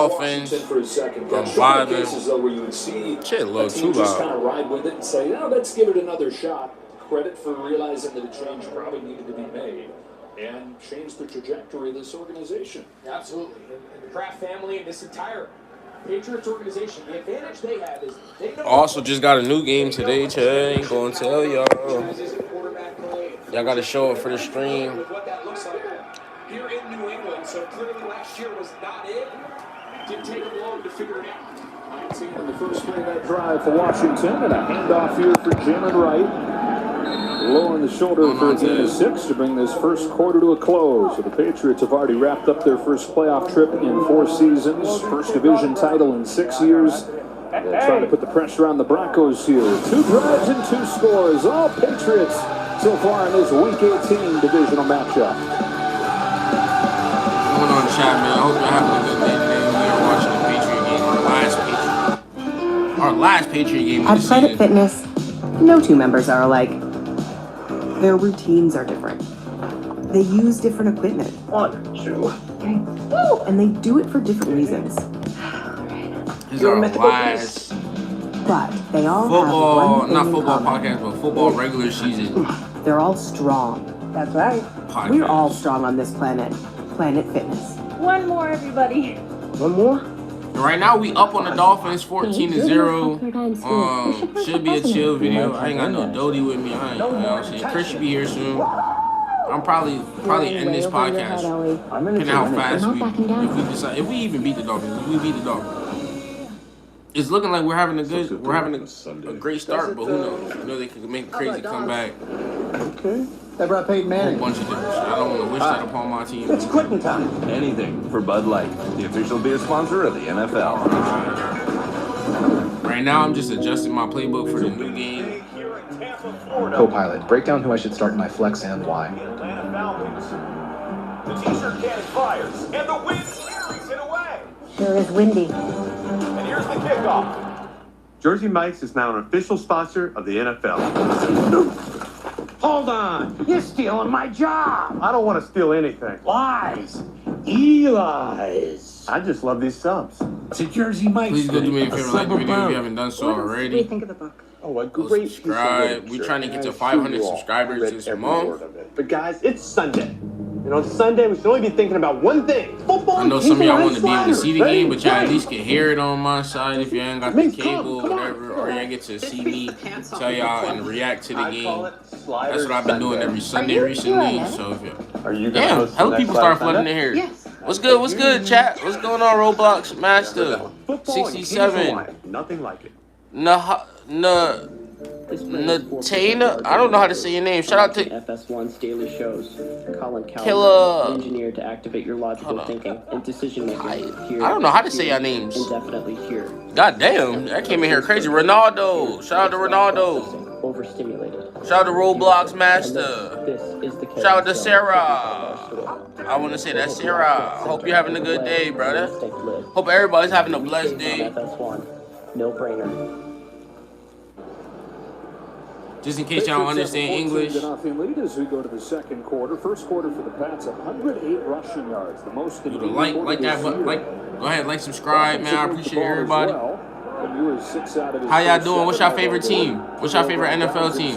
Dolphins. I'm vibing. Shit, a little too just kind loud. of ride with it and say, "Oh, let's give it another shot." Credit for realizing that a change probably needed to be made and change the trajectory of this organization. Absolutely. And the Kraft family and this entire Patriots organization, the advantage they have is they know. Also, just got a new game today, Chad. Ain't gonna tell y'all. Y'all gotta show up for the stream. What that looks like here in New England. So clearly last year was not it. Didn't take them long to figure it out. 19 in the first play of that drive for Washington, and a handoff here for Jalen Wright. Low on the shoulder for a gain of 6 to bring this first quarter to a close. So the Patriots have already wrapped up their first playoff trip in 4 seasons, first division title in 6 years. They're trying to put the pressure on the Broncos here. 2 drives and 2 scores. All Patriots so far in this Week 18 divisional matchup. What's going on, chat, man? I hope you're having a good day today. We are watching the Patriot game, our last Patriot game of the At Planet season. Fitness, no two members are alike. Their routines are different. They use different equipment. 1, 2. And they do it for different reasons. This is our last But they all football, have one thing not in football common. podcast, but football regular season They're all strong. That's right. podcast. We're all strong on this planet. Planet Fitness. One more, everybody. One more? Right now, we up on the Dolphins 14-0. Should be a chill video. I ain't got no Dodie with me. I ain't, you know what I'm saying? Chris should be here soon. I'm probably end this podcast. Depending how fast if we even beat the Dolphins. If we beat the Dolphins. It's looking like we're having a great start, but who knows? You know they could make a crazy comeback. Okay. That brought Peyton A Manning. bunch of different shit. I don't want to wish that upon my team. It's quitting time. Anything for Bud Light, the official beer sponsor of the NFL. Right now, I'm just adjusting my playbook for the new game. Co-pilot, break down who I should start in my flex and why. The t-shirt cannon fires, and the wind carries it away. Sure is windy. And here's the kickoff. Jersey Mike's is now an official sponsor of the NFL. Hold on. You're stealing my job. I don't want to steal anything. Lies. Eli's. I just love these subs. It's a Jersey Mike's. Please go do me a favor, like the video if you haven't done so What do you already. think of the book? Oh, a Go great subscribe. We're trying to get to 500 subscribers this month. But guys, it's Sunday. And on Sunday, we should only be thinking about one thing. Football. I know some of y'all want to be able to see the game, but y'all at least can hear it on my side if you ain't got the cable or whatever, or y'all get to see me tell y'all and react to the game. That's what I've been doing every Sunday recently. So if you, Are you damn, hella people start flooding in here. Yes. What's good? What's good, chat? What's going on, Roblox Master? 67. Nothing like it. Natana, I don't know how to say your name. Shout out to FS1's daily shows. Colin Killer. Cowell, engineered to activate your logical thinking and decision making. I don't know how to say your names. Indefinitely here. God damn, that came in here crazy. Ronaldo. Shout out to Ronaldo. Overstimulated. Shout out to Roblox Master. This is the Shout out to Sarah. I want to say that, Sarah. Hope you're having a good day, brother. Hope everybody's having a blessed day. FS1. No brainer. Just in case y'all don't understand English. Lead as we go to the second quarter. First quarter for the Pats, 108 rushing yards, the most. Do the like that, go ahead, like, subscribe, man. I appreciate everybody. How y'all doing? What's your favorite team? What's your favorite NFL team?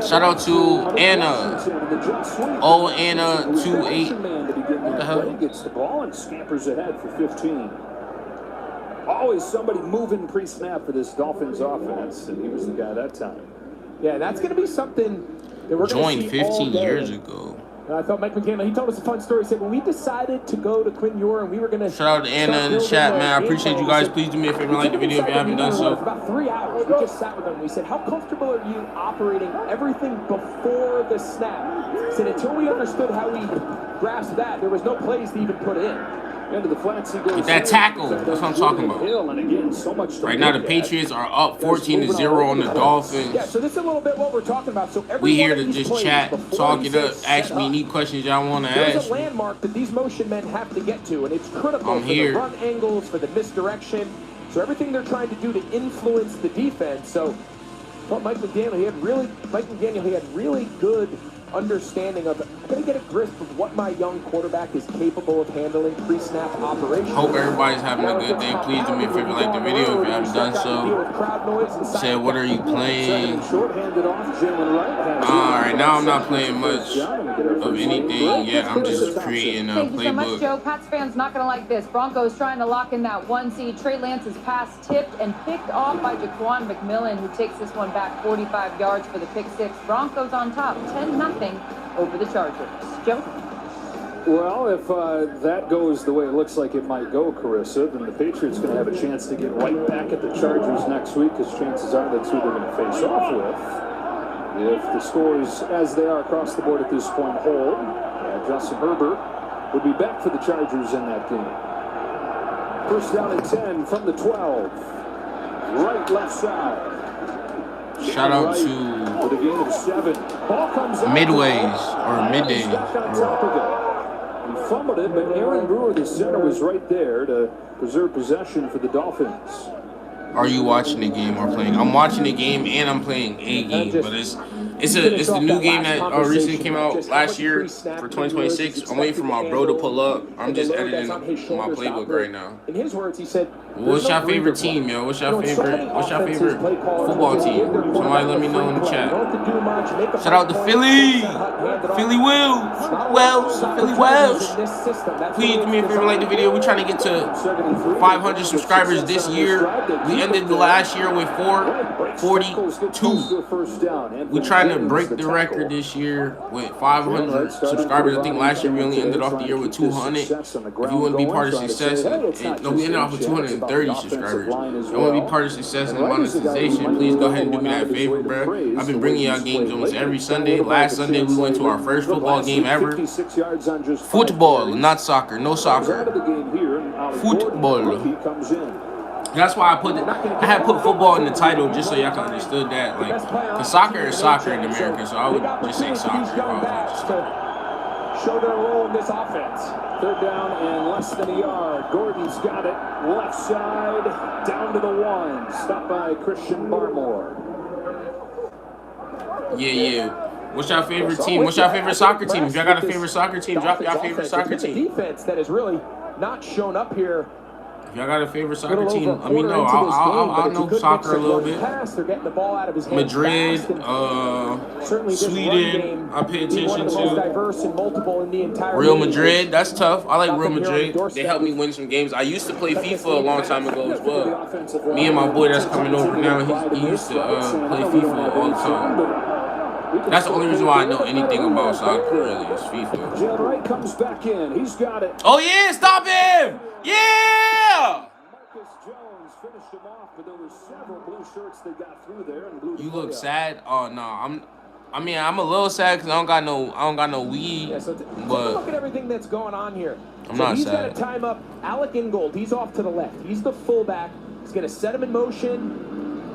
Shout out to Anna. Oh, Anna 28. What the hell? Gets the ball and scampers ahead for 15. Always somebody moving pre-snap for this Dolphins offense, and he was the guy that time. Yeah, that's going to be something that we're going to see all Joined 15 day. years ago. I thought Mike McDaniel, he told us a fun story. He said, when we decided to go to Quinn Ewers and we were going to... Shout out to Anna in the chat, man. I appreciate you guys. Please do me a favor and like the video if you haven't done so. For about 3 hours, we just sat with them. We said, how comfortable are you operating everything before the snap? He said, until we understood how we grasped that, there was no plays to even put in. Into the flats he goes. Get that tackle. That's what I'm talking about. Right now, the Patriots are up 14-0 on the Dolphins. Yeah, so this is a little bit what we're talking about. So we here to just chat, talk it up, ask me any questions y'all want to There's ask. a landmark that these motion men have to get to, and it's critical I'm for here. the run angles, for the misdirection. So everything they're trying to do to influence the defense. So, well, Mike McDaniel, he had really good understanding of going to get a grasp of what my young quarterback is capable of handling pre-snap operations. Hope everybody's having a good day. Please do me a favor, like the video if you haven't done so. Say, what are you playing? Alright, now I'm not playing much of anything yet. I'm just creating a Thank you so much, playbook. Joe. Pats fans not going to like this. Broncos trying to lock in that 1 seed. Trey Lance's pass tipped and picked off by Jaquan McMillan, who takes this one back 45 yards for the pick six. Broncos on top, 10-0 over the Chargers. Joe? Well, if that goes the way it looks like it might go, Carissa, then the Patriots going to have a chance to get right back at the Chargers next week, because chances are that's who they're going to face off with. If the scores as they are across the board at this point hold, Justin Herbert would be back for the Chargers in that game. First down and 10 from the 12. Right, left side. Shout out to Midways or Midday. He fumbled it, but Aaron Brewer, the center, was right there to preserve possession for the Dolphins. Are you watching the game or playing? I'm watching the game and I'm playing a game, but it's the new game that recently came out last year for 2026. I'm waiting for my bro to pull up. I'm just editing my playbook right now. In his words, he said, "What's your favorite team, yo? What's your favorite football team? Somebody let me know in the chat." Shout out to Philly, Philly Wells. Please do me a favor, like the video. We're trying to get to 500 subscribers this year. We ended the last year with 442. We're trying to break the record this year with 500 subscribers. I think last year we only ended off the year with 200. If you want to be part of success, no, we ended off with 230 subscribers. If you want to be part of success and monetization, please go ahead and do me that favor, bro. I've been bringing y'all games almost every Sunday. Last Sunday we went to our first football game ever. Football, not soccer. No soccer. Football. That's why I had put football in the title just so y'all can understand that. Like, cause soccer is soccer in America, so I would just say soccer. Show their role in this offense. Third down and less than a yard. Gordon's got it. Left side, down to the 1. Stopped by Christian Barmore. Yeah. What's your favorite team? What's your favorite soccer team? If y'all got a favorite soccer team, drop your favorite soccer team. Defense that has really not shown up here. If y'all got a favorite soccer team, let me know. I'll know soccer a little bit. Madrid, Sweden, I pay attention to. Real Madrid, that's tough. I like Real Madrid. They helped me win some games. I used to play FIFA a long time ago as well. Me and my boy that's coming over now, he used to play FIFA all the time. That's the only reason why I know anything about soccer, really, is FIFA. Wright comes back in. He's got it. Oh, yeah, stop him! Yeah! Marcus Jones finished him off, but there were several blue shirts that got through there and blew. You look sad? Oh, no, I'm a little sad because I don't got no weed, yeah, so but look at everything that's going on here. I'm not he's sad. Got to time up Alec Ingold. He's off to the left. He's the fullback. He's going to set him in motion.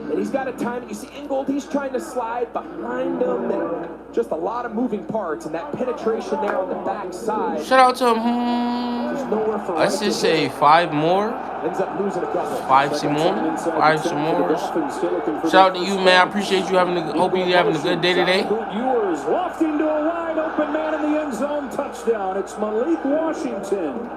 And he's got a time. You see Ingold, he's trying to slide behind him. And just a lot of moving parts. And that penetration there on the backside. Shout out to him. Let's just say 5 more. Ends up losing a couple. 5 some more. 5 some more. Shout out to you, man. I appreciate you hope you're having a good day today. Ewers lofting to a wide open man in the end zone. Touchdown. It's Malik Washington.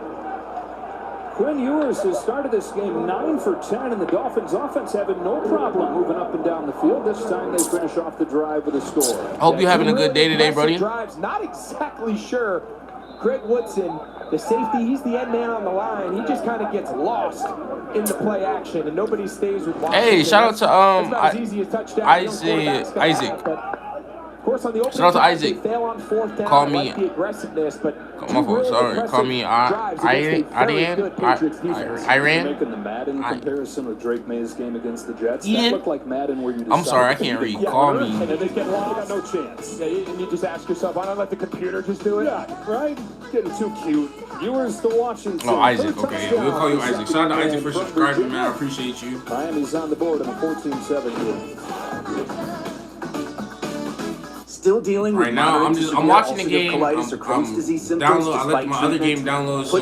Quinn Ewers has started this game 9 for 10, and the Dolphins offense having no problem moving up and down the field. This time they finish off the drive with a score. I hope you're having a good day today, buddy. Drives, not exactly sure. Greg Woodson, the safety, he's the end man on the line. He just kind of gets lost in the play action, and nobody stays with Washington. Hey, shout out to Isaac. Shout out to Isaac. Call me. My fault. Sorry. Call me Iran. Making the Madden comparison with Drake May's game against the Jets. Ian. That looked like Madden where you. I'm sorry, I can't read. Call me. And they get got no chance. Yeah, and you just ask yourself, why not let the computer just do it? Yeah, right. Getting too cute. Ewers to Washington. Oh, Isaac. Okay, yeah, we'll call you Isaac. Shout out to Isaac for subscribing, man. I appreciate you. Miami's on the board in a 14-7 game. Still dealing with right now, I'm watching the game. I let my other game download, so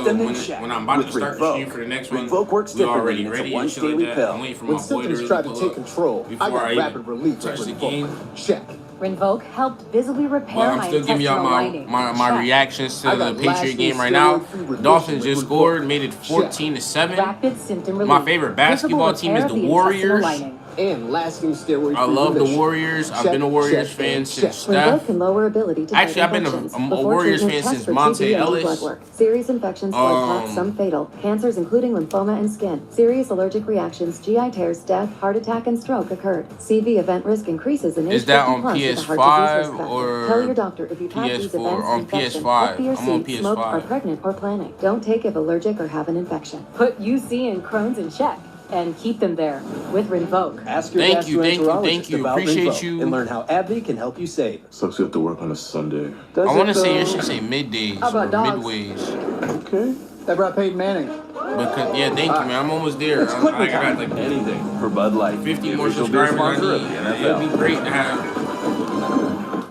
when I'm about to start the stream for the next one, we're already ready and shit like that. I'm waiting for my boy to really pull up before I even touch the game. Check. Rinvoq helped visibly repair But I'm my still giving y'all intestinal lining. my Check. reactions to I the got Patriot lasting game right now. steroid-free The remission Dolphins just liquid scored, Book. made it 14-7. Rapid symptom relief. My favorite basketball Visible team is repair the of intestinal Warriors. lining. And lasting steroid-free I love the remission. Warriors. I've Check, been a Warriors check, fan and since check. Steph. Rinvoq can lower ability to Actually, fight I've been infections. a Before Warriors treatment, fan test since for Monte TB and do Ellis. blood work. Serious infections, blood clots, some fatal. Cancers including lymphoma and skin. Serious allergic reactions, GI tears, death, heart attack, and stroke occurred. CV event risk increases in age Is that 50 on plus with a heart disease PS5 risk factor. or Tell your doctor if you've had these PS4? events, On infection, PS5. Hep B or I'm on C, smoked, are PS5. pregnant, or planning. Don't take if allergic or have an infection. Put UC and Crohn's in check and keep them there with Rinvoq. Ask your Thank you. gastroenterologist about Appreciate Rinvoq you. and learn how AbbVie can help you save. Sucks you have to work on a Sunday. I want to say it should say middays How about or dogs? midways. Okay. That brought Peyton Manning. Because, yeah, thank you, man. I'm almost there. I got like Anything for Bud Light. 50 the more official beer subscribers. sponsor of the It'd be NFL. great to have.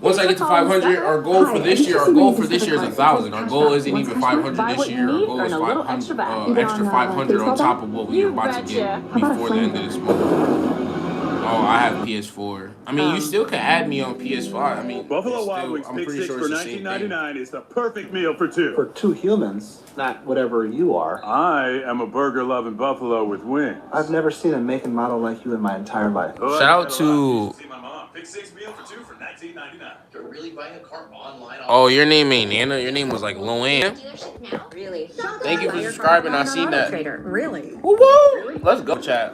Once I get to 500, our goal for this year, is 1,000. Our goal isn't even 500 this year. Our goal is 500, extra 500 on top of what we're about to get before the end of this month. Oh, I have PS4. I mean, you still can add me on PS5. I mean, Buffalo it's Wild still, Wings I'm Pick pretty Six sure for it's the same thing. $19.99 is the perfect meal for two. For two humans, not whatever you are. I am a burger-loving buffalo with wings. I've never seen a make and model like you in my entire life. Shout out to. See my mom. Pick Six meal for two for $19.99. You're really buying a car online? Oh, your name ain't Nana. Your name was like Loanne. Really? Thank you for subscribing. I seen that. Trader, really? Woo woo! Let's go, chat.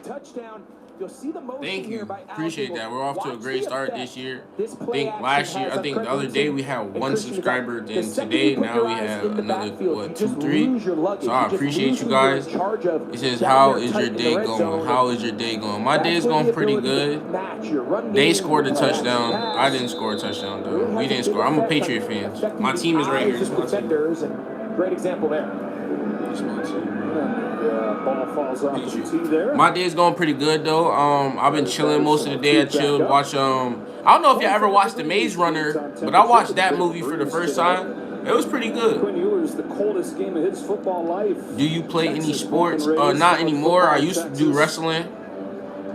Touchdown. You'll see the motion Thank here you. by Appreciate Allen. that. We're off to a Watch great the start effect this year. this I play think action last year, has I think on the other Kirk day we Wilson. had And one Christian, subscriber. the Then second today, you put now your we eyes have in the another, backfield, what, you 2, just 3? lose your luggage. So I You just appreciate lose you who you're in guys. charge of It says, down how there is tight your in the day red going? zone. How is your day going? My That's day's where going the pretty ability to good. match your run They game, scored a your touchdown. pass. I didn't score a touchdown, though. Really We has didn't a score. big I'm a effect on Patriot fan. affecting My the team is right here. eyes It's of my team. defenders, and great example there. It's my team. Ball falls off the tee there. My day's going pretty good though. I've been chilling most of the day. I chilled, watch I don't know if y'all ever watched The Maze Runner, but I watched that movie for the first time. It was pretty good. Quinn Ewers, the coldest game of his football life. Do you play any sports? Not anymore. I used to do wrestling.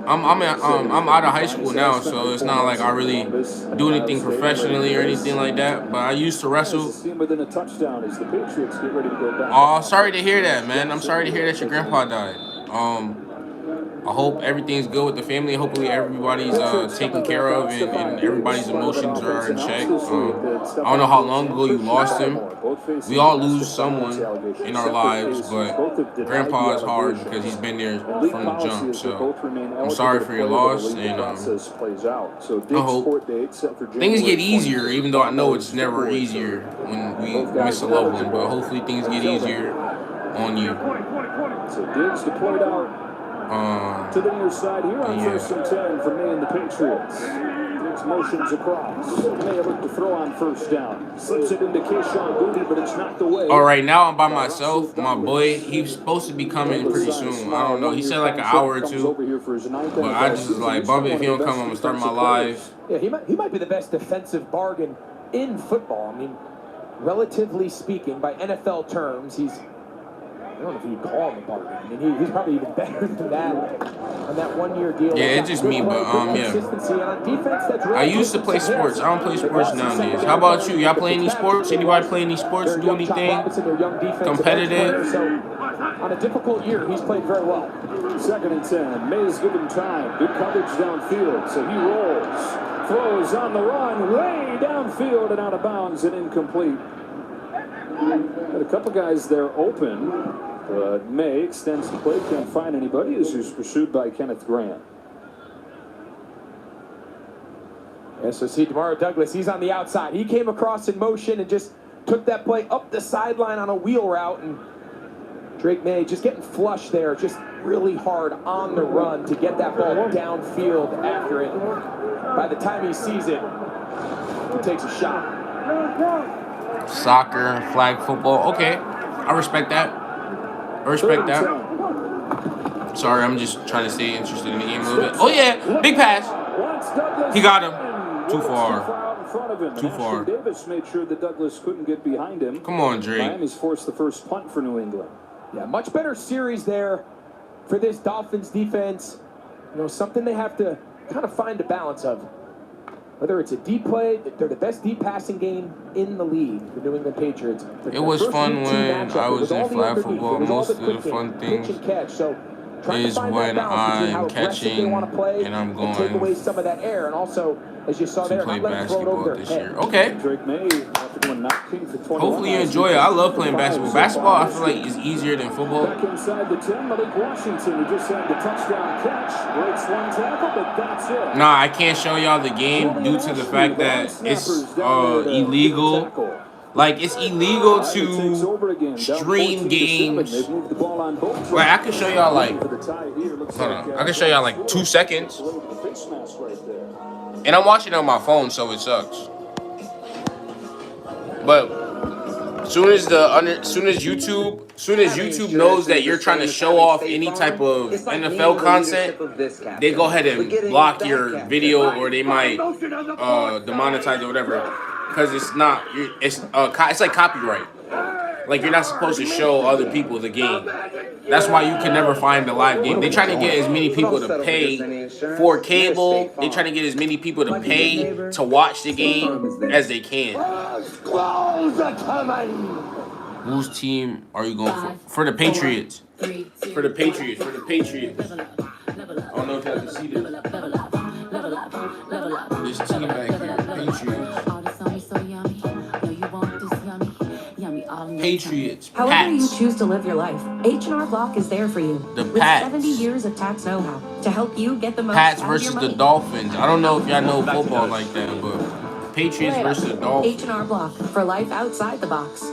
I'm out of high school now, so it's not like I really do anything professionally or anything like that. But I used to wrestle. Within a touchdown as the Patriots get ready to go back. Oh, sorry to hear that, man. I'm sorry to hear that your grandpa died. I hope everything's good with the family. Hopefully everybody's taken care of and everybody's emotions are in check. I don't know how long ago you lost him. We all lose someone in our lives, but Grandpa is hard because he's been there from the jump. So I'm sorry for your loss, and I hope things get easier, even though I know it's never easier when we miss a loved one. But hopefully things get easier on you. So Diggs deployed out to the near side here on 1st and 10 for May and the Patriots. Diggs motions across. May look to throw on 1st down. Slips it into Keyshawn Booty, but it's knocked away. All right, now I'm by myself. My boy, he's supposed to be coming pretty soon. I don't know. He said like an hour or two. But I just was like, Bubba, if he don't come, I'm gonna start my live. Yeah, he might be the best defensive bargain in football. I mean, relatively speaking, by NFL terms, he's. I don't know if you'd call him a bargain. I mean, he's probably even better than that on that 1-year deal. Yeah, it's just me, but yeah. I used to play sports. I don't play sports nowadays. How about you? Y'all play any sports? Anybody play any sports? Do anything competitive? On a difficult year, he's played very well. 2nd and 10. Mays given time. Good coverage downfield. So he rolls. Throws on the run. Way downfield and out of bounds and incomplete. Got a couple guys there open. May extends the play, can't find anybody as he's pursued by Kenneth Grant. Yeah, so see Demario Douglas, he's on the outside. He came across in motion and just took that play up the sideline on a wheel route, and Drake May just getting flush there, just really hard on the run to get that ball downfield after it. By the time he sees it, he takes a shot. Soccer, flag football. Okay, I respect that. I respect that. Sorry, I'm just trying to stay interested in the game a little bit. Oh yeah, big pass. He got him. Too far. Too far. Davis made sure that Douglas couldn't get behind him. Come on, Drake. Miami's forced the first punt for New England. Yeah, much better series there for this Dolphins defense. You know, something they have to kind of find a balance of whether it's a deep play, they're the best deep passing game in the league, the New England Patriots. It was fun when I was in flag football. Most of the fun things is when I'm catching and I'm going take away some of that air, and also, as you saw to there, play not let it throw it basketball over this their year. head. Okay. Drake May, after going 19 for 21. Hopefully you enjoy it. I love playing basketball. Basketball, I feel like, is easier than football. Back inside the 10, Malik Washington, who just had the touchdown catch. Breaks one tackle, but that's it. Nah, I can't show y'all the game due to the fact that it's illegal. Like, it's illegal to stream games. Like, I can show y'all, like, hold on. I can show y'all, like, 2 seconds. And I'm watching it on my phone, so it sucks. But soon as YouTube knows that you're trying to show off any type of NFL content, they go ahead and block your video, or they might demonetize or whatever, because it's not. It's like copyright. Like, you're not supposed to show other people the game. That's why you can never find the live game. They try to get as many people to pay for cable. They try to get as many people to pay to watch the game as they can. Whose team are you going for? For the Patriots. For the Patriots. For the Patriots. I don't know if y'all can see this. This team back here, Patriots. Patriots. However you Pats. choose to live your life, H&R Block is there for you. The with Pats. 70 years of tax know-how to help you get the most Pats out of your versus money. the Dolphins. I don't know if y'all know football like that, but Patriots versus the Dolphins. H&R Block for life outside the box.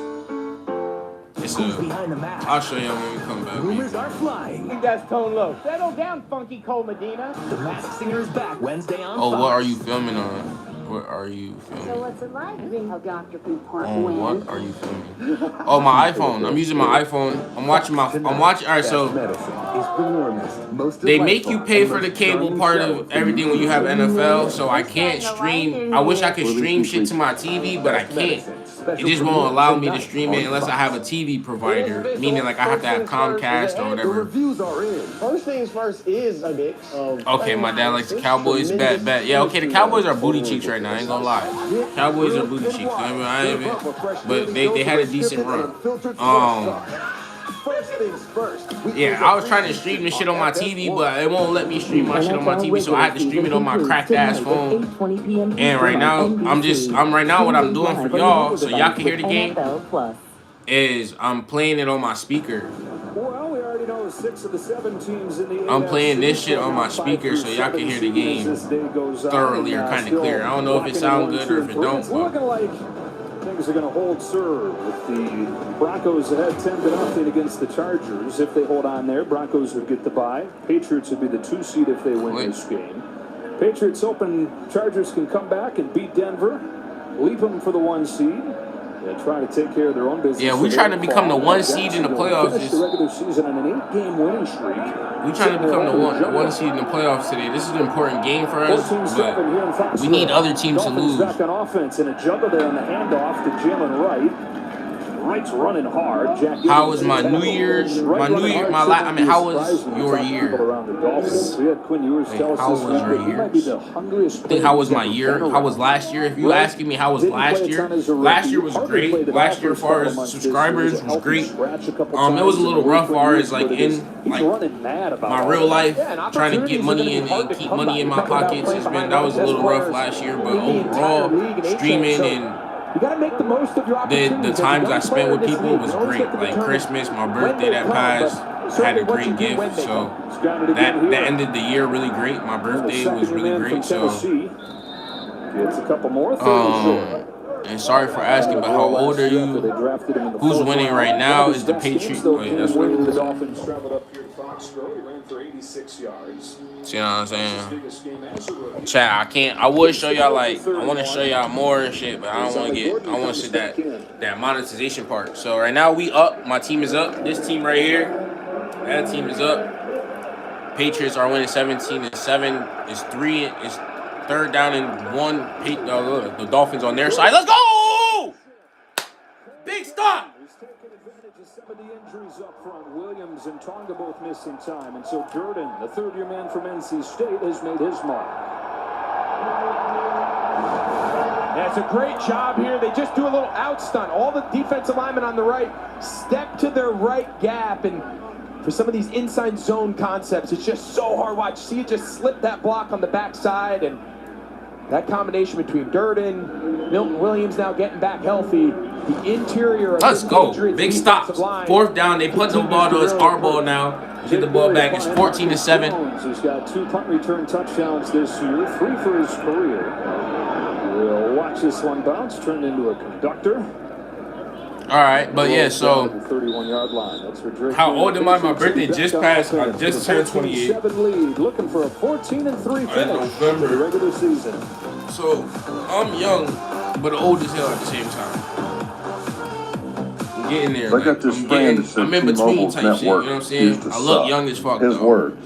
It's I'll show y'all when we come back. Rumors are flying. I think that's Tone Low. Settle down, Funky Cole Medina. The Masked Singer is back Wednesday on Fox. What are you filming on? What are you filming? So what's it like being a doctor from Park On what are you filming? Oh, my iPhone. I'm using my iPhone. I'm watching. All right, so they make you pay for the cable part of everything when you have NFL. So I can't stream. I wish I could stream shit to my TV, but I can't. It just won't allow me to stream it unless I have a TV provider, meaning like I have to have Comcast or whatever. First things first is a mix of. Okay, my dad likes the Cowboys. Bet. Yeah, okay, the Cowboys are booty cheeks right now. I ain't gonna lie. Cowboys are booty cheeks. I ain't even. But they had a decent run. First things first. Yeah, I was trying to stream this shit on my TV, but it won't let me stream my shit on my TV, so I had to stream it on my cracked ass phone. And right now, what I'm doing for y'all, so y'all can hear the game, is I'm playing it on my speaker. Well, we already know 6 of the 7 teams in the I'm playing this shit on my speaker so y'all can hear the game thoroughly or kind of clear. I don't know if it sounds good or if it don't. It's looking like things are going to hold serve with the Broncos ahead 10-0 against the Chargers. If they hold on there, Broncos would get the bye. Patriots would be the 2 seed if they win this game. Patriots hoping Chargers can come back and beat Denver, leap them for the 1 seed. They're trying to take care of their own business. Yeah, we're trying to become the 1 seed in the playoffs. The regular season on an 8-game winning streak. We're trying to become the one seed in the playoffs today. This is an important game for us, but we need other teams to lose. Back on offense and a juggle there on the handoff to Jalen Wright. Wright's running hard. How was my New Year's? How was your year? How was your year? How was my year? How was last year? If you asking me how was last year was great. Last year, as far as subscribers, was great. It was a little rough, as far as like in my real life, trying to get money in and keep money in my pockets. That was a little rough last year, but overall, streaming and you gotta make the most of your the times I spent with people was great. Like Christmas, my birthday that passed, had a great gift. So that ended the year really great. My birthday was really great. So and sorry for asking, but how old are you? Who's winning right now is the Patriots. Wait, that's what the Dolphins traveled up here to Foxborough. He ran for 86 yards. See what I'm saying? Chat, I would show y'all, like, I want to show y'all more shit, but I want to see that monetization part. So right now we up. My team is up. This team right here, that team is up. Patriots are winning 17-7. It's 3rd down and 1. The Dolphins on their side. Let's go! Big stop. He's taking advantage of some of the injuries up front. Williams and Tonga both missing time. And so Durden, the third-year man from NC State, has made his mark. That's a great job here. They just do a little out stunt. All the defensive linemen on the right step to their right gap. And for some of these inside zone concepts, it's just so hard to watch. See it just slip that block on the backside. And that combination between Durden, Milton Williams now getting back healthy. The interior of Let's go. Big stops. Fourth down. They put the ball to his our ball now. Get the ball back. It's 14-7. He's got 2 punt return touchdowns this year, 3 for his career. We'll watch this one bounce, turned into a conductor. All right, but yeah, so 31-yard line. That's for Drake. How old am I? My birthday just passed. I just turned 28. Lead, looking for a 14-3 finish for the regular season. So I'm young, but old as hell at the same time. I'm getting there. I got this friend that says I'm in between T-Mobile's type shit. You know what I'm saying? I look young as fuck. His words.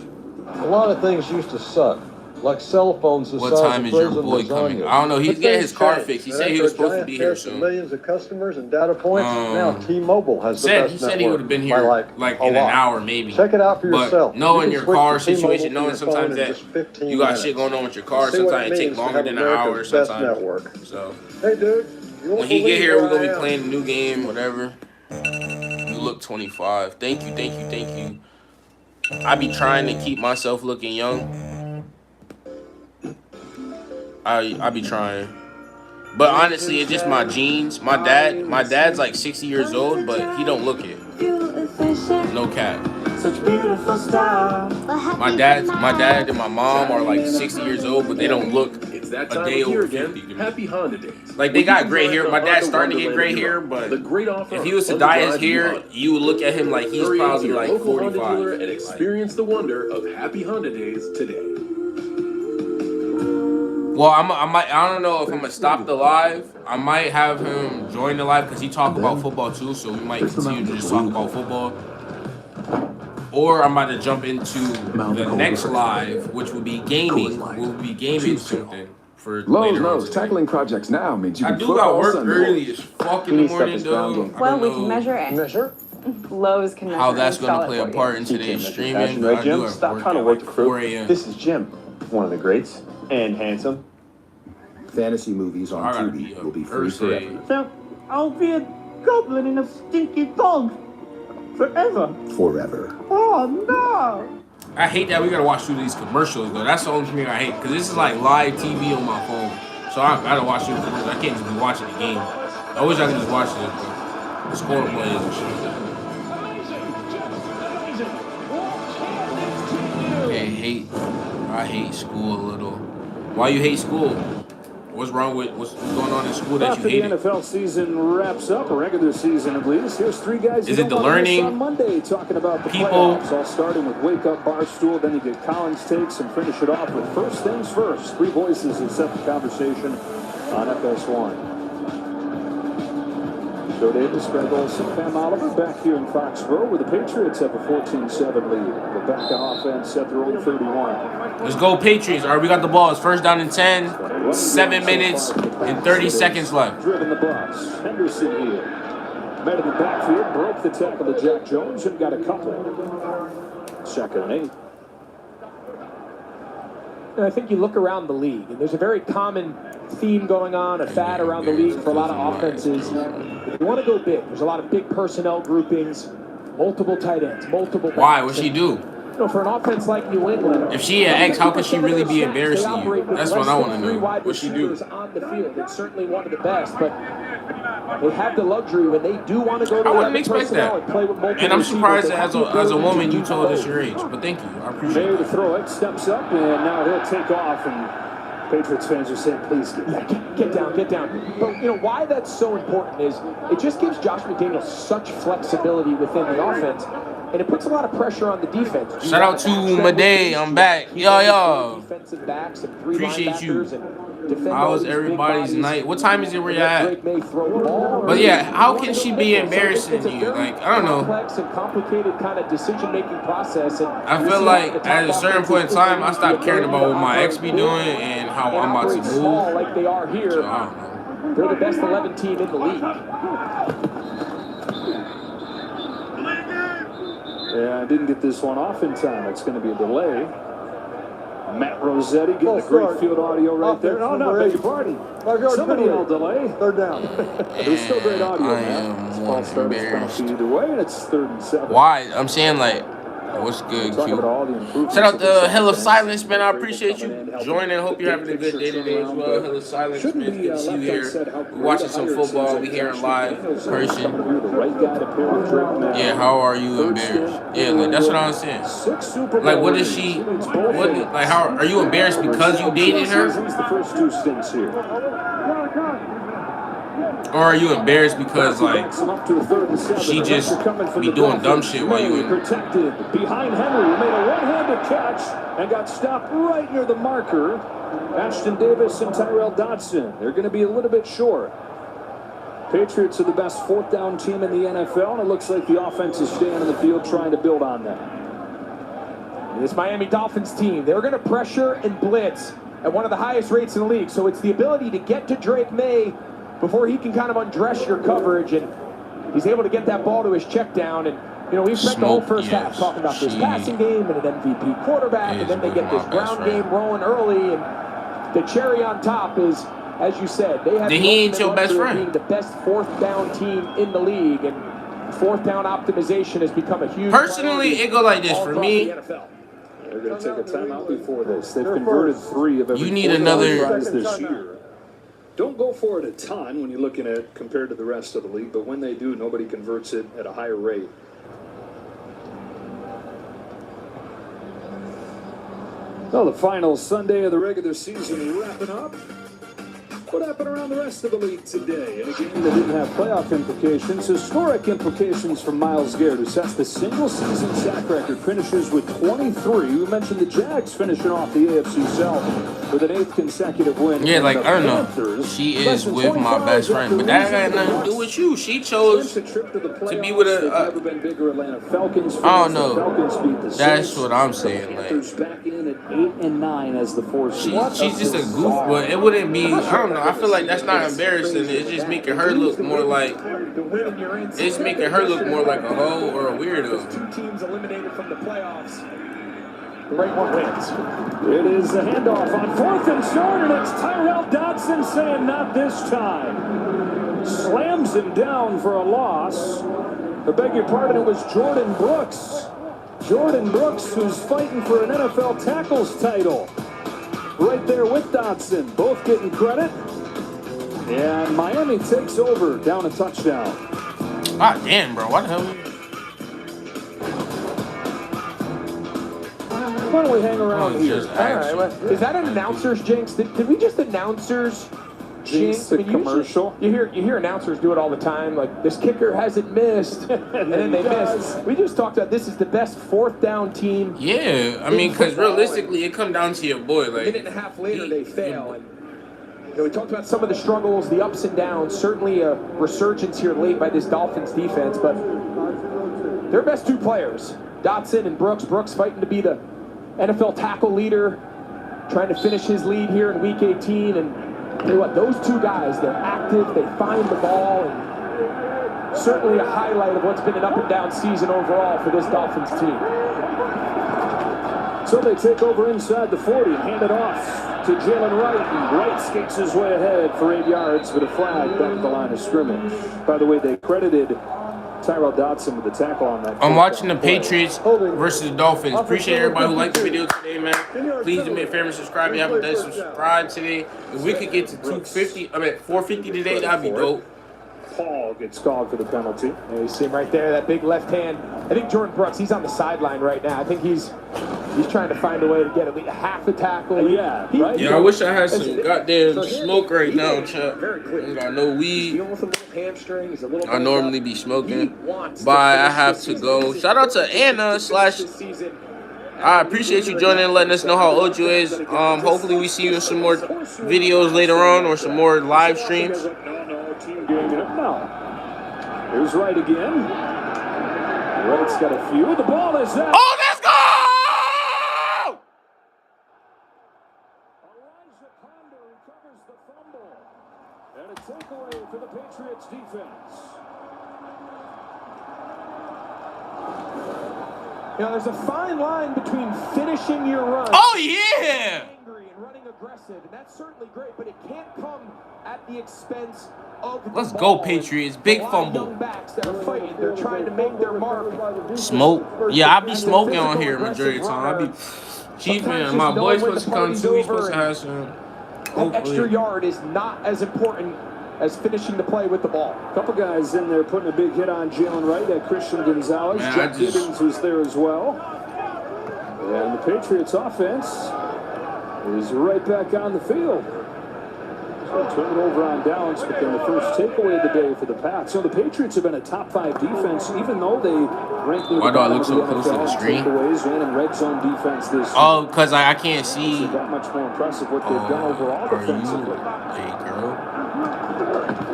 A lot of things used to suck, like cell phones. What time is your boy coming? I don't know. He's getting his car fixed. He said he was supposed to be here soon. Millions of customers and data points. Now T-Mobile has the best He said he would have been here like in an hour maybe. Check it out for yourself. But knowing your car situation, knowing sometimes that you got shit going on with your car, sometimes it takes longer than an hour sometimes. So hey dude, when he get here, we're gonna be playing a new game, whatever. You look 25. Thank you. I be trying to keep myself looking young. I be trying. But honestly, it's just my genes. My dad's like 60 years old, but he don't look it. No cap. Such beautiful style. My dad and my mom are like 60 years old, but they don't look a day over 50 to me. Happy Honda Days. Like they got gray hair. My dad's starting to get gray hair, but if he was to dye his hair, you would look at him like he's probably like 45. And experience the wonder of Happy Honda Days today. Well, I don't know if I'm gonna stop the live. I might have him join the live because he talk about football too, so we might continue to just talk about football. Or I'm about to jump into the next live, which will be gaming. We'll be gaming something for later on today. Tackling projects now means you I can do got work early as fuck in the morning, though. Well, we can measure it. Measure? Lowe's can measure How that's and gonna install play it a for part you. in today's streaming. Passion, But right, I do Jim? have Stop work trying to at work like the crew. 4 a.m. This is Jim, one of the greats, and handsome. Fantasy movies on I gotta Tubi be will be free Thursday. forever. So I'll be a goblin in a stinky dog forever. Forever. Oh no! I hate that we gotta watch through these commercials though. That's the only thing I hate because this is like live TV on my phone, so I gotta watch through the commercials. I can't just be watching the game. I wish I could just watch the score plays and shit. I hate school a little. Why you hate school? What's wrong with what's going on in school that you hate? After the NFL season wraps up, a regular season at least, here's 3 guys. Is it the learning? On Monday, talking about the people? playoffs, all starting with Wake Up Barstool, then you get Collins takes and finish it off with First Things First. 3 voices that set the conversation on FS1. Joe Davis, Greg Olson, Pam Oliver back here in Foxborough where the Patriots have a 14-7 lead. The back on offense set their own 31. Let's go Patriots. All right, we got the ball. It's first down and 10. 7 minutes and 30 seconds left. Driven the bus. Henderson here. Met in the backfield, broke the tackle to Jack Jones and got a couple. 2nd and 8. And I think you look around the league, and there's a very common theme going on, a fad around the league for a lot of offenses. If you want to go big, there's a lot of big personnel groupings, multiple tight ends, multiple backs. Why? What'd she do? You know, for an offense like New England, If she an ex, how could she really be embarrassing you? That's what I want to know. What'd she do? on the field. It's certainly one of the best, but they have the luxury when they do want to go to I wouldn't the expect personnel that. and play with multiple And I'm surprised receivers. that as a woman you told us your age. But thank you. I appreciate May to it. throw it, steps up, and now he'll take off. And Patriots fans are saying, please get back. Get down. But you know why that's so important is it just gives Josh McDaniels such flexibility within the offense, and it puts a lot of pressure on the defense. Shout out to Madej. I'm back. Yo. Defensive backs and 3 Appreciate you. linebackers and defend How all was these big everybody's bodies. night? What time is it where you're at? Drake may throw the ball, But yeah, how can she be So embarrassing it's a you? very Like, I don't know. complex and complicated kind of decision-making process. And I feel like at a certain point in time, I stopped caring about what my ex be doing and how I'm about to small move. like they are here. So, I don't know. They're the best 11 team in the league. didn't get this one off in time. It's going to be a delay. Matt Rossetti getting the great field audio right there. Oh, no, beg your pardon. Somebody yelled delay. Third down. It was still great audio, man. Ball started bouncing either way, and it's 3rd and 7. Why? I'm saying, like, what's good, Q? Shout out to Hell of Silence, man. I appreciate you joining. Hope you're having a good day today as well. Hell of Silence, man. Good to see you here. We're watching some football. We here in live person. Yeah, how are you embarrassed? Yeah, like, that's what I was saying. Like, what is she? What? Like, how are you embarrassed because you dated her? Or are you embarrassed because, like, she just be doing dumb shit while you in? Protected behind Henry, who made a one-handed catch and got stopped right near the marker. Ashton Davis and Tyrell Dodson. They're going to be a little bit short. Patriots are the best 4th down team in the NFL, and it looks like the offense is staying in the field trying to build on that. This Miami Dolphins team, they're going to pressure and blitz at one of the highest rates in the league. So it's the ability to get to Drake May before he can kind of undress your coverage, and he's able to get that ball to his check down. And, you know, we've spent the whole first half talking about this passing game and an MVP quarterback, and then they get this ground game rolling early, and the cherry on top is, as you said, they have he ain't your best friend. Being the best 4th down team in the league, and 4th down optimization has become a huge. Personally, it go like this for me. They're going to take a timeout before this. They've converted 3 of every You need another tries this year. Don't go for it a ton when you're looking at compared to the rest of the league, but when they do, nobody converts it at a higher rate. Well, the final Sunday of the regular season wrapping up. What happened around the rest of the league today? In a game that didn't have playoff implications, historic implications for Myles Garrett, who sets the single-season sack record, finishes with 23. We mentioned the Jags finishing off the AFC South with an 8th consecutive win. Yeah, like, I don't know. She is with my best friend, but that got nothing to do with you. She chose to be with a. I don't know. That's what I'm saying. Like, back in at 8 and 9 as the 4th. She's just a goof, but it wouldn't be. I don't know. I feel like that's not embarrassing. It's just making her look more like. It's making her look more like a hoe or a weirdo. 2 teams eliminated from the playoffs. The right one wins. It is a handoff on 4th and short, and it's Tyrell Dodson saying not this time. Slams him down for a loss. I beg your pardon, it was Jordan Brooks. Jordan Brooks, who's fighting for an NFL tackles title. Right there with Dodson, both getting credit. And Miami takes over, down a touchdown. Ah, damn, bro. What the hell? Why don't we hang around here? All right, well, is that an announcer's jinx? Did we just announcers jinx? The commercial? You hear announcers do it all the time, like this kicker hasn't missed, and then they miss. We just talked about this is the best 4th down team. Yeah, I mean, because realistically, it come down to your boy. Like, a minute and a half later, they fail. And you know, we talked about some of the struggles, the ups and downs. Certainly a resurgence here late by this Dolphins defense, but their best 2 players, Dotson and Brooks. Brooks fighting to be the NFL tackle leader, trying to finish his lead here in Week 18. And tell you what, those 2 guys, they're active, they find the ball, and certainly a highlight of what's been an up and down season overall for this Dolphins team. So they take over inside the 40 and hand it off to Jalen Wright, and Wright skates his way ahead for 8 yards with a flag back at the line of scrimmage. By the way, they credited Tyrell Dodson with the tackle on that. I'm watching the Patriots versus the Dolphins. Appreciate everybody who liked the video today, man. Please do me a favor and subscribe if you haven't done. Subscribe today. If we could get to 450 today, that'd be dope. Paul gets called for the penalty. Yeah, you see him right there, that big left hand. I think Jordan Brooks, he's on the sideline right now. I think he's trying to find a way to get at least half the tackle. Right? Yeah, I wish I had some goddamn smoke right now, Chuck. I got no weed. I normally be smoking, but I have to go. Shout out to Anna / I appreciate you joining and letting us know how old you is. Hopefully we see you in some more videos later on or some more live streams. Team game it up now. Here's Wright again. Wright's got a few. The ball is out. Oh, let's go! Elijah Ponder recovers the fumble. And a takeaway for the Patriots defense. You know, there's a fine line between finishing your run. Oh, yeah. Angry and running aggressive, and that's certainly great, but it can't come at the expense of the Let's ball. go, Patriots. Big fumble. Young backs that are fighting. They're trying to make their mark. Smoke. Yeah, I be smoking on here majority of the time. I be Chief and my boy's supposed to come too. He's supposed to have some. That extra yard is not as important as finishing the play with the ball. A couple guys in there putting a big hit on Jalen Wright. Christian Gonzalez. Man, Jeff Gibbons was there as well. And the Patriots offense is right back on the field. So turn it over on downs, but then the first takeaway of the day for the Pats. So the Patriots have been a top 5 defense, even though they rank near Why the do I bottom look of so the close to the NFL screen? takeaways and in red zone defense this year. Oh, because I can't see. So that much more impressive what they've done overall defensively. Hey, girl.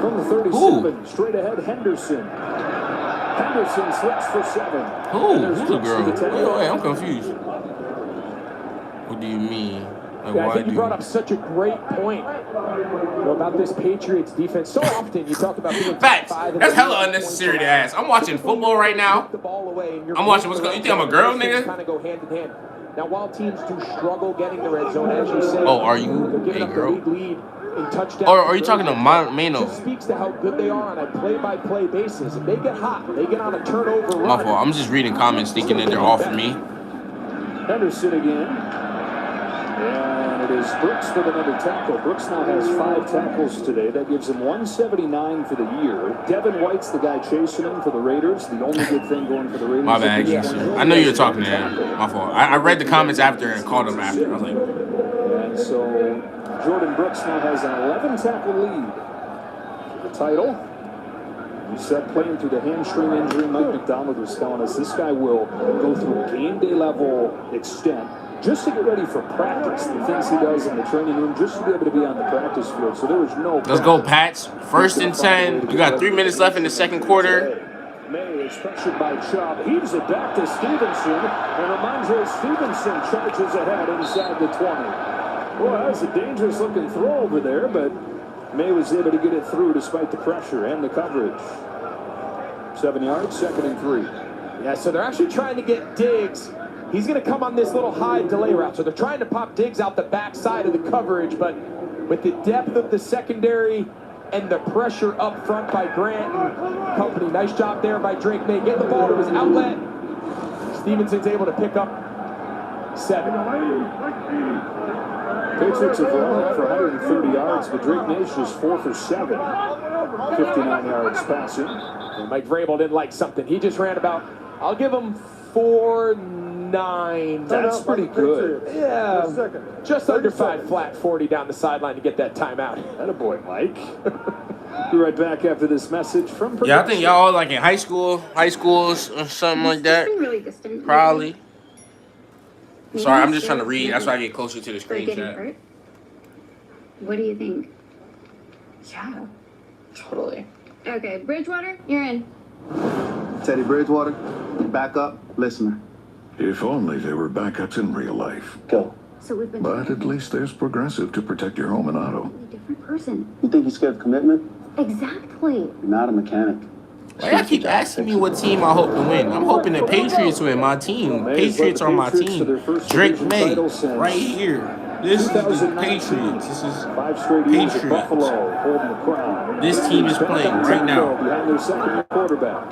From the 37, straight ahead, Henderson. Henderson slips for 7. Who's the girl? Wait, I'm confused. What do you mean? Like, Yeah, I why think you brought up such a great point about this Patriots defense. So often you talk about being Facts. That's hella unnecessary to ask. I'm watching football right now. I'm watching what's going on. You think I'm a girl, nigga? Kind of go hand in hand. Now, while teams do struggle getting the red zone, as you said, Oh, are you they're giving a up the girl? lead in touchdowns. Or are you talking to Mano? Just speaks to how good they are on a play-by-play basis. If they get hot, they get on a turnover run. My fault. I'm just reading comments thinking that they're off of me. Henderson again. And it is Brooks with another tackle. Brooks now has 5 tackles today. That gives him 179 for the year. Devin White's the guy chasing him for the Raiders. The only good thing going for the Raiders. My bad, Jason. I know you were talking to him. My fault. I read the comments after and called him after. I was like, and so Jordan Brooks now has an 11 tackle lead for the title. He said playing through the hamstring injury. Mike McDonald was telling us this guy will go through game day level extent just to get ready for practice. The things he does in the training room just to be able to be on the practice field. So there was no. let's go, Pats. 1st and 10. You got 3 minutes left in the second quarter. May is pressured by Chubb. Heaves it back to Stevenson. And Ramondre Stevenson charges ahead inside the 20. Boy, that was a dangerous looking throw over there, but May was able to get it through despite the pressure and the coverage. 7 yards, 2nd and 3. Yeah, so they're actually trying to get Diggs. He's going to come on this little high delay route. So they're trying to pop Diggs out the backside of the coverage, but with the depth of the secondary and the pressure up front by Grant and company. Nice job there by Drake May. Getting the ball to his outlet. Stevenson's able to pick up 7. Patriots have run for 130 yards, but Drake May's just 4 for 7. 59 yards passing. And Mike Vrabel didn't like something. He just ran about, I'll give him 4.9. That's pretty good. Yeah, just under 5 flat 40 down the sideline to get that timeout. Attaboy, Mike. Be right back after this message from production. Yeah, I think y'all like in high schools or something like that. Really distant. Probably. Sorry, I'm just trying to read. That's why I get closer to the screen chat. Hurt? What do you think? Yeah, totally. Okay, Bridgewater, you're in. Teddy Bridgewater, backup listener. If only there were backups in real life. Go. So we've been But at least there's Progressive to protect your home and auto. a different person. You think you're scared of commitment? Exactly. You're not a mechanic. Why y'all keep asking me what team I hope to win? I'm hoping the Patriots win. My team. Patriots are my team. Drake May, right here. This is the Patriots. This is 5 straight years at Patriots. Buffalo holding the crown. This team is playing right now. Behind their second quarterback.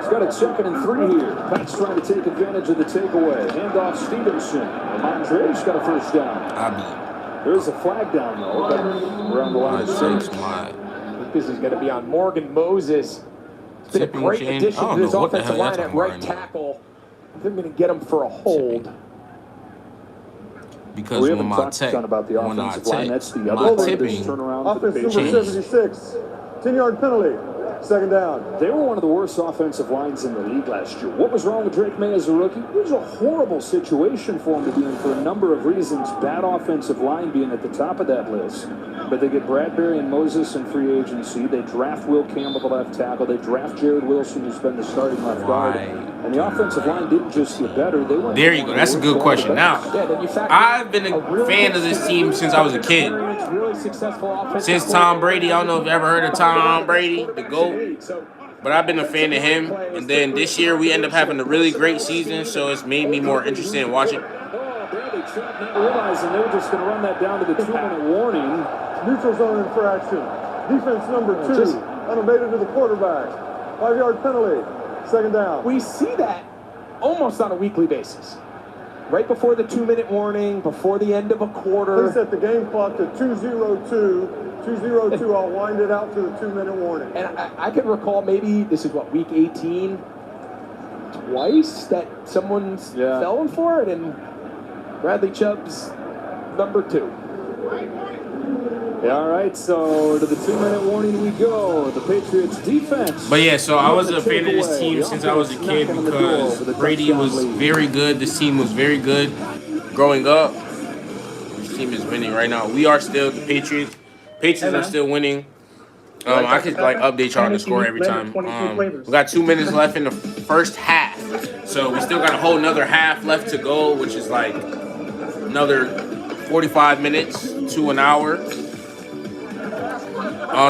He's got it 2nd and 3 here. Pats trying to take advantage of the takeaway. Handoff Stevenson. Ramondre's got a first down. There's a flag down though. Around the line. This is going to be on Morgan Moses. It's been a great addition to this offensive line at right tackle. They're going to get him for a hold. Because we when haven't my talked tech, about the when I offensive line, that's the my other part of tipping, this turnaround for the Offense number Patriots. 76. 10-yard penalty. 2nd down. They were one of the worst offensive lines in the league last year. What was wrong with Drake May as a rookie? It was a horrible situation for him to be in for a number of reasons. Bad offensive line being at the top of that list. But they get Bradbury and Moses in free agency. They draft Will Campbell, the left tackle. They draft Jared Wilson, who's been the starting left guard. And the offensive line didn't just get better. They went. There you go. That's a good question. Now, I've been a fan of this team since I was a kid. Since Tom Brady. I don't know if you ever heard of Tom Brady, the GOAT. but I've been a fan of him. And then this year we end up having a really great season, so it's made me more interested in watching. Bradley Chubb not realizing they were just going to run that down to the 2-minute warning. Neutral zone infraction. Defense number 2. Unabated to the quarterback. 5-yard penalty. Second down. We see that almost on a weekly basis. Right before the 2-minute warning, before the end of a quarter. Please set the game clock to 2:02. 2:02. I'll wind it out to the 2-minute warning. And I can recall maybe, this is what, week 18? Twice that someone's fallen for it, and Bradley Chubb's number 2. Yeah, all right, so to the 2-minute warning we go. The Patriots defense. But yeah, so I was a fan of this team since I was a kid because Brady was very good. This team was very good growing up. This team is winning right now. We are still the Patriots. Patriots are still winning. I could like update y'all on the score every time. We got 2 minutes left in the first half, so we still got a whole another half left to go, which is like another 45 minutes to an hour.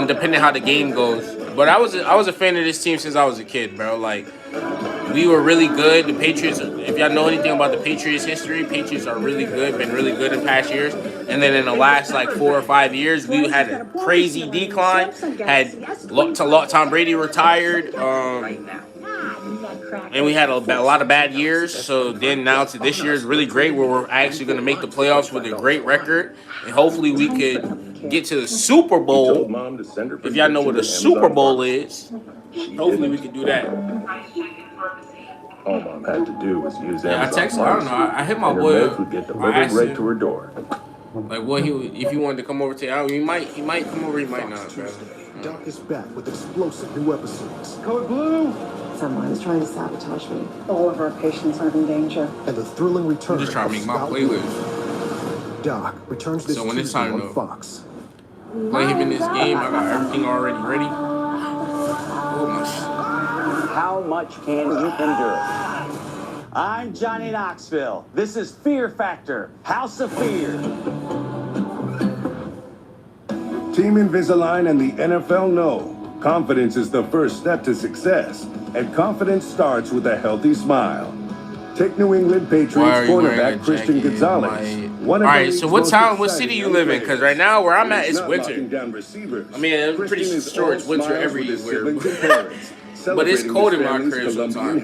Depending how the game goes. But I was a fan of this team since I was a kid, bro. Like, we were really good. The Patriots, if y'all know anything about the Patriots history, Patriots are really good, been really good in past years. And then in the last like 4 or 5 years, we had a crazy decline. Tom Brady retired. And we had a lot of bad years. So then now to this year is really great, where we're actually going to make the playoffs with a great record. And hopefully we could get to the Super Bowl. If y'all know what a Super Bowl is, hopefully we could do that. All Mom had to do was use Amazon. I texted. I don't know. I hit my boy. Would get delivered right to her door. Like what if he wanted to come over to you, he might come over. He might not, bro. Doc is back with explosive new episodes. Code Blue. Someone is trying to sabotage me. All of our patients are in danger. And the thrilling return. I'm just trying to make my playlist. Doc returns this So when it's time to Fox. play him in this game, I got everything already ready. Oh my shit. How much can you endure? I'm Johnny Knoxville. This is Fear Factor, House of Fear. Team Invisalign and the NFL know confidence is the first step to success, and confidence starts with a healthy smile. Take New England Patriots cornerback Christian Gonzalez. All right, so what city you live in? Because right now where I'm at, it's winter. I mean, I'm pretty sure it's winter everywhere. But it's cold in my crib sometimes.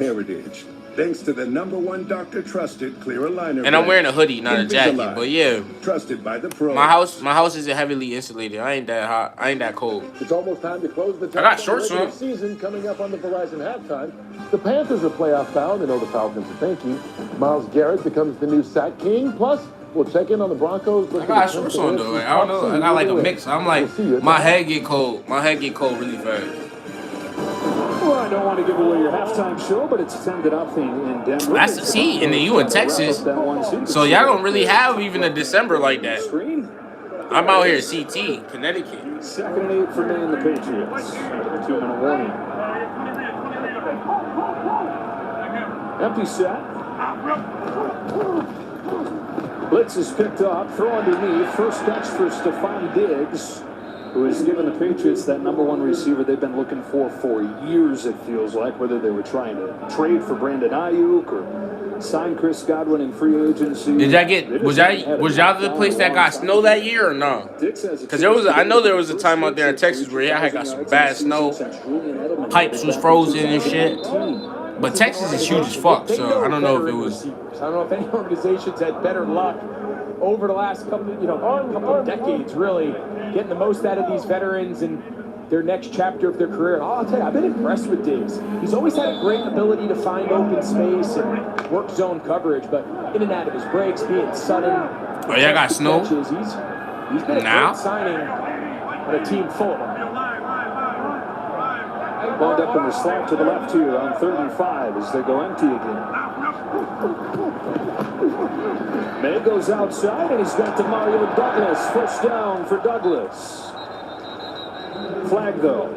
Thanks to the #1 doctor trusted clear aligner. And I'm wearing a hoodie, not a jacket. But yeah, trusted by the pros. My house isn't heavily insulated. I ain't that hot. I ain't that cold. It's almost time to close the I got shorts on. season coming up on the Verizon halftime. The Panthers are playoff bound and owe the Falcons a thank you. Myles Garrett becomes the new sack king. Plus, we'll check in on the Broncos. I got shorts on though. Like, I don't know. I got like a mix. I'm like, my head get cold. My head get cold really fast. Well, I don't want to give away your halftime show, but it's 10-0 in Denver. That's the seed, and then you in Texas. So y'all don't really have even a December like that. I'm out here CT, Connecticut. 2nd and 8 for me and the Patriots. 2-minute warning. Empty set. Blitz is picked up. Throw underneath. First catch for Stephon Diggs, who has given the Patriots that #1 receiver they've been looking for years, it feels like, whether they were trying to trade for Brandon Ayuk or sign Chris Godwin in free agency. Was y'all the place that got snow that year or no? Because I know there was a time out there in Texas where y'all had got some bad snow. Pipes was frozen and shit. But Texas is huge as fuck, so I don't know if it was. I don't know if any organizations had better luck over the last couple of decades, really getting the most out of these veterans and their next chapter of their career. And I'll tell you, I've been impressed with Diggs. He's always had a great ability to find open space and work zone coverage, but in and out of his breaks, being sudden. Oh, y'all got snow? He's been a great signing on a team full of them. Lined up in the slot to the left here on 3rd and 5 as they go empty again. May goes outside, and he's got to Mario Douglas. First down for Douglas. Flag, though.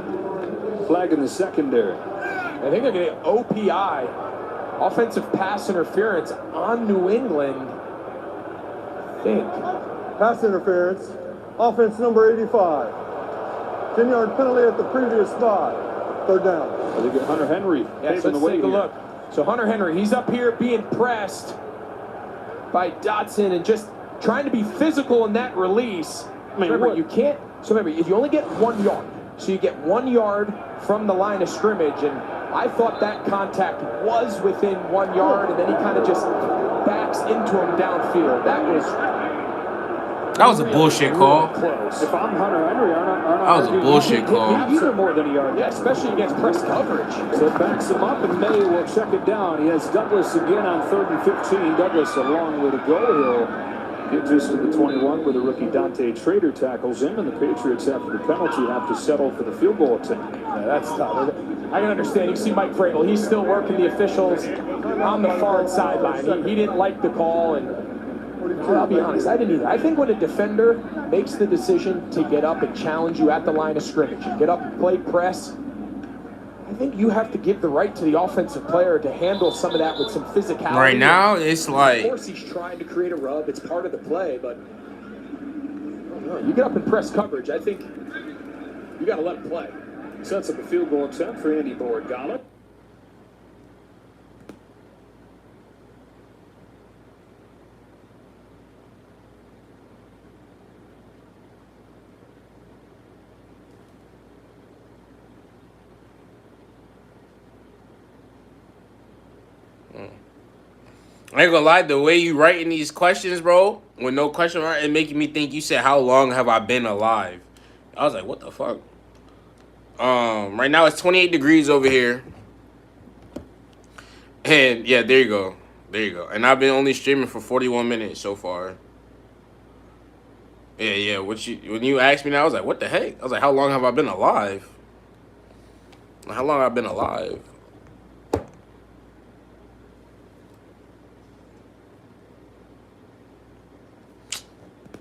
Flag in the secondary. I think they're going to get OPI, offensive pass interference, on New England. I think. Pass interference. Offense number 85. 10-yard penalty at the previous spot. Third down. I think Hunter Henry. Yeah, so let's take a look. So Hunter Henry, he's up here being pressed by Dotson and just trying to be physical in that release. Remember, you can't. So remember, if you only get 1 yard, so you get 1 yard from the line of scrimmage, and I thought that contact was within 1 yard, and then he kind of just backs into him downfield. That was a bullshit call. Close. If I'm Hunter Henry, that was a bullshit call. Either more than a yard. Yeah, especially against press coverage. So it backs him up, and May will check it down. He has Douglas again on 3rd and 15. Douglas a long way to go. He'll get just to the 21 where the rookie Dante Trader tackles him, and the Patriots, after the penalty, have to settle for the field goal attempt. Yeah, that's tough. I can understand. You see Mike Vrabel. He's still working the officials on the far sideline. He didn't like the call, and I'll be honest, I didn't either. I think when a defender makes the decision to get up and challenge you at the line of scrimmage, get up and play press, I think you have to give the right to the offensive player to handle some of that with some physicality. Right now, it's like... Of course, he's trying to create a rub. It's part of the play, but you get up and press coverage. I think you got to let him play. Sets up a field goal attempt for Andy Borgala. I ain't gonna lie, the way you writing these questions, bro, with no question mark, it making me think you said, how long have I been alive? I was like, what the fuck? Right now it's 28 degrees over here. And yeah, there you go. There you go. And I've been only streaming for 41 minutes so far. Yeah. When you asked me that, I was like, what the heck? I was like, how long have I been alive? How long have I been alive?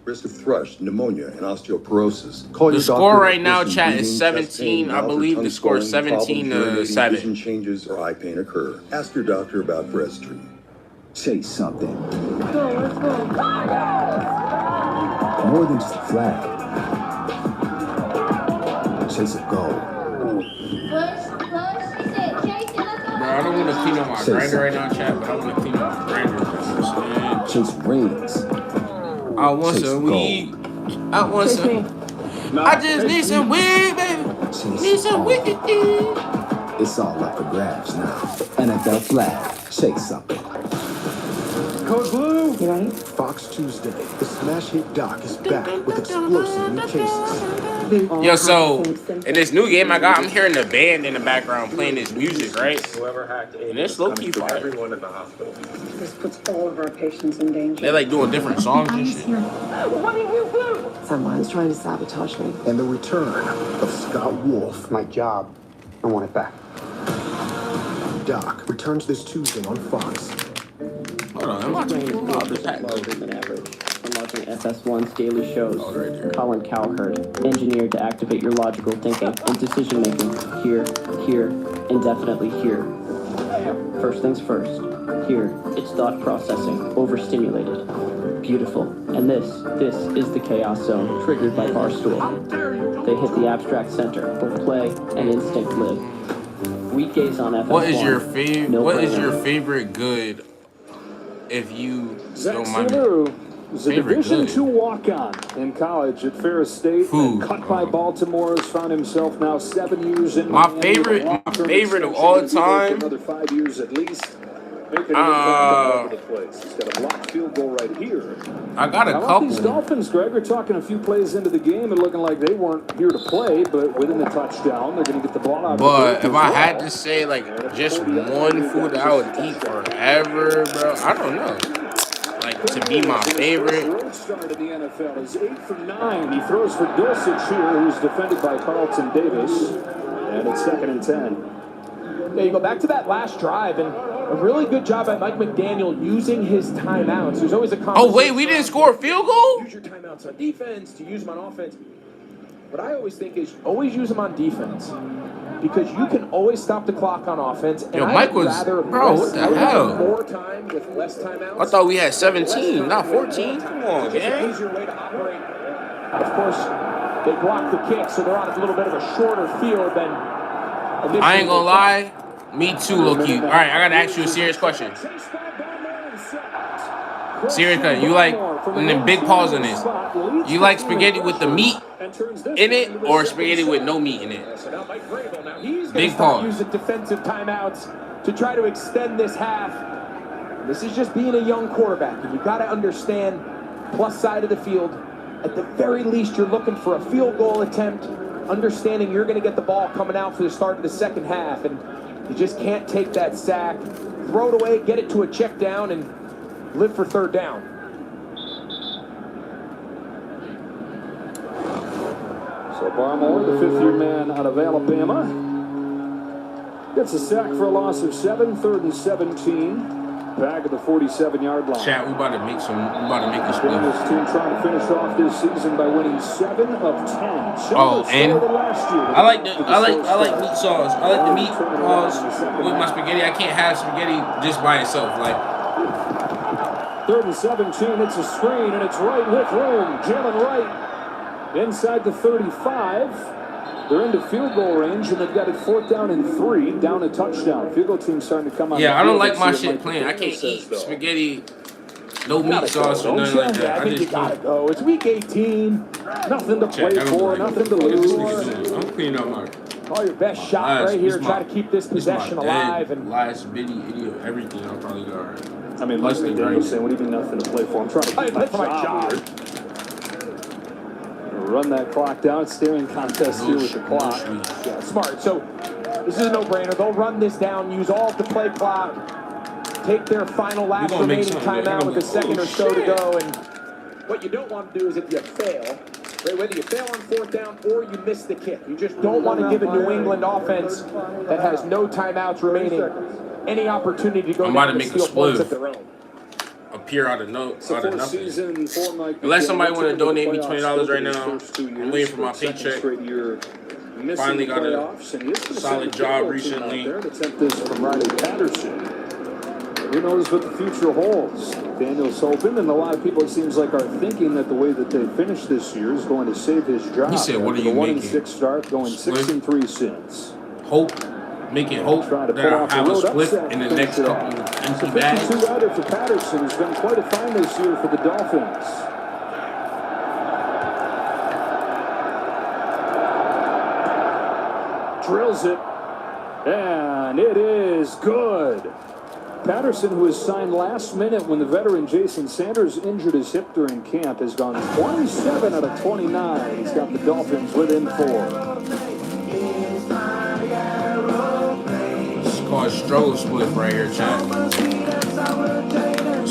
Risk of thrush, pneumonia, and osteoporosis. Call the your score doctor right now, if chat, bleeding, is chest 17. pain, I mouth or believe tongue the score is swelling, 17 problems to urinating, 7. Vision changes or eye pain occur. Ask your doctor about breast treatment. Chase something. More than just a flag. Chase a goal. Bro, I don't want to clean up my grinder right now, chat, but I want to clean up my grinder. Chase rings. I want some weed. I want some. I just need some weed, baby. Need some weed. It's all up for grabs now. NFL flag. Chase something. Code Blue. You ready? Fox Tuesday. The smash hit doc is back with explosive new cases. Yo, so in this new game I got, I'm hearing the band in the background playing this music, right? And it's low key fire. Everyone in the hospital. This puts all of our patients in danger. They're like doing different songs and shit. What did you do? Someone's trying to sabotage me. And the return of Scott Wolf. My job. I want it back. Doc returns this Tuesday on Fox. Hold on, I'm watching larger than average. I'm watching FS1's daily shows. Colin Cowherd, engineered to activate your logical thinking and decision making. Here, and definitely here. First things first. Here, it's thought processing, overstimulated. Beautiful. And this is the chaos zone, triggered by Barstool. They hit the abstract center, where play and instinct live. Weekdays on FS1. What is your favorite good? If you don't mind me. Was a Division II walk-on in college at Ferris State. And cut by Baltimore, has found himself now 7 years in. My favorite of all time. Another 5 years at least. Making all over the place. He's got a blocked field goal right here. I got a couple. These Dolphins, Greg, are talking a few plays into the game and looking like they weren't here to play, but within the touchdown, they're going to get the ball out. But if I had to say, like, just one food that I would eat forever, bro, I don't know. Like, to be my favorite. Road start in the NFL is 8 for 9. He throws for Dulcich here, who's defended by Carlton Davis, and it's 2nd and 10. Yeah, you go back to that last drive, and a really good job by Mike McDaniel using his timeouts. There's always a conversation. Oh, wait, we didn't score a field goal? Use your timeouts on defense, to use them on offense. What I always think is always use them on defense, because you can always stop the clock on offense. And Mike was, bro, what the hell? More time with less timeouts. I thought we had 17, not 14. Come on, man. Easier way to operate. Of course, they block the kick, so they're on a little bit of a shorter field than I ain't gonna lie. Me too, low-key. All right, I gotta ask you a serious question. Serious question. You like, and then big pause on this. You like spaghetti with the meat in it or spaghetti with no meat in it? Big pause. Use the defensive timeouts to try to extend this half. This is just being a young quarterback, and you got to understand plus side of the field. At the very least, you're looking for a field goal attempt, understanding you're going to get the ball coming out for the start of the second half, and you just can't take that sack, throw it away, get it to a check down, and live for third down. So Barmore, the fifth-year man out of Alabama, gets a sack for a loss of 7, 3rd and 17. Back at the 47-yard line. Chat, we about to make a split. Daniels' team trying to finish off this season by winning 7 of 10. Oh, and I like meat sauce. I like the meat sauce with my spaghetti. I can't have spaghetti just by itself. Like 3rd and 17. It's a screen and it's right with room. Jalen Wright inside the 35. They're into field goal range, and they've got it 4th down and 3, down a touchdown. Field goal team starting to come on. Yeah, I don't like my shit plain. I can't eat spaghetti, no meat sauce or nothing like that. I just gotta go. It's week 18. Nothing to play for, nothing to lose. I'm cleaning up my. Call your best shot right here. Try to keep this possession alive. And last bitty idiot, everything. I'll probably go. All right. I mean, Leslie Daniels saying, "What do you mean nothing to play for? I'm trying to keep my job." Run that clock down. Staring contest here with the clock. Yeah, smart. So this is a no-brainer. They'll run this down, use all of the play clock, take their final last remaining timeout with a second or so to go. And what you don't want to do is if you fail, right, whether you fail on 4th down or you miss the kick, you just don't want to give a New England offense that has no timeouts remaining any opportunity to go down the field points of their own. Appear out of nothing. Unless somebody want to donate me $20 right now, I'm waiting for my paycheck. Finally got a solid job recently. From Riley Patterson. Who knows what the future holds? Daniel's hoping, and a lot of people, it seems like, are thinking that the way that they finished this year is going to save his job. He said, "What are you making?" 1-6 start, going 6-3 since. Hope. Making hope that I'll have a split in the next couple empty bags. The 52-yarder for Patterson has been quite a find this year for the Dolphins. Drills it, and it is good. Patterson, who was signed last minute when the veteran Jason Sanders injured his hip during camp, has gone 27 out of 29. He's got the Dolphins within 4. It's called struggle split right here, chat. It's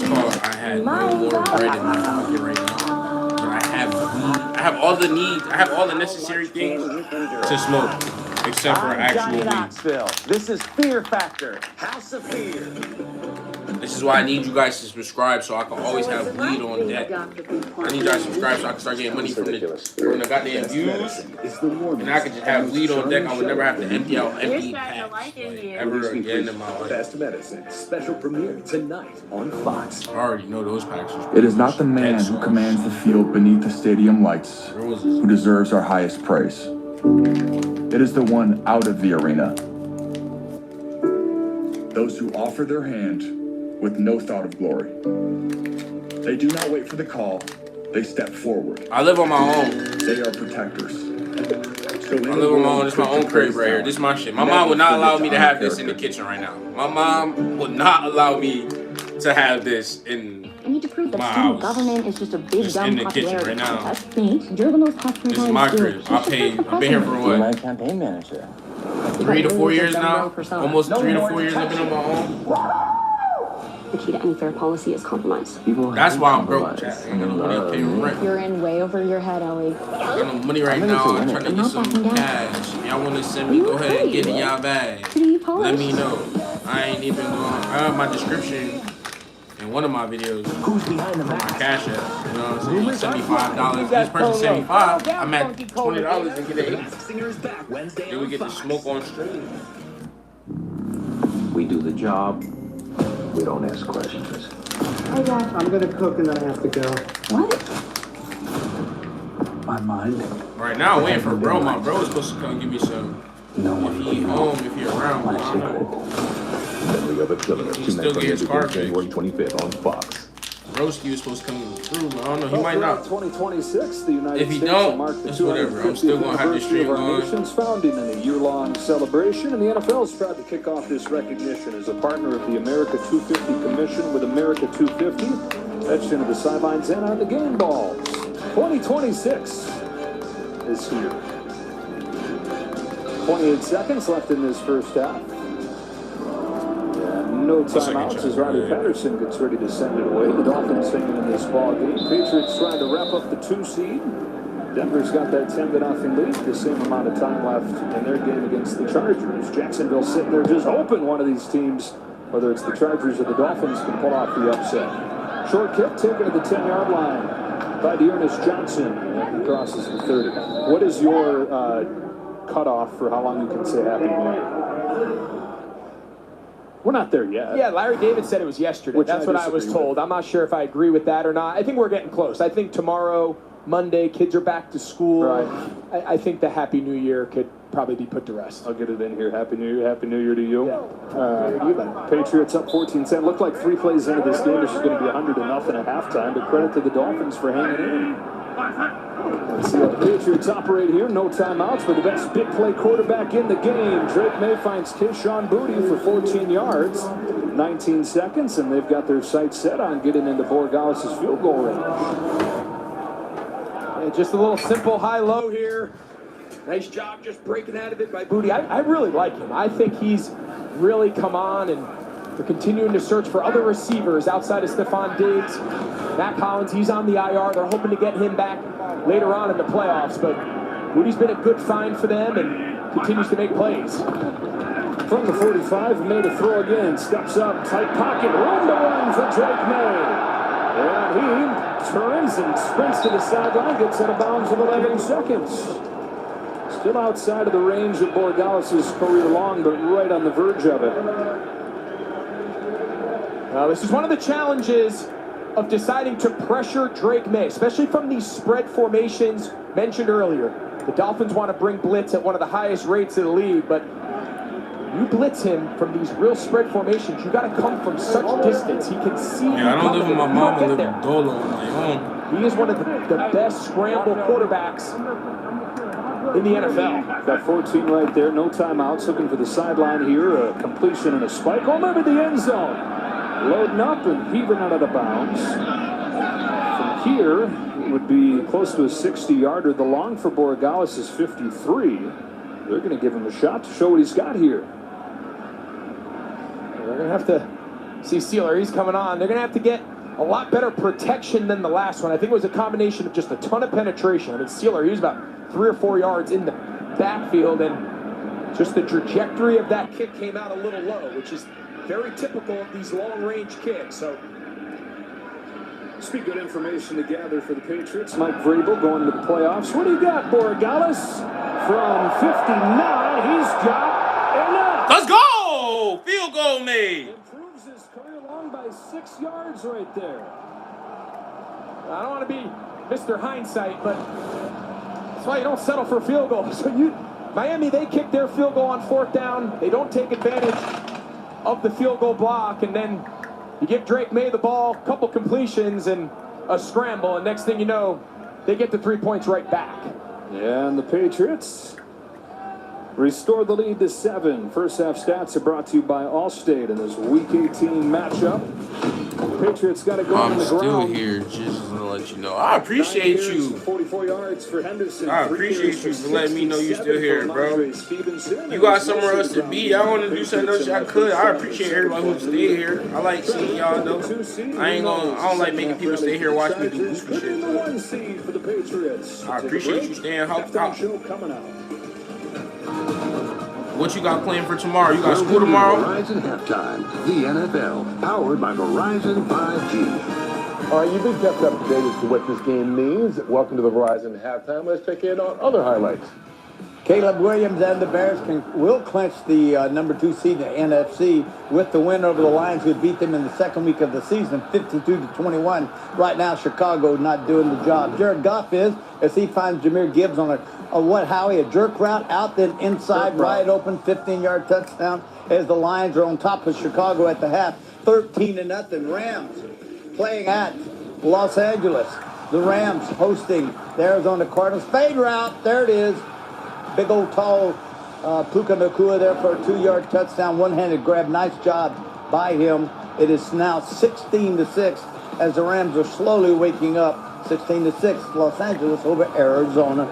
called I had no more bread in my pocket right now. But I have all the needs. I have all the necessary things to smoke. Except for actual weed. This is Fear Factor, House of Fear. This is why I need you guys to subscribe so I can always have weed on deck. I need you guys to subscribe so I can start getting money from the goddamn views. And I can just have weed on deck. I would never have to empty out empty packs ever again in my life. Best Medicine special premiere tonight on Fox. I already know those packs. It is not the man who commands the field beneath the stadium lights who deserves our highest praise. It is the one out of the arena. Those who offer their hand with no thought of glory. They do not wait for the call. They step forward. I live on my own. They are protectors. I live on my own. This is my own crib right here. This is my shit. My mom would not allow me to have this in the kitchen right now. My mom would not allow me to have this in I need to prove that my student house. government is just a big dumb in the kitchen right now. contest. Thanks. You're the most popular. This is my crib. I've been here for what? My campaign manager. 3 to 4 years now. Almost 3 to 4 years I've been on my own. The key to any fair policy is compromise. That's why I'm broke, chat. I ain't got no money to pay rent. You're in way over your head, Ellie. I got no money right now. I'm trying to get some cash. If y'all want to send me, go ahead and get in y'all bag. Let me know. I ain't even going. I have my description in one of my videos. Who's behind the my cash app? You know what I'm saying? $75. This person $75. I'm at $20 and get an 8. Then we get to smoke on stream. We do the job. We don't ask questions. I'm gonna cook and then I have to go. What? My mind. Right now, I'm waiting for bro. My bro is supposed to come give me some If he home, if he around, Memory of a Killer. he still get his car fixed. January 25th on Fox. Broski was supposed to come through, but I don't know. He might not. 2026, the United If he States don't, will mark the it's whatever. I'm 250th still gonna have this anniversary stream of our going. nation's founding in a year-long celebration, and the NFL is proud to kick off this recognition as a partner of the America 250 Commission with America 250, etched into the sidelines and on the game balls. 2026 is here. 28 seconds left in this first half. No timeouts as Riley Patterson gets ready to send it away. The Dolphins hanging in this ball game. Patriots trying to wrap up the 2 seed. Denver's got that 10-0 lead. The same amount of time left in their game against the Chargers. Jacksonville sitting there just hoping one of these teams, whether it's the Chargers or the Dolphins, can pull off the upset. Short kick taken to the 10-yard line by Dearness Johnson. And he crosses the 30. What is your cutoff for how long you can say Happy New Year? We're not there yet. Yeah, Larry David said it was yesterday. That's what I was told. I'm not sure if I agree with that or not. I think we're getting close. I think tomorrow, Monday, kids are back to school. Right. I think the Happy New Year could probably be put to rest. I'll get it in here. Happy New Year. Happy New Year to you. Yeah. Patriots up 14-10. Looked like 3 plays into this game. This is going to be 100-0 at halftime, but credit to the Dolphins for hanging in. Let's see how the Patriots operate here. No timeouts for the best big play quarterback in the game. Drake May finds Kayshon Boutte for 14 yards. 19 seconds, and they've got their sights set on getting into Borregales' field goal range. Yeah, just a little simple high-low here. Nice job just breaking out of it by Boutte. I really like him. I think he's really come on, and they're continuing to search for other receivers outside of Stephon Diggs. Matt Collins, he's on the IR. They're hoping to get him back later on in the playoffs, but Boutte's been a good find for them and continues to make plays. From the 45, May to throw again. Steps up, tight pocket, room to run for Drake May. And he turns and sprints to the sideline, gets out of bounds with 11 seconds. Still outside of the range of Borregales' career long, but right on the verge of it. This is one of the challenges of deciding to pressure Drake May, especially from these spread formations mentioned earlier. The Dolphins want to bring blitz at one of the highest rates in the league, but you blitz him from these real spread formations, you got to come from such distance. He can see. Yeah, I don't live with my mom. I live in Dolo on my own. He is one of the best scramble quarterbacks in the NFL. Got 14 right there, no timeouts. Looking for the sideline here, a completion and a spike. Oh, maybe the end zone. Loading up and heaving out of bounds. From here, it would be close to a 60-yarder. The long for Borregales is 53. They're going to give him a shot to show what he's got here. They're going to have to see Sealer. He's coming on. They're going to have to get a lot better protection than the last one. I think it was a combination of just a ton of penetration. I mean, Sealer, he was about 3 or 4 yards in the backfield, and just the trajectory of that kick came out a little low, which is very typical of these long-range kicks. So, this will be good information to gather for the Patriots. Mike Vrabel going to the playoffs. What do you got, Borregales? From 59, he's got enough. Let's go! Field goal made. Improves his career long by 6 yards right there. I don't want to be Mr. Hindsight, but that's why you don't settle for field goals. So Miami, they kick their field goal on 4th down. They don't take advantage of the field goal block, and then you give Drake May the ball, a couple completions and a scramble, and next thing you know, they get the 3 points right back. Yeah, and the Patriots restore the lead to 7. First half stats are brought to you by Allstate in this Week 18 matchup. The Patriots got to go on the ground. I'm still here, just to let you know. I appreciate you. 44 yards for Henderson. I appreciate you for letting me know you're still here, bro. You got somewhere else to be. I want to do something else I could. I appreciate everybody who stayed here. I like seeing y'all though. I don't like making people stay here watching me do goofy shit. I appreciate you staying. What you got planned for tomorrow? You got school tomorrow? Verizon Halftime, the NFL, powered by Verizon 5G. All right, you've been kept up to date as to what this game means. Welcome to the Verizon Halftime. Let's check in on other highlights. Caleb Williams and the Bears will clinch the number 2 seed in the NFC with the win over the Lions, who beat them in the second week of the season, 52-21. Right now, Chicago not doing the job. Jared Goff is, as he finds Jahmyr Gibbs on a jerk route out, then inside, wide open, 15-yard touchdown, as the Lions are on top of Chicago at the half, 13-0. Rams playing at Los Angeles. The Rams hosting the Arizona Cardinals. Fade route, there it is. Big old tall Puka Nacua there for a 2-yard touchdown, one-handed grab. Nice job by him. It is now 16-6 as the Rams are slowly waking up. 16-6, Los Angeles over Arizona.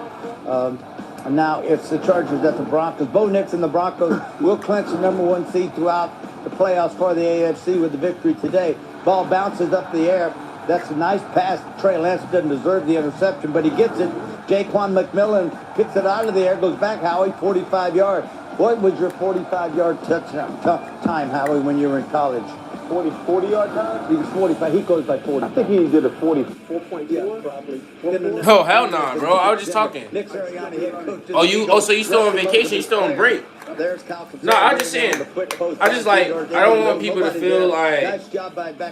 And now it's the Chargers at the Broncos. Bo Nix and the Broncos will clinch the number 1 seed throughout the playoffs for the AFC with the victory today. Ball bounces up the air. That's a nice pass. Trey Lance doesn't deserve the interception, but he gets it. Jaquan McMillan picks it out of the air, goes back, Howie, 45 yards. What was your 45-yard touchdown time, Howie, when you were in college? 40-yard time? He was 45. He goes by 40. I think he did a 44.4. Yeah, probably. Oh, hell no, bro. I was just talking. So you still on vacation? You still on break? No, I'm just saying. I just like, I don't want people to feel like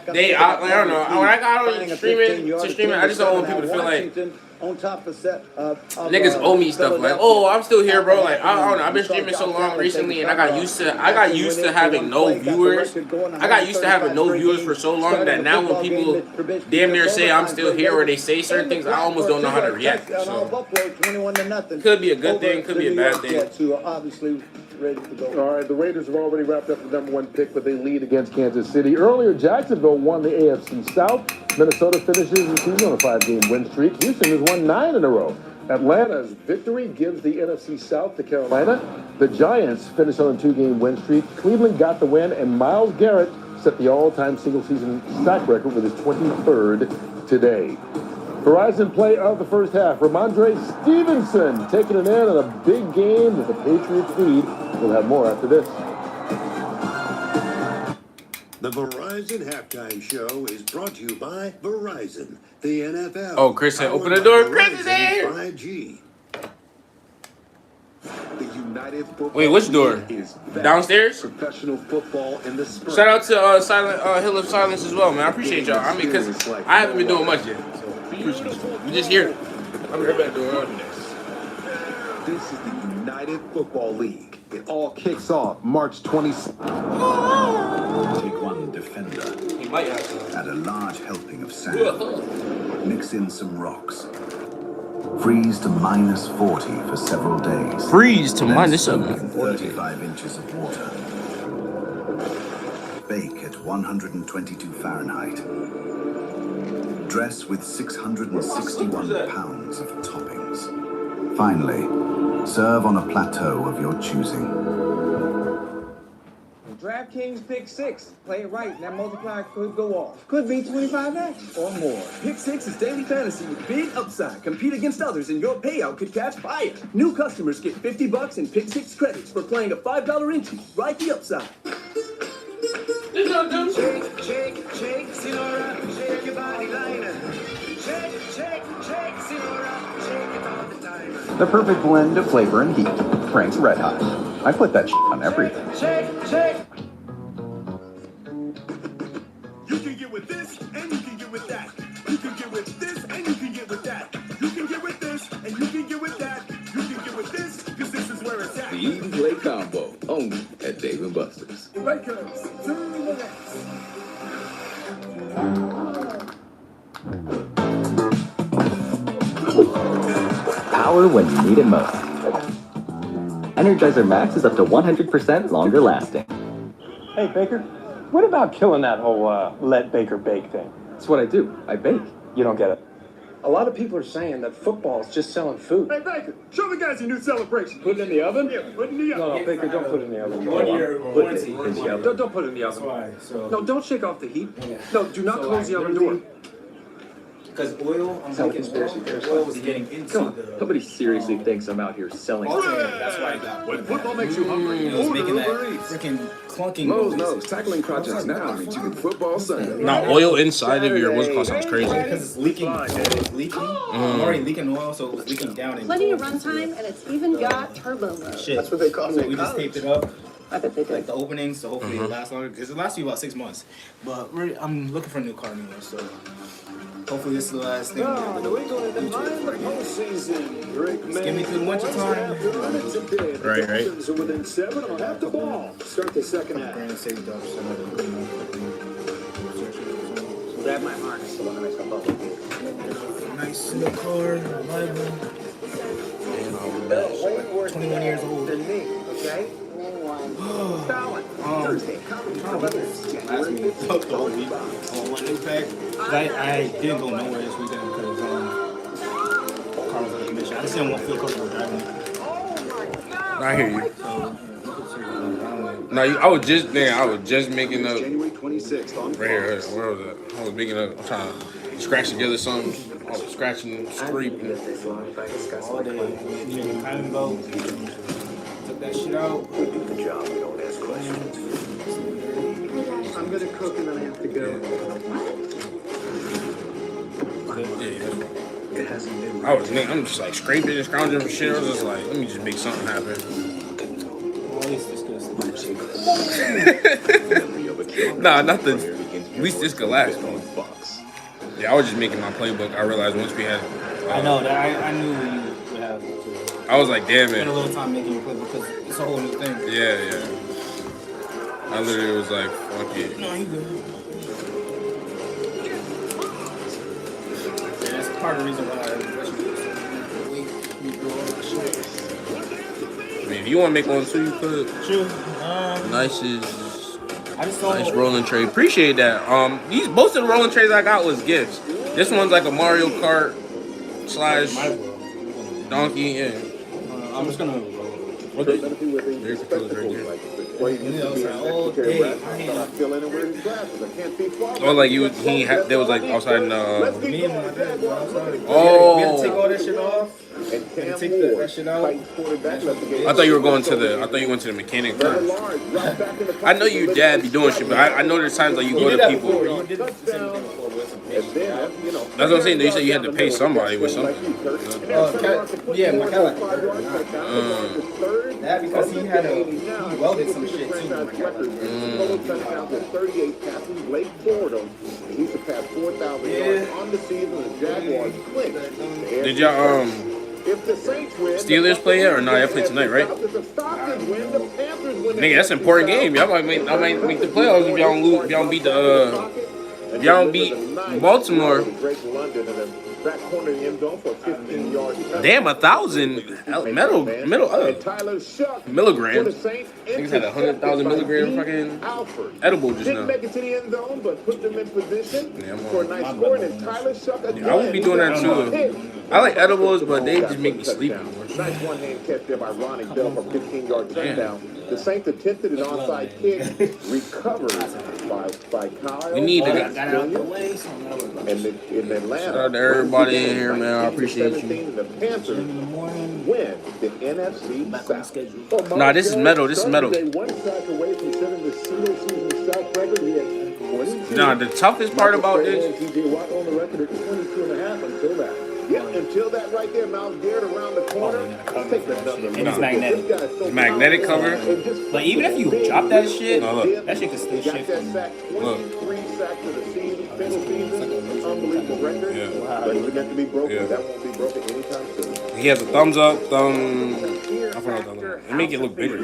they out. Like, I don't know. When I got on streaming, I just don't want people to feel like on top of niggas owe me stuff. Like, oh, I'm still here, bro. Like, I don't know. I've been streaming so long recently, and I got used to having no viewers. I got used to having no viewers for so long that now when people damn near say I'm still here or they say certain things, I almost don't know how to react. So, could be a good thing, could be a bad thing. Obviously ready to go. All right, the Raiders have already wrapped up the number 1 pick, but they lead against Kansas City. Earlier, Jacksonville won the AFC South. Minnesota finishes the season on a 5-game win streak. Houston has won 9 in a row. Atlanta's victory gives the NFC South to Carolina. The Giants finish on a 2-game win streak. Cleveland got the win, and Myles Garrett set the all-time single-season sack record with his 23rd today. Horizon play of the first half. Ramondre Stevenson taking it in a big game that the Patriots need. We'll have more after this. The Verizon Halftime Show is brought to you by Verizon, the NFL. Oh, Chris said, open the door. Chris is here. 5G. The United Football Wait, which door? Downstairs? Professional football in the spring. Shout out to Silent Hill of Silence as well, man. I appreciate y'all. I mean, because I haven't been doing much yet. So, appreciate you. We just here. I'm here back doing this. This is the United Football League. It all kicks off March 26th. Take one defender. He might have. Add a large helping of sand. Mix in some rocks. Freeze to -40 for several days. Freeze to minus 35 inches of water. Bake at 122 Fahrenheit. Dress with 661 pounds of toppings. Finally, serve on a plateau of your choosing. DraftKings Pick 6. Play it right, and that multiplier could go off. Could be 25x or more. Pick 6 is daily fantasy with big upside. Compete against others, and your payout could catch fire. New customers get $50 in Pick 6 credits for playing a $5 entry. Right the upside. Shake, shake, shake, Sinora, shake your body liner. Shake, shake, shake, Sinora, shake it all the time. The perfect blend of flavor and heat. Frank's Red Hot. I put that on everything. Shake, shake. You can get with this, and you can get with that. You can get with this, and you can get with that. You can get with this, and you can get with that. You can get with this, because this is where it's at. The Eat and Play Combo, only at Dave & Buster's. Lakers to the Nets. Power when you need it most. Energizer Max is up to 100% longer lasting. Hey, Baker, what about killing that whole let Baker bake thing? That's what I do. I bake. You don't get it. A lot of people are saying that football is just selling food. Hey, Baker, show the guys your new celebration. Put it in the oven? Yeah, put it in the oven. No, Baker, don't put it in the oven. 1 year warranty. Don't put it in the oven. No, don't shake off the heat. No, do not close the oven door. Because oil, I'm thinking oil was getting into the. Nobody seriously thinks I'm out here selling. That's why I got When football makes you hungry, it was order making that Uber Eats. freaking clunking Lowe's noise. knows tackling projects now means you can football Sunday. Now, oil inside of your what's it called sounds crazy. Because it's leaking. It's leaking. I'm already leaking oil, so it was leaking down. Plenty of runtime, and it's even got turbo mode. Shit. That's what they call So it. we just taped it up. I bet they did. Like the openings, so hopefully it lasts longer. Because it lasts you about 6 months. But I'm looking for a new car anyway, so hopefully this is the last thing. New England in the postseason. Drake Just give me through the winter time. Right. Dolphins are within 7 and have the ball. Start the second half. Grab my harness, the one that makes a bubble. Nice new car, reliable. 21 years old. Than me, okay? Stalin. Thursday. Last week, took the whole week. One new pack. I didn't go nowhere this weekend because car was on commission. I just didn't feel comfortable driving. I hear you. No, I was just making up. January 26th on Right here, where was it? I was making up. I'm trying to scratch together something. I was scratching, scraping. All day. Drinking time boat. Took that shit out. Good job, we don't ask questions. I'm gonna cook and then I have to go. It hasn't been. I'm just like scraping and scrounging for shit. I was just like, let me just make something happen. At least this goes. Nah, not the. At least this could last, bro. Yeah, I was just making my playbook. I realized once we had. I know that I knew you would have to. I was like, damn Spend a it. little time making your playbook because it's a whole new thing. Yeah. I literally was like, fuck it. No, you good. Yeah, that's part of the reason why I mean, if you want to make one too, you could. True. Nice rolling tray. Appreciate that. Most of the rolling trays I got was gifts. This one's like a Mario Kart / donkey. Yeah. I'm just gonna. There's the colors right there. Oh, like there was like outside in Me and my dad were outside. Oh. We had to take all that shit off. And take that shit out. I thought you went to the mechanic first. I know your dad be doing shit, but I know there's times like you go to people. You did the same thing before with some That's what I'm saying. You said you had to pay somebody with something. Yeah, my Cadillac. That because he welded some shit too. Did y'all Steelers play yet or not? Y'all play tonight, right? Nigga, that's an important game. Y'all might make the playoffs if y'all don't beat if y'all don't beat Baltimore. Damn, 1,000 milligrams. Niggas had 100,000 milligram fucking edible just now. Yeah, I would be doing that too. I like edibles, but they just make me sleepy. Nice one-hand catch there by Ronnie Bell for 15-yard touchdown. The Saints attempted an onside kick, recovered by Kyle. We need to get out of the way. And in Atlanta, shout out to everybody in here, man. I appreciate you. The Panthers win the NFC South. Nah, this is metal. This is metal. One sack away from setting the single-season South record. He had 22. Nah, the toughest part about this. TJ Watt on the record at 22.5 until that. Yeah, until that right there, Miles Garrett around the corner. Take another And it's magnetic. It's magnetic cover. But even if you drop that shit, that shit can still shift. Look. 23 sacks in the season, unbelievable record. Yeah. But it meant to be broken. Yeah. That won't be broken anytime soon. He has a thumbs up, I forgot the other one. It make it look bigger.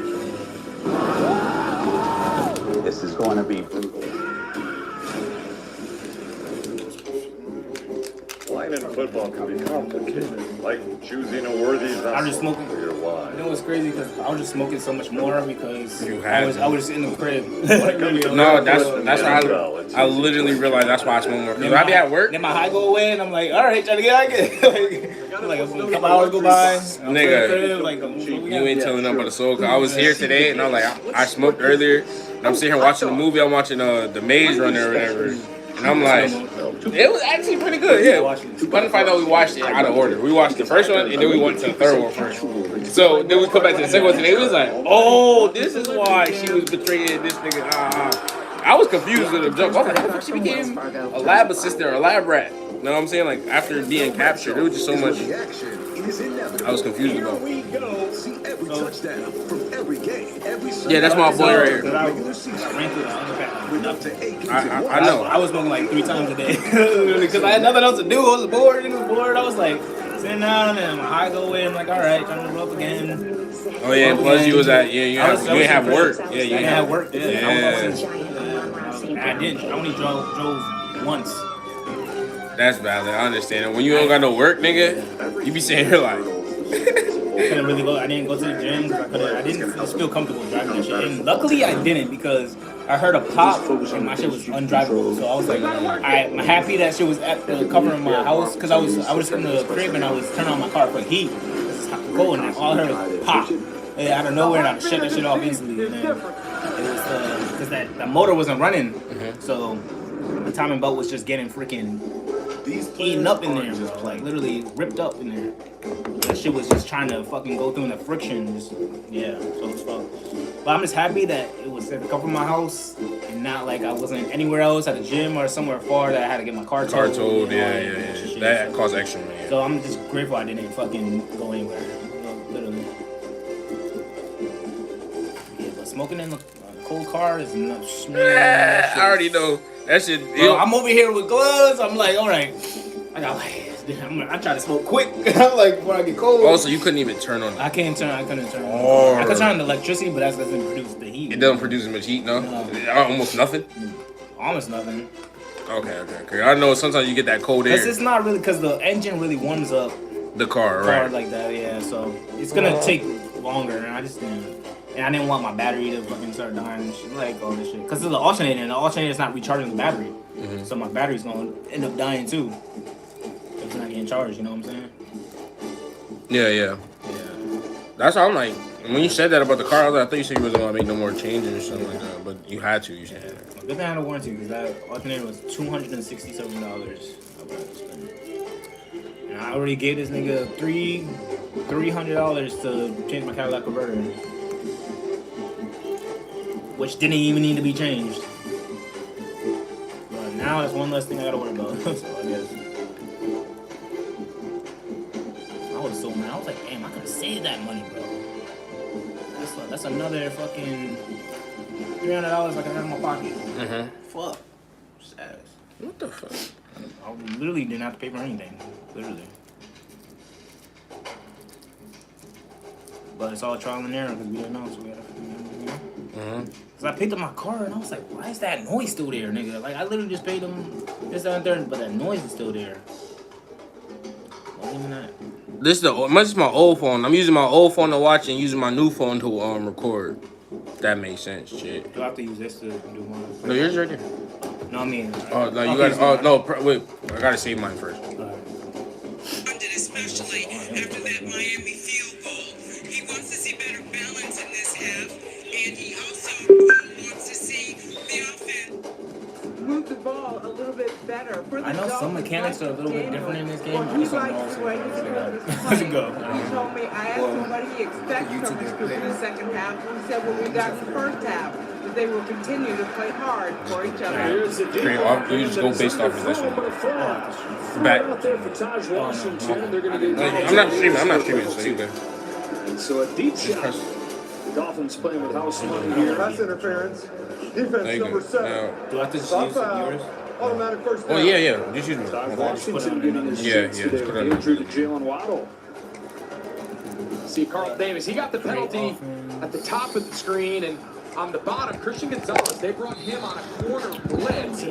This is going to be brutal. Playing in football can be complicated, like choosing a worthy vessel I'm just smoking. for your wine. You know what's crazy? Because I was just smoking so much more because You I had was just in the crib. No, that's how I literally realized that's why I smoke more. Cause I be at work. Then my high go away, and I'm like, all right, trying to get out again. like a couple hours go by. Nigga, you ain't telling nothing about the soul. Cause I was here today, and I was like, I smoked earlier. And I'm sitting here watching the movie. I'm watching the Maze Runner or whatever. And I'm like, it was actually pretty good. Yeah, fun fight though. We watched it out of order. We watched the first one and then we went to the third one first. So then we come back to the second one today. We was like, oh, this is why she was betraying this nigga. I was confused with the joke. I was like, how the fuck she became a lab assistant or a lab rat? You know what I'm saying? Like after being captured, there was just so much I was confused about. Yeah, that's my boy right here. I know. I was smoking like 3 times a day because I had nothing else to do. I was bored. I was like sitting down and my eye go away. I'm like, all right, time to roll up again. Oh yeah, plus you was at you didn't have work. Yeah, you didn't have work. Yeah. I didn't. I only drove once. That's valid. I understand it. When you don't got no work, nigga, you be sitting here like. Couldn't really go. I didn't go to the gym because I didn't feel comfortable driving that shit. And luckily I didn't because I heard a pop and my shit was undrivable. So I was like, I'm happy that shit was at the cover of my house because I was in the crib and I was turning on my car for heat. It's cold and all I heard was pop. And out of nowhere, and I shut that shit off instantly. And then it was because that motor wasn't running, so the timing belt was just getting freaking eaten up in there, bro. Like literally ripped up in there. That shit was just trying to fucking go through the friction. So it's fucked. But I'm just happy that it was at the cover of my house and not like I wasn't anywhere else at a gym or somewhere far that I had to get my car towed. Yeah. That caused extra money. So I'm just grateful I didn't fucking go anywhere. Literally. Yeah, but smoking in a cold car is not. I already know. That shit. Bro, I'm over here with gloves. I'm like, all right. I try to smoke quick. I'm like, before I get cold. Also, you couldn't even turn on. I couldn't turn. I could turn on the electricity, but that doesn't produce the heat. It doesn't produce as much heat, no? Almost nothing. Almost nothing. Okay. I know sometimes you get that cold air. It's not really because the engine really warms up the car, right? Like that, yeah. So it's gonna take longer, and I just didn't. And I didn't want my battery to fucking start dying and shit, like all this shit. Because of the alternator, and the alternator is not recharging the battery. So my battery's gonna end up dying too. If it's not getting charged, you know what I'm saying? Yeah. That's how I'm like, when you said that about the car, I thought you said you wasn't gonna make no more changes or something like that. But you had to, you said. Good thing I had a warranty because that alternator was $267 I would have to spend. And I already gave this nigga $300 to change my Cadillac converter. Which didn't even need to be changed. But now that's one less thing I gotta worry about. So I guess. I was so mad. I was like, damn, I could have saved that money, bro. That's another fucking $300 I can have in my pocket. Fuck. Sad. What the fuck? I literally didn't have to pay for anything. Literally. But it's all trial and error because we didn't know, so we gotta Cause I picked up my car and I was like, why is that noise still there, nigga? Like I literally just paid them this, that, and third, but that noise is still there. Not even that. This is my old phone. I'm using my old phone to watch and using my new phone to record. That makes sense, shit. Do I have to use this to do mine? No, yours right there. No, I mean. Oh no, you got. Oh no, wait. I gotta save mine first. Especially after that Miami field goal, he wants to see better balance in this half, and he also wants to see the offense move the ball a little bit better. I know some mechanics are a little bit different in this game. Well, he likes the way he's Let's go. He told me, I asked him what he expects from his group in the second half. And he said, well, we got in the first half, that they will continue to play hard for each other. You just go based off possession. Back. I'm not streaming, so you good. And so a deep shot. The Dolphins playing with house money here. Pass interference. Defense number 7. Do I have to just use yours? Automatic first down. Oh yeah. Just use me. Washington getting his chance today with the injury to Jalen Waddle. See Carl Davis, he got the penalty at the top of the screen, and on the bottom, Christian Gonzalez, they brought him on a corner blitz.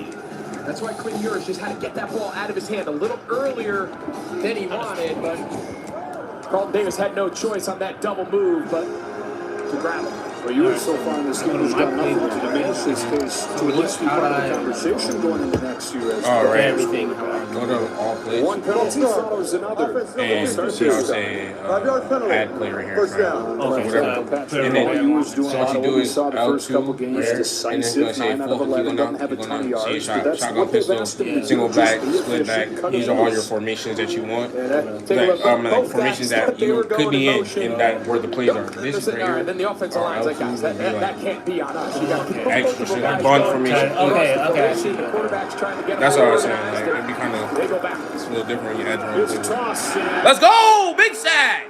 That's why Quinn Ewers just had to get that ball out of his hand a little earlier than he wanted, but Carl Davis had no choice on that double move, but to grab him. Well, you were so far in this game has done nothing to diminish his case to at least be part of the conversation going into next year. As All right. Everything. Go to all plays. one penalty follows another. And see how I say add play right here. First down. Whatever. And then you was doing so a lot what of you what do we is saw the first couple L2 games, there, and then decisive, it's going to 9 say out of full. You 11 go doesn't have a ton of down, see a yards, but that's shotgun what they've pistol, asked him to do. single Just back, be split back. efficient, cut These it are all loose. your formations that you want. Take a look. Like Both formations backs that you could be in motion. and that where the plays are. This right here. Then the offensive line's like, guys, that can't be on us. You got extra shit, like bond formation. Okay. The quarterback's trying to get That's what I was saying. Like it'd be kind of they go backwards. a little different when you add Here's a your own. toss. Let's go, big sack.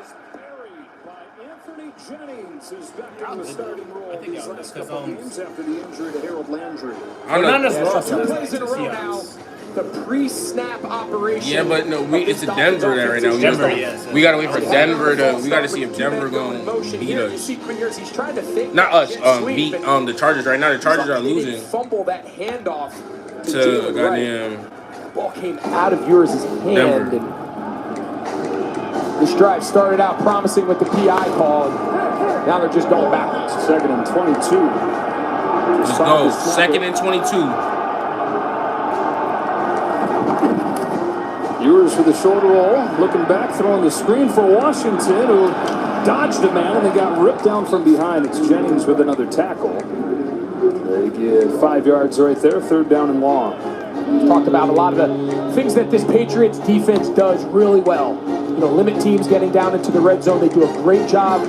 Anthony Jennings is back in the starting role these last couple games after the injury to Harold Landry. Two plays in a row now. The pre-snap operation. Yeah, but no, it's a Denver there right now. We gotta wait for Denver to. We gotta see if Denver gonna beat us. He's trying to think. Not us. Beat the Chargers right now. The Chargers are losing fumble that handoff to goddamn. Ball came out of yours' hand. Denver. And this drive started out promising with the PI call. And now they're just going backwards. 2nd and 22. Let's go. 2nd and 22. Ewers for the shoulder roll, looking back, throwing the screen for Washington, who dodged a man and then got ripped down from behind. It's Jennings with another tackle. They get 5 yards right there, 3rd down and long. Talked about a lot of the things that this Patriots defense does really well. You know, limit teams getting down into the red zone. They do a great job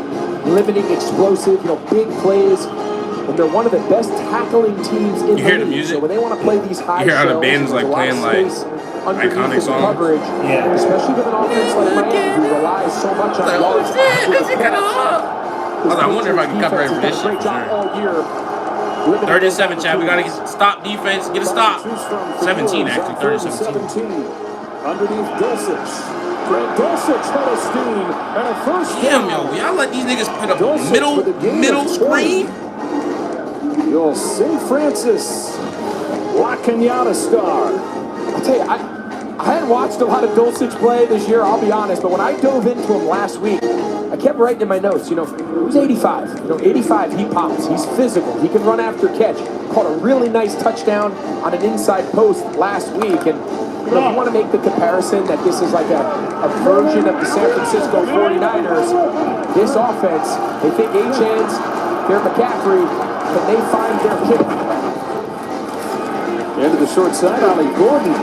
limiting explosive, big plays. And they're one of the best tackling teams in the league. So when they want to play these high you hear how the shows, band's like playing like iconic songs. Coverage, especially with an offense like Miami who relies so much on yards. I wonder if I can copyright for this shit. Great job all year. 3rd and 7, Chad. We gotta stop defense. Get a stop. 17 actually. 3rd and 17. Underneath Dulcich. Greg Dulcich had a steam and a first down. Damn, yo, y'all let these niggas put a middle screen. You'll St. Francis La Cañada star. I'll tell you, I hadn't watched a lot of Dulcich play this year, I'll be honest, but when I dove into him last week, I kept writing in my notes, who's 85? 85, he pops. He's physical. He can run after catch. Caught a really nice touchdown on an inside post last week. And if you want to make the comparison that this is like a version of the San Francisco 49ers, this offense, they think H-Hands, they're McCaffrey, but they find their kick. Into the short side, Ollie Gordon.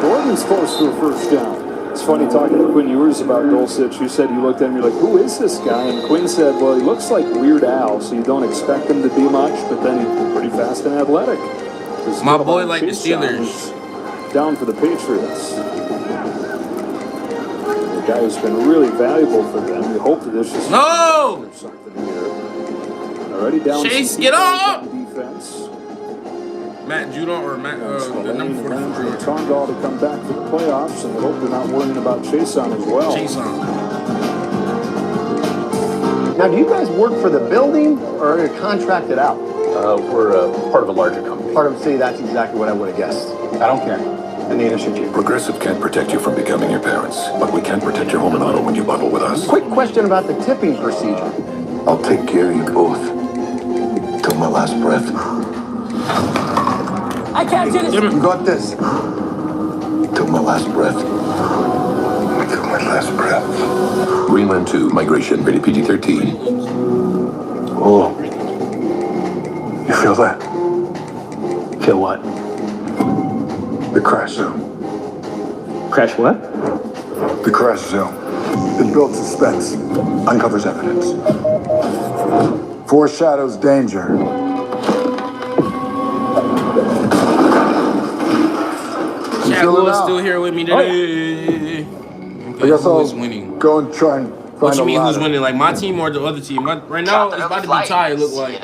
Gordon's close to a first down. It's funny talking to Quinn Ewers about Dulcich. You said you looked at him, you're like, who is this guy? And Quinn said, well, he looks like Weird Al, so you don't expect him to be much, but then he's pretty fast and athletic. My boy like the Steelers. Down for the Patriots. The guy who's been really valuable for them. You hope that this is something here. Already down. Chase, get up! Defense. Matt Judon or Matt, the number 44. Tondal to come back for the playoffs, and they hope they're not worrying about Chason as well. Chason. Now, do you guys work for the building, or are you contracted out? We're part of a larger company. Part of, see, that's exactly what I would have guessed. I don't care. And neither should you. Progressive can't protect you from becoming your parents, but we can protect your home and auto when you bundle with us. Quick question about the tipping procedure. I'll take care of you both. Till my last breath. I can't do this. You got this. Till my last breath. Till my last breath. Greenland 2, Migration, rated PG-13. Oh. You feel that? Feel what? The crash zone. Crash what? The crash zone. It builds suspense. Uncovers evidence. Foreshadows danger. Chad Lewis still here with me today. I guess I'll winning? go and try and find What you mean, a who's ladder. winning? Like my team or the other team? Right now, it's about to be tied. It look like.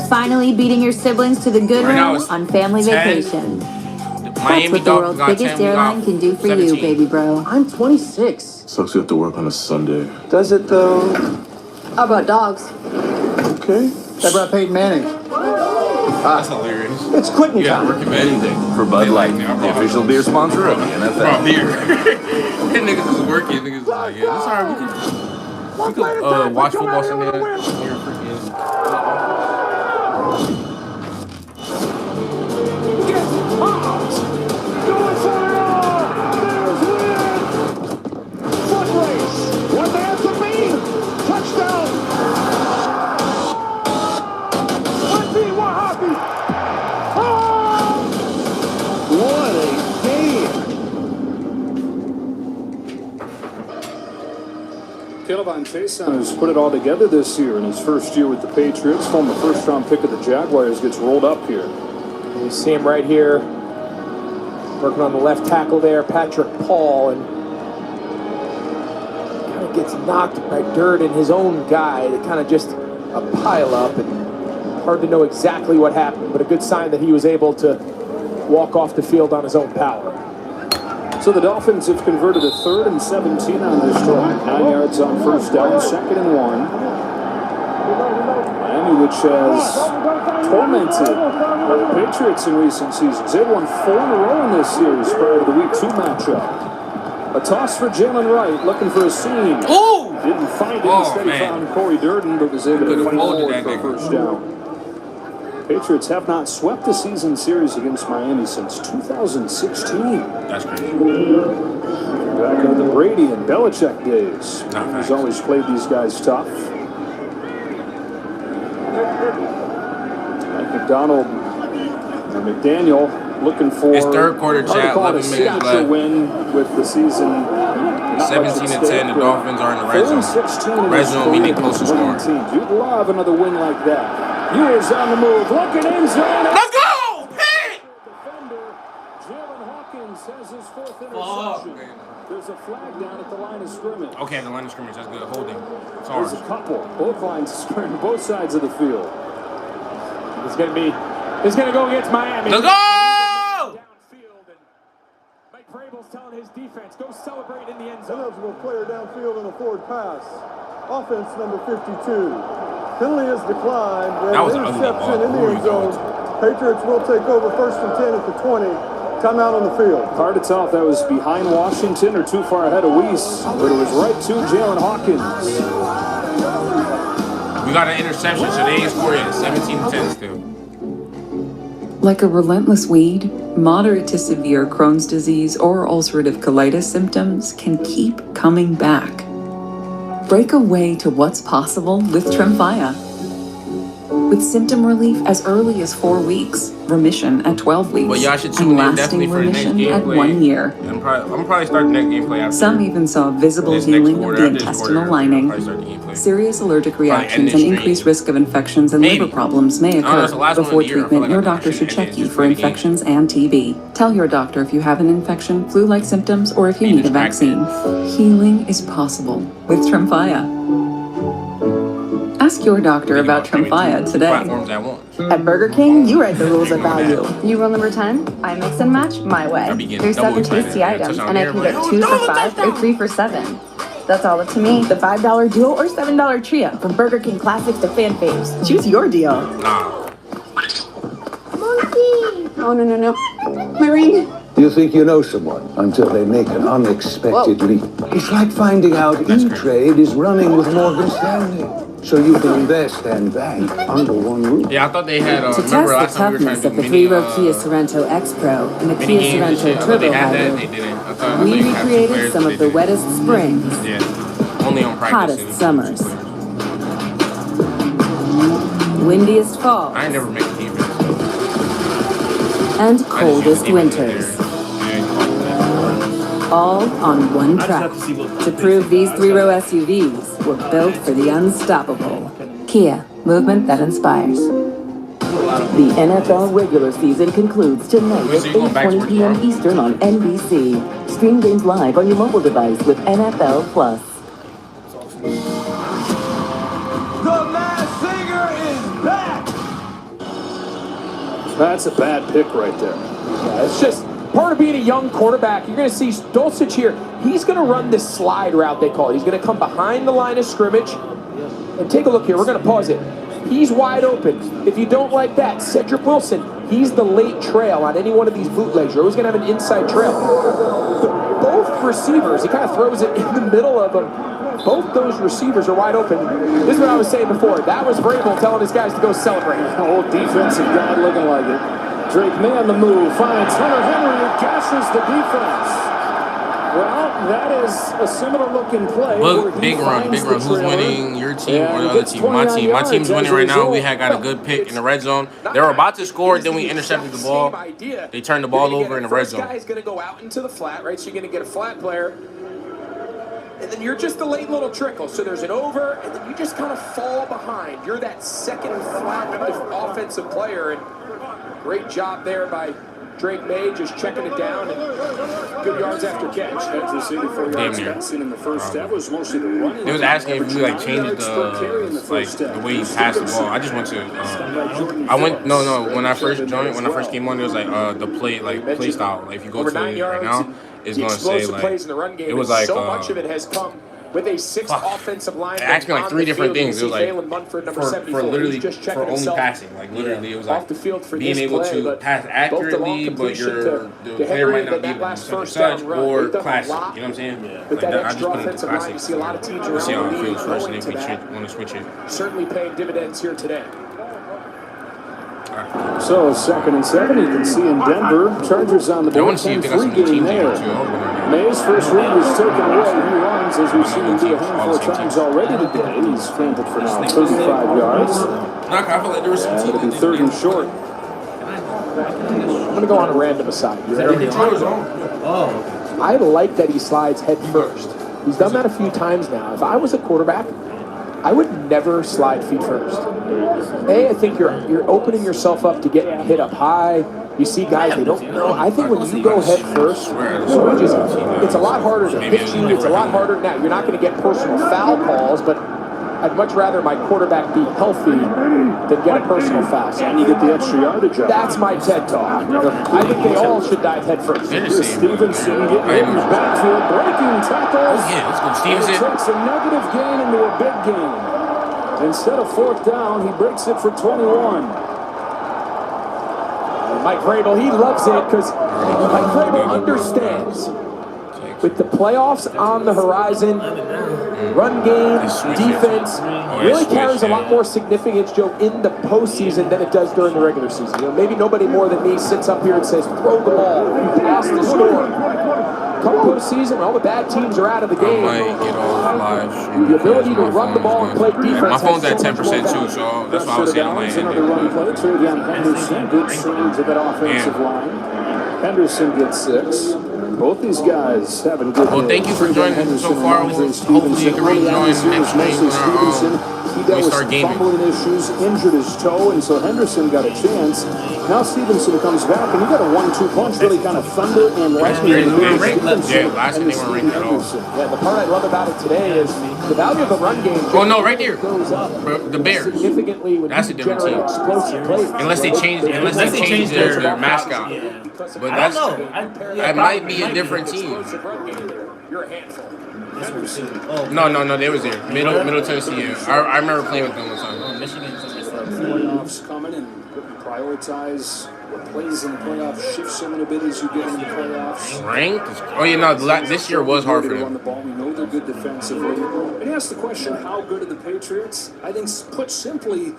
Finally beating your siblings to the good Right now room it's on family 10. vacation. That's Miami what the Dolphins world's got biggest 10, we airline got can do for 17. you, baby bro. I'm 26. Sucks you have to work on a Sunday. Does it though? How about dogs? Okay. How about Peyton Manning? That's hilarious. It's quitting You gotta time. work him anything. For Bud Light, the official beer sponsor of the NFL. Bro, beer. Them niggas is working. Niggas is like, yeah, it's alright. We could watch football Sunday here freaking. What the answer be? Touchdown! Let's see what happens! Oh! What a game! Calvin Chason has put it all together this year in his first year with the Patriots. Former first-round pick of the Jaguars gets rolled up here. You see him right here, working on the left tackle there, Patrick Paul, and kind of gets knocked by dirt in his own guy. They kind of just a pile up, and hard to know exactly what happened, but a good sign that he was able to walk off the field on his own power. So the Dolphins have converted a 3rd and 17 on this drive. 9 yards on first down, 2nd and 1. Miami, which has tormented the Patriots in recent seasons. They've won 4 in a row in this series prior to the Week 2 matchup. A toss for Jalen Wright, looking for a seam. Oh! Didn't find it. Instead, he found Corey Durden, but was able to fight forward for a first down. Patriots have not swept the season series against Miami since 2016. That's crazy. Back in the Brady and Belichick days. He's always played these guys tough. Mike McDonald and McDaniel looking for It's third quarter, chat. 11 minutes left. Win with the season. 17-10. The Dolphins are in the red zone. Red zone meaning close to score. You'd love another win like that. Ewers on the move, looking end zone. Let's go! Hey! Jalen Hawkins has his 4th interception. There's a flag down at the line of scrimmage. Okay, the line of scrimmage. That's good. Holding. It's There's a couple. Both lines of scrimmage, both sides of the field. It's going to go against Miami. Let's go! Downfield, and Mike Vrabel's telling his defense, go celebrate in the end zone. Eligible player downfield in a forward pass. Offense number 52. Penalty is declined. That was an ugly interception ball. in the end zone. Patriots will take over 1st and 10 at the 20. Timeout on the field. Hard to tell if that was behind Washington or too far ahead of Weiss, but it was right to Jalen Hawkins. We got an interception, so they ain't scored yet. 17-10 still. Like a relentless weed, moderate to severe Crohn's disease or ulcerative colitis symptoms can keep coming back. Break away to what's possible with Tremfya. With symptom relief as early as 4 weeks, remission at 12 weeks, But y'all should and tune in lasting definitely for the next remission at gameplay. 1 year. I'm probably starting the next gameplay after. Some even saw visible this next healing of quarter, the after this intestinal quarter, lining. I'll probably start the gameplay. Serious allergic Probably end reactions this and increased risk of infections and Maybe. liver problems may No, that's the occur. last one of Before the year. I feel treatment, like your I doctor should should check end you it. for Play the game. infections and TB. Tell your doctor if you have an infection, flu-like symptoms, or if you need a vaccine. Healing is possible with Tremfya. Ask your doctor about Tremfya today. Platforms at once. At Burger King, you write the rules of value. You rule number 10, I mix and match my way. There's 7 tasty items, and I can get 2 for $5 or 3 for $7. That's all up to me. The $5 duo or $7 trio. From Burger King classics to fan faves. Choose your deal. Nah. Monkey! Oh, no. My ring. You think you know someone until they make an unexpected leap. It's like finding out E-Trade is running with Morgan Stanley. So you can invest and bank under one roof. Yeah, I thought they had. To Remember test last the time we were trying toughness to of do the mini, 3-row Kia Sorento X Pro and the mini Kia games and Sorento shit. I thought they Turbo had that. Hybrid, They didn't. I thought we they had 2 recreated players, some but of they the didn't. wettest springs, Yeah. Only on practice. hottest summers, windiest falls, I ain't never make a team. and coldest winters. All on one track to prove these 3-row SUVs were built for the unstoppable. Kia, movement that inspires. The NFL regular season concludes tonight at 8:20 p.m. Eastern on NBC. Stream games live on your mobile device with NFL Plus. The Masked Singer is back! That's a bad pick right there. Yeah, it's just part of being a young quarterback. You're going to see Dulcich here. He's going to run this slide route, they call it. He's going to come behind the line of scrimmage. And take a look here. We're going to pause it. he's wide open. If you don't like that, Cedric Wilson, he's the late trail on any one of these bootlegs. You're always going to have an inside trail. Both receivers, he kind of throws it in the middle of them. Both those receivers are wide open. This is what I was saying before. That was Vrabel telling his guys to go celebrate. Old defensive guy looking like it. Drake May on the move, finds Hunter Henry, gashes the defense. Well, that is a similar looking play. Look, big run. Who's winning? Your team or the other team? My team. My team's winning right now. We had got a good pick in the red zone. They were about to score, then we intercepted the ball. They turned the ball over in the red zone. First guy's going to go out into the flat, right? So you're going to get a flat player. And then you're just the late little trickle. So there's an over, and then you just kind of fall behind. You're that second flat offensive player. And great job there by Drake May, just checking it down, and good yards after catch. That's receiving 4 yards passing in the first step. Was mostly the running. They was asking if we like changed the way you pass the ball. I just went to when I first joined, when I first came on, there was like the play style. Like if you go to it right now, it's gonna say like it was like so much of it has come with a sixth offensive line. It asked me like 3 different things. It was like for literally for only passing. Like literally, it was like being able to pass accurately, but the player might not be able to do such or classic. You know what I'm saying? With Like that I just extra put it to offensive line, you classic. see a lot of teams We'll see around how the it league feels first, and going if to we that. want to switch it. Certainly paying dividends here today. So 2nd and 7, you can see in Denver, Chargers on the board. I want to see if they got some good teams here too. May's first read was taken away. He runs, as we've seen him do a handful of times already today. He's scrambled for now 35 yards. I feel like there was some It'll be 3rd and short. I'm going to go on a random aside. I like that he slides head first. He's done that a few times now. If I was a quarterback, I would never slide feet first. I think you're opening yourself up to get hit up high. You see guys, they don't know. I think when you go head first, it's a lot harder to hit you. It's a lot harder now. You're not going to get personal foul calls, but I'd much rather my quarterback be healthy than get a personal foul. And you get the extra yardage up. That's my TED Talk. I think they all should dive head first. Stevenson getting hit in the backfield, breaking tackles. Let's go, Stevenson. He takes a negative gain into a big gain. Instead of 4th down, he breaks it for 21. Mike Vrabel, he loves it because Mike Vrabel understands. With the playoffs on the horizon, run game, defense really carries a lot more significance, Joe, in the postseason than it does during the regular season. You know, maybe nobody more than me sits up here and says, throw the ball, pass the score. Come postseason, all the bad teams are out of the game. I might get off live stream. The ability to run the ball and play defense. My phone's at 10% too, so that's why I was saying I might end Another run play to again. Henderson, good surge of that offensive line. Henderson gets 6. Both these guys having good. Well, thank you for joining so far. Hopefully you can rejoin next week when we start gaming. Fumbling issues, injured his toe, and so Henderson got a chance. Now Stevenson comes back, and you got a 1-2 punch, really kind of thunder and lightning. Yeah, last time they weren't ranked at all. Yeah, the part I love about it today is the value of the run game. Oh no, right there, goes up the Bears. Significantly when that's a different team. Explosive plays. Unless they change their mascot. But that might be a different team. You're a handful. No, they was there. Middle Tennessee. Yeah. I remember playing with them one time. Playoffs coming and prioritize what plays in the playoffs, shift some of the bit as you get into the playoffs. Ranked? Oh yeah, no. This year was hard for them. The ball. We know they're good defensively. And he asked the question, how good are the Patriots? I think, put simply,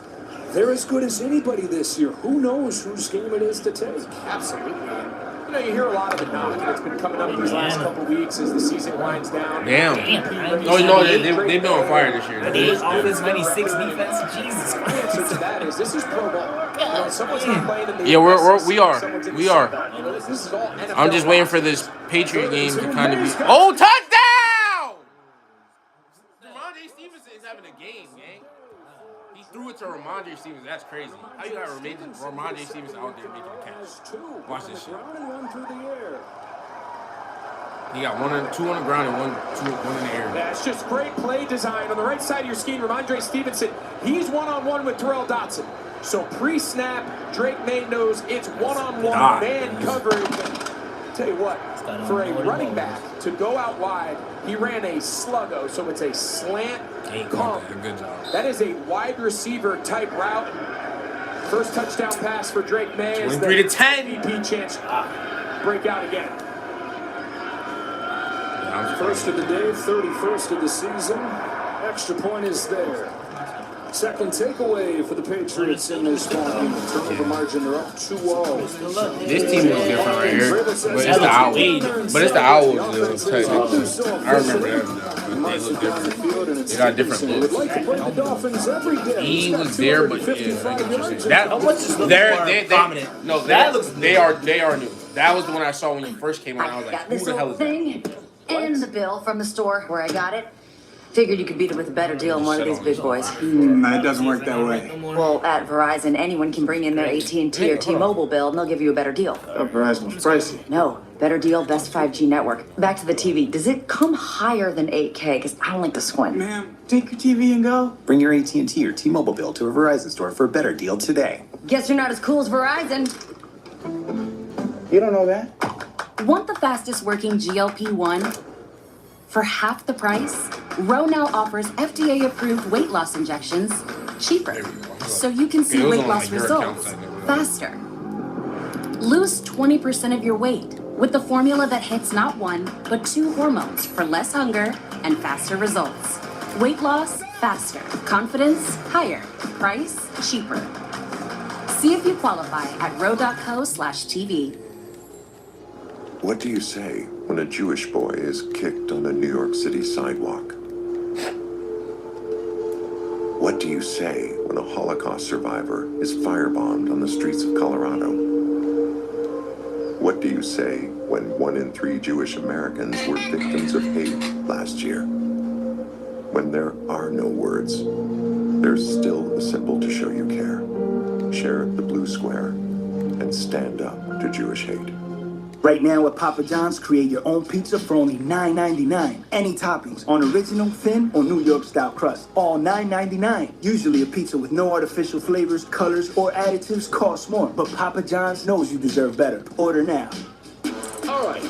they're as good as anybody this year. Who knows whose game it is to take? Absolutely. You know, you hear a lot of the knock, and it's been coming up these last couple weeks as the season winds down. Damn. Oh, no, they've been on fire this year. Offense 96 defense. Jesus Christ. The answer to that is this is Pro Bowl. You know, someone's not playing in the we are. You know, this is all NFL. I'm just waiting for this Patriot game to kind of be. Oh, touchdown! Ramondre Stevenson is having a game, gang. He threw it to Ramondre Stevenson. That's crazy. How you got Ramondre Stevenson out there making a catch? Watch this shit. He got two on the ground and one in the air. That's just great play design. On the right side of your screen, Ramondre Stevenson, he's one-on-one with Terrell Dotson. So pre-snap, Drake May knows it's one-on-one man coverage. Tell you what, for a running back to go out wide, he ran a sluggo, so it's a slant pump. Good job. That is a wide receiver type route. First touchdown pass for Drake May. 23-10. MVP chance break out again. First of the day, 31st of the season. Extra point is there. Second takeaway for the Patriots in this ball game. Turnover margin, they're up 2-0. This team is different right here, but it's the Owls. But it's the Owls, technically. I remember them. They look different. They got different looks. He was there, but yeah, I get what you're saying. They are new. That was the one I saw when you first came on. I was like, who the hell is that? And the bill from the store where I got it. Figured you could beat it with a better deal than one of these big boys. It doesn't work that way. Well, at Verizon, anyone can bring in their AT&T or T-Mobile bill, and they'll give you a better deal. Verizon's pricey. No, better deal, best 5G network. Back to the TV. Does it come higher than 8K? Because I don't like to squint. Ma'am, take your TV and go. Bring your AT&T or T-Mobile bill to a Verizon store for a better deal today. Guess you're not as cool as Verizon. You don't know that? Want the fastest working GLP-1? For half the price, Ro now offers FDA-approved weight loss injections cheaper, so you can see weight loss results faster. Lose 20% of your weight with the formula that hits not one, but 2 hormones for less hunger and faster results. Weight loss faster, confidence higher, price cheaper. See if you qualify at ro.co/TV. What do you say when a Jewish boy is kicked on a New York City sidewalk? What do you say when a Holocaust survivor is firebombed on the streets of Colorado? What do you say when 1 in 3 Jewish Americans were victims of hate last year? When there are no words, there's still a symbol to show you care. Share the blue square and stand up to Jewish hate. Right now at Papa John's, create your own pizza for only $9.99. Any toppings on original, thin, or New York style crust. All $9.99. Usually a pizza with no artificial flavors, colors, or additives costs more. But Papa John's knows you deserve better. Order now. All right,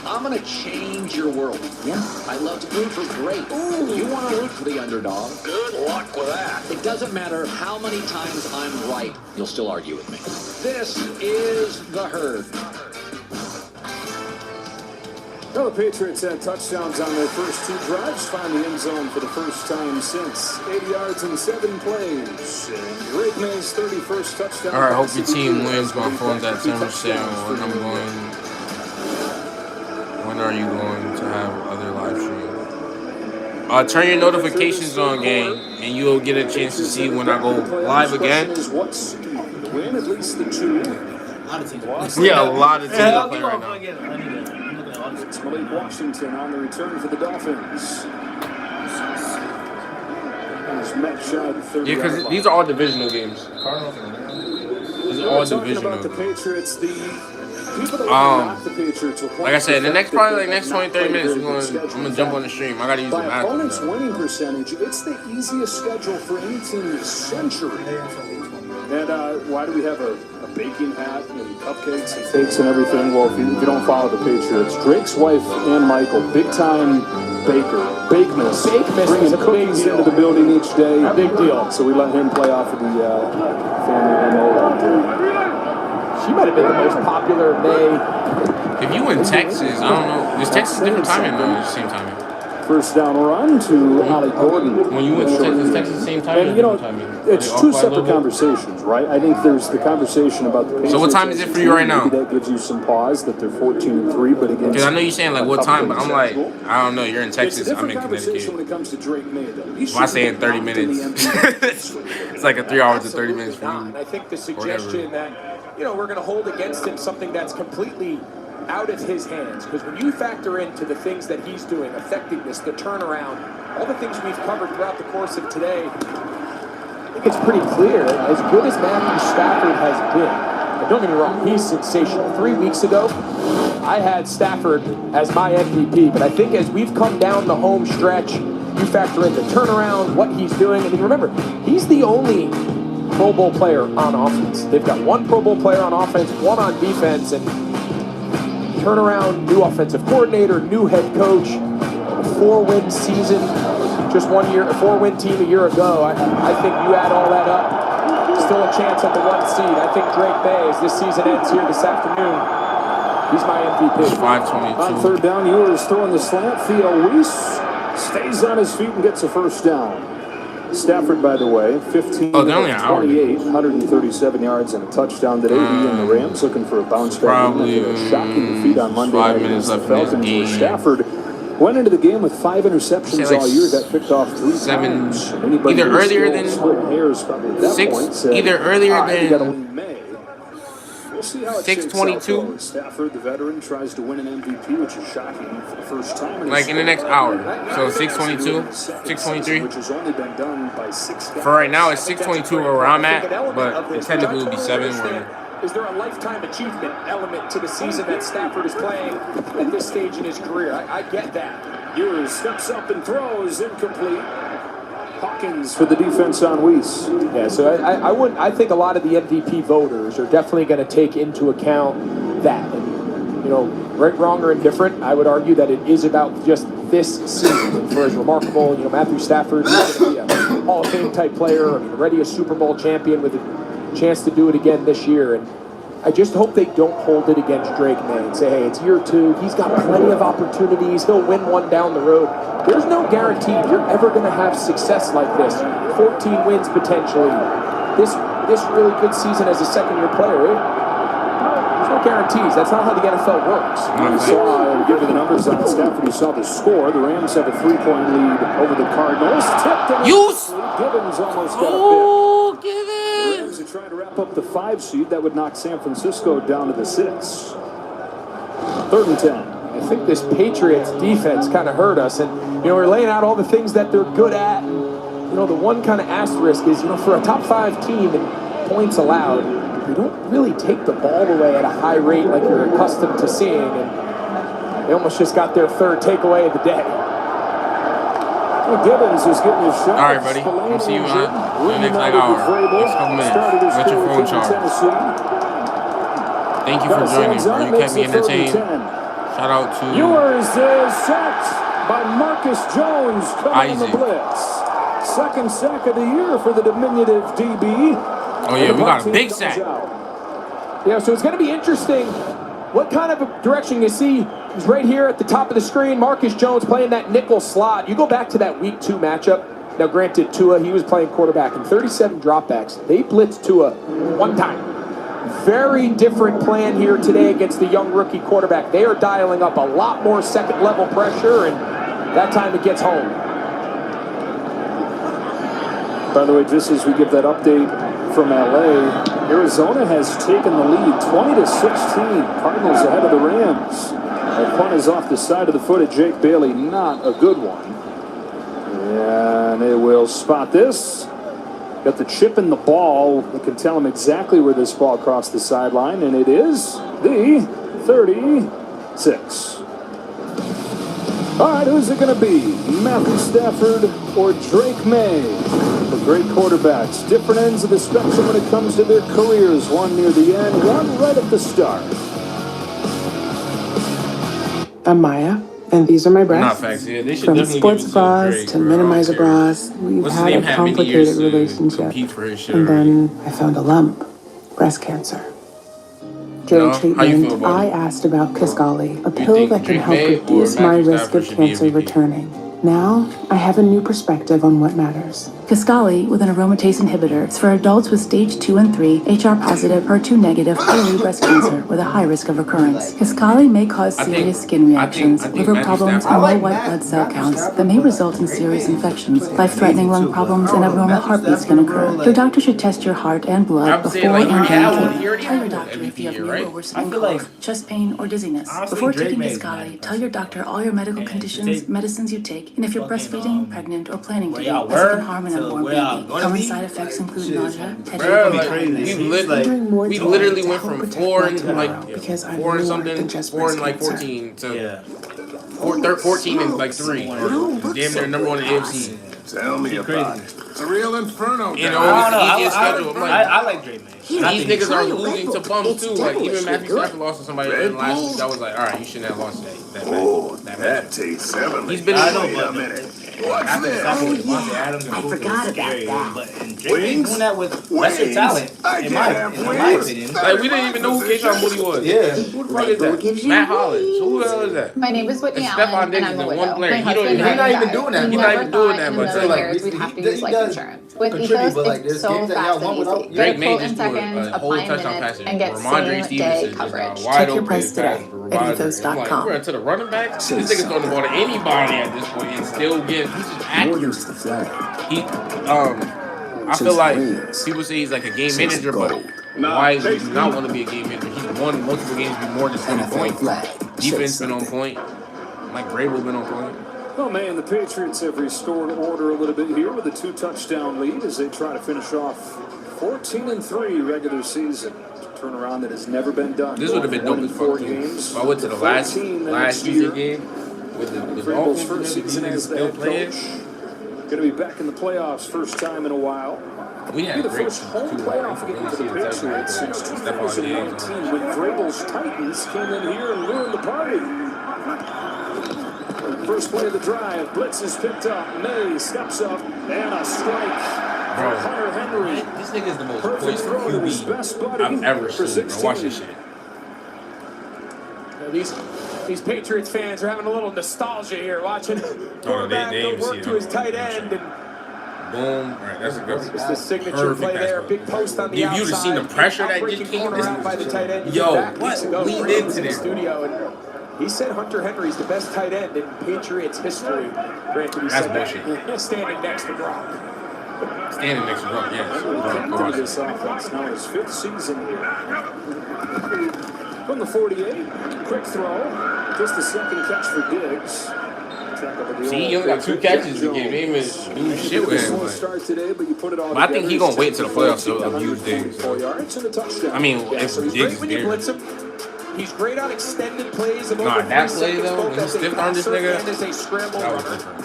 I'm gonna change your world. Yeah? I love to root for great. Ooh. You want to root for the underdog? Good luck with that. It doesn't matter how many times I'm right, you'll still argue with me. This is The Herd. Well, the Patriots had touchdowns on their first 2 drives, find the end zone for the first time since 80 yards in 7 plays. Drake May's 31st touchdown. All right, hope your team wins. My phone's at 10%. When I'm going. When are you going to have other live stream? Turn your notifications on, gang, and you'll get a chance to see when I go live again. Win at least the 2. Yeah, a lot of teams are playing right now. It's Malik Washington on the return for the Dolphins. Yeah, because these are all divisional games. These are all divisional. The Patriots, the people that the Patriots will like I said, the next 20, 30 minutes, I'm gonna jump on the stream. I gotta use the bathroom. Opponent's winning percentage, it's the easiest schedule for any team this century. And why do we have a baking hat and cupcakes and cakes and everything? Well, if you don't follow the Patriots, Drake's wife and Michael, big time baker, Bakemas, bringing cookies into the building each day. Big deal. So we let him play off of the family MO. She might have been the most popular May. If you in Texas, I don't know. Is Texas different timing or the same timing? First down run to Ollie Gordon. When you went to Texas, same time? And, you know, it's 2 separate conversations, right? I think there's the conversation about the Patriots. So what time is it for you right now? That gives you some pause that they're 14-3, but against... Because I know you're saying, like, what time, but I'm like, I don't know. You're in Texas, I'm in Connecticut. When it comes to Drake May, though. If I say in 30 minutes, it's like a 3 hours and 30 minutes for you. And I think the suggestion that, you know, we're going to hold against him something that's completely out of his hands, because when you factor into the things that he's doing, effectiveness, the turnaround, all the things we've covered throughout the course of today, I think it's pretty clear, as good as Matthew Stafford has been, and don't get me wrong, he's sensational. 3 weeks ago, I had Stafford as my MVP, but I think as we've come down the home stretch, you factor in the turnaround, what he's doing. I mean, remember, he's the only Pro Bowl player on offense. They've got 1 Pro Bowl player on offense, 1 on defense, and turnaround, new offensive coordinator, new head coach, a 4-win season, just 1 year, a 4-win team a year ago. I think you add all that up, still a chance at the 1 seed. I think Drake May, as this season ends here this afternoon, he's my MVP. 522. On third down, Ewers throwing the slant. Theo Weiss stays on his feet and gets a first down. Stafford, by the way, 15 Oh, they're only an hour. 28, 137 yards and a touchdown today. He and the Rams looking for a bounce back. Probably A shocking defeat on Monday 5 night minutes against left the in this Falcons. game. Stafford went into the game with 5 interceptions like all year. Got picked off 3 times. Anybody either who's earlier still than splitting hairs probably at that 6 point said, either earlier "All right, we gotta than lean May." We'll see how it 6:22. Stafford, the veteran, tries to win an MVP, which is shocking for the first time. Like in the next hour. So 6:22, 6:23. Which has only been done by 6 guys. For right now, it's 6:22 where I'm at, but it technically will be 7. Is there a lifetime achievement element to the season that Stafford is playing at this stage in his career? I get that. Ewers steps up and throws, incomplete. Hawkins for the defense on Weiss. Yeah, so I think a lot of the MVP voters are definitely going to take into account that. And, you know, right, wrong, or indifferent, I would argue that it is about just this season. For as remarkable, you know, Matthew Stafford is going to be a Hall of Fame type player, already a Super Bowl champion with a chance to do it again this year. And I just hope they don't hold it against Drake May and say, hey, it's year 2. He's got plenty of opportunities. He'll win one down the road. There's no guarantee you're ever going to have success like this. 14 wins potentially. This really good season as a second-year player. There's no guarantees. That's not how the NFL works. You saw, give you the numbers on Stafford. You saw the score. The Rams have a 3-point lead over the Cardinals. Tipped and Gibbons almost got a pick. The Rams are trying to wrap up the 5 seed. That would knock San Francisco down to the 6. 3rd and 10. I think this Patriots defense kind of hurt us, and you know, we're laying out all the things that they're good at. And, you know, the one kind of asterisk is, you know, for a top 5 team in points allowed, they don't really take the ball away at a high rate like you're accustomed to seeing, and they almost just got their 3rd takeaway of the day. Well, Gibbons is getting his shot. All right, buddy. I'll see you in the next like hour. Next couple minutes. Let your phone charge. Thank you for joining, bro. You kept me entertained. Shout out to Ewers is sacked by Marcus Jones coming on the blitz. 2nd sack of the year for the diminutive DB. Oh yeah, we got a big sack. Yeah, so it's going to be interesting what kind of a direction you see. He's right here at the top of the screen. Marcus Jones playing that nickel slot. You go back to that week 2 matchup. Now, granted, Tua, he was playing quarterback in 37 dropbacks. They blitzed Tua 1 time. Very different plan here today against the young rookie quarterback. They are dialing up a lot more second-level pressure, and that time it gets home. By the way, just as we give that update from LA, Arizona has taken the lead 20-16. Cardinals ahead of the Rams. That punt is off the side of the foot of Jake Bailey. Not a good one. And they will spot this. Got the chip in the ball. We can tell him exactly where this ball crossed the sideline, and it is the 36. All right, who's it going to be? Matthew Stafford or Drake May? The great quarterbacks. Different ends of the spectrum when it comes to their careers. One near the end, one right at the start. I'm Maya, and these are my breasts. Not facts, yeah. They should From definitely sports give it to bras Drake, to bro. minimizer bras, we've What's his had name? a Had many complicated years to relationship. compete for his shit And already. then I found a lump, breast cancer. During No? How you feel treatment, about I it? asked about Kisqali, a pill think that can Drake help May or reduce my Matthew risk Stafford of should be cancer MVP? returning. Now, I have a new perspective on what matters. Kisqali with an aromatase inhibitor. It's for adults with stage 2 and 3, HR positive, HER2 negative, early breast cancer with a high risk of recurrence. Kisqali may cause serious skin reactions, liver problems, and low white blood cell counts that may result in serious infections. Life-threatening lung problems and abnormal heartbeats can occur. Your doctor should test your heart and blood before and during treatment. Tell your doctor if you have new or worsening cough, chest pain, or dizziness. Before taking Kisqali, tell your doctor all your medical conditions, medicines you take, and if you're breastfeeding, pregnant, or planning to be, as it can harm an unborn baby. Common side effects include nausea, Bro, headache, like, we literally went from 4 and like 4 and something, 4 and like 14 to 14 and like 3, or damn near number 1 in the AFC. Tell me about it. It's a real inferno. You down know, there. I don't know. easiest schedule. I'm like, I like Drake, man. these niggas are losing to bums too. Like even Matthew Stafford lost to somebody in last week. That was like, all right, you shouldn't have lost that tastes heavenly. He's been I in know, the but a minute. after the Falcons with Devontae Adams and I Cooper forgot was about very that. good, but and Drake ain't doing that with lesser talent, in my opinion. Like we didn't even know who Keyshawn Moody was. Yeah. Who the fuck is that? Matt Hollins. Who the hell is that? My name is Whitney It's Allen, Stephon and Diggs I'm a and widow. one player. My He don't husband even- He's not even died. doing that. We He's not never even doing thought that in a much. million Like, years we'd have to he use life does insurance. With contribute, Ethos, but, like, it's there's so games that y'all fast won and without- easy. Drake Get a may quote just in do a seconds, whole apply in touchdown minutes, pass. and get Ramondre same-day Stevenson just coverage. wide Check your open price today pass for at Ramondre. ethos.com. I'm like, we're to the running back. This nigga's throwing the ball to anybody at this point and still get. He's just accurate. He I feel like people say he's like a game manager, but why would you not want to be a game manager? He's won multiple games, be more than 20 points. Defense been on point. Mike Vrabel been on point. Well, man, the Patriots have restored order a little bit here with a 2-touchdown lead as they try to finish off 14-3 regular season. Turnaround that has never been done. This would have been dope as fuck too. So I went to the last season game with the Vrabel's Dolphins. first season These niggas as the still head playing. coach. Going to be back in the playoffs first time in a while. We had Be the great first home two playoff game for the Patriots since 2019 when Vrabel's Titans came in here and ruined the party. First play of the drive, blitz is picked up. May steps up and a strike. Bro, Hunter Henry. This nigga is the most Perfect poised throw to his QB best buddy I've ever for seen. Bro, watch this 16. shit. These Patriots fans are having a little nostalgia here, watching quarterback they go even see work it to on his the tight video. end, and Boom. All right, that's a good. it's the signature Perfect play there. pass. Big post on the If outside. you'd have seen the pressure that Outbreaking just came, corner out by the tight end. yo, Back what? weeks ago, Lean Brady into was in the there. studio, and he said Hunter Henry's the best tight end in Patriots history. Granted, he said That's that standing next to Brock. Standing next to Brock, yes. Into this offense. Now his 5th season here. From the 48, quick throw. Just the second catch for Diggs. See, he only got 2 catches to give him and do shit with him. But I think he gonna wait till the playoffs to abuse Diggs. I mean, if So he's Diggs great is when you there. blitz him. He's great on extended plays of over Nah, 3 that play seconds, though, both when he as a stiff-armed this passer nigga, and as a scramble that was runner. different.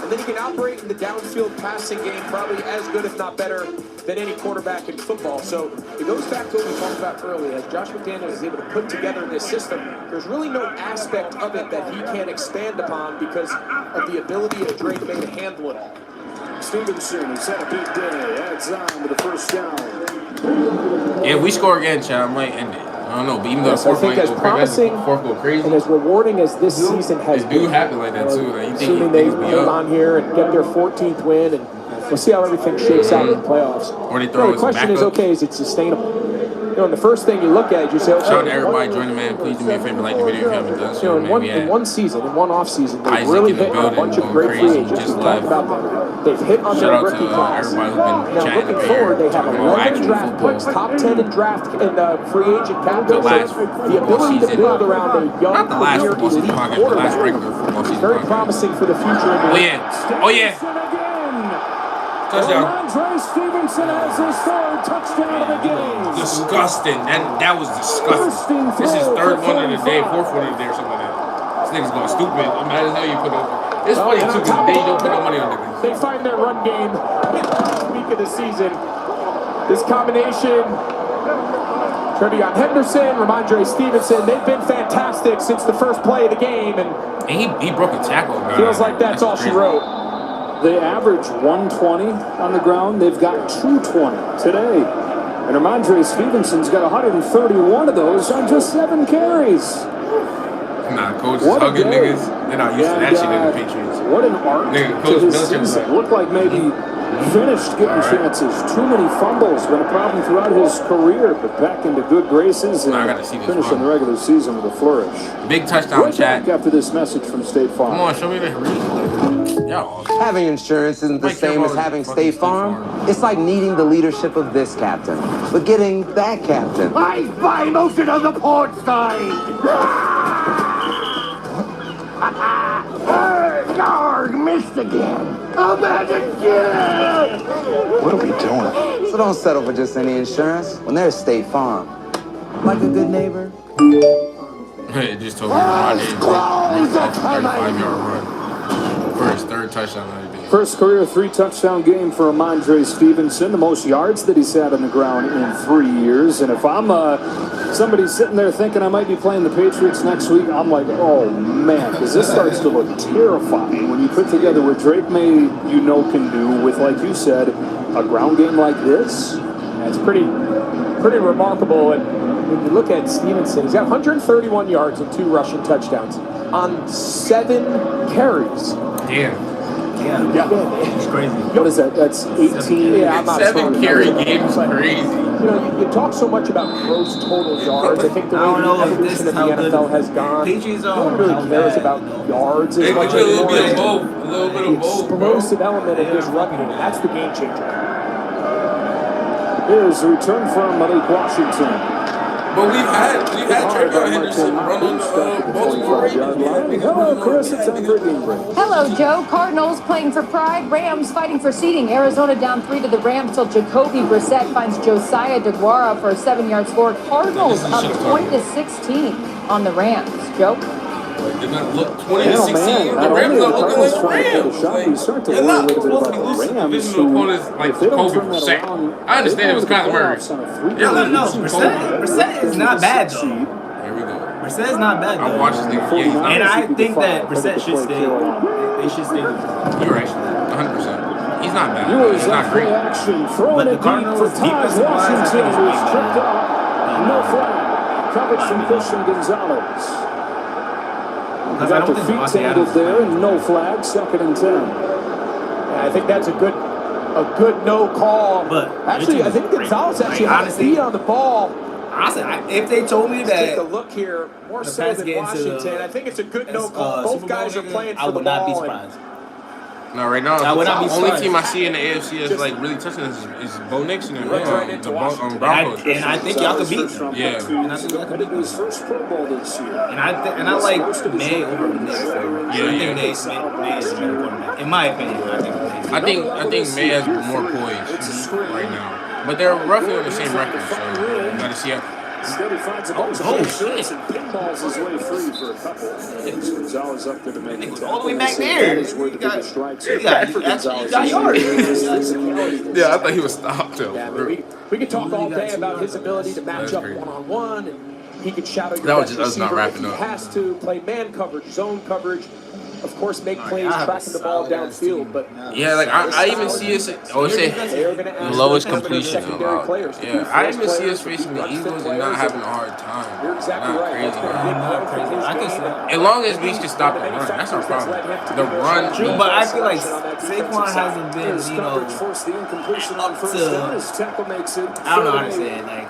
And then he can operate in the downfield passing game probably as good, if not better, than any quarterback in football. So it goes back to what we talked about earlier. As Josh McDaniels is able to put together this system, there's really no aspect of it that he can't expand upon because of the ability of Drake May to handle it all. Stevenson has had a big day. Adds on with the first down. Yeah, if we score again, Chad, I might end it. I don't know, but even though the I fourth think might as go promising crazy, fourth go crazy. and as rewarding as this season has It do been. happen like that too. Like, you think Assuming they things be hold up. on here and get their 14th win, and we'll see how everything shakes out in the playoffs. Or they You know, throw the in some question is, backups. okay, is it sustainable? You know, and the first thing you look at, you say, okay, Shout out to everybody joining, man. Please do me a favor, like the video if you haven't done you know, so, in man. one, We in had one season, in one off season, they've Isaac really in the hit on a building bunch of going great free crazy, agents. just We talked left. about that. They've hit on Shout their out to rookie class. everybody who's been Now, chatting looking in the forward, air, they have talking about 11 actual draft football. picks, top 10 in draft and free agent The category. last So the football ability to season. build around a young, Not the last premier, football season elite podcast, the last quarterback regular football is season very podcast. promising for the future. Oh yeah. Oh yeah. Touchdown. Ramondre Stevenson has his 3rd touchdown of the game. Disgusting. That was disgusting. This is 3rd one of the day, 4th one of the day or something like that. This nigga's going stupid. I'm mad as hell you put no. It's funny too because they don't put no money on niggas. They find their run game last week of the season. This combination, Trevion Henderson, Ramondre Stevenson, they've been fantastic since the first play of the game, and he broke a tackle. feels like that's all she wrote. They average 120 on the ground. They've got 220 today. And Ramondre Stevenson's got 131 of those on just 7 carries. Nah, coach is What a hugging day. niggas. They're not used to that shit in the Patriots. What an arc Nigga, to Coach his Belichick was season. like, Looked like maybe finished getting chances. Too many fumbles. Been a problem throughout his career, but back into good graces and I gotta see this finishing run. the regular season with a flourish. Big touchdown, Right Chad. back after this message from State Farm. Come on, show me the read. Y'all. Having insurance isn't the same as having State Farm. It's like needing the leadership of this captain, but getting that captain. I spy motion on the port side! Yarg, missed again! I'm at again! What are we doing? So don't settle for just any insurance when there's State Farm. Like a good neighbor. It just told me Rod didn't 35-yard run for his 3rd touchdown of the day. First career 3-touchdown game for Ramondre Stevenson, the most yards that he's had on the ground in 3 years. And if I'm somebody sitting there thinking I might be playing the Patriots next week, I'm like, oh man, because this starts to look terrifying when you put together what Drake May, can do with, like you said, a ground game like this. Yeah, it's pretty remarkable. And when you look at Stevenson, he's got 131 yards and 2 rushing touchdowns on 7 carries. Damn. Yeah, it's crazy. What is that? That's 18. Yeah, I'm not 7 carry games crazy. You talk so much about gross total yards. I think the way the evolution of the NFL has gone, no one really cares about yards as much anymore. The explosive element of this run game, that's the game changer. Here's a return from Malik Washington. But we've had Trayvon Henderson run on the Baltimore Ravens. Hello, Chris. It's Everett Ingram. Hello, Joe. Cardinals playing for pride. Rams fighting for seeding. Arizona down 3 to the Rams till Jacoby Brissett finds Josiah DeGuara for a 7-yard score. Cardinals up 20-16 on the Rams. Joe? They're going to look 20-16. The Rams are looking like the Rams. They're not supposed to be losing divisional opponents like Jacoby Brissett. I understand it was Kyler Murray. No, Brissett is not bad, though. Here we go. Brissett is not bad, though. I watched this nigga. And I think that Brissett should stay. They should stay. You're right. 100%. He's not bad. He's not great. But the Cardinals' defensive wise, I think is way better. No flag. Coverage from Christian Gonzalez. Because I don't think feet tangled there, and no flag, 2nd and 10. Yeah, I think that's a good no call. But actually, I think Gonzalez actually had his feet on the ball. Honestly, if they told me that, take a look here, more so than Washington. I think it's a good no call. Both guys are playing for the ball. I would not be surprised. No, right now, I would not be the only surprised. team I see in the AFC that's like really touching is Bo Nixon and the Broncos. And I think y'all could beat them. Yeah. And I think y'all could beat them. His first Pro Bowl this year. And I like May over Nix. Yeah, I think May is a better quarterback. In my opinion, I think May has more poise right now, but they're roughly on the same record. So you gotta see how. Shit. And pinballs his way free for a couple. Gonzalez up there to make it. All the way back there. That is where the biggest strikes are. You got yards. Yeah, I thought he was stopped though. Yeah, we could talk all day about his ability to match up one-on-one, and he could shadow your That was best just us not receiver wrapping if up. he has to play man coverage, zone coverage. Of course, make plays, tracking the ball downfield, but yeah, like I even see us. I would say the lowest completion allowed. Yeah, I even see us facing the Eagles and not having a hard time. You're exactly not right. crazy. I can see that. As long as we can stop the run, that's our problem. The run. True, but I feel like Saquon hasn't been, up to. I don't know how to say it. Like,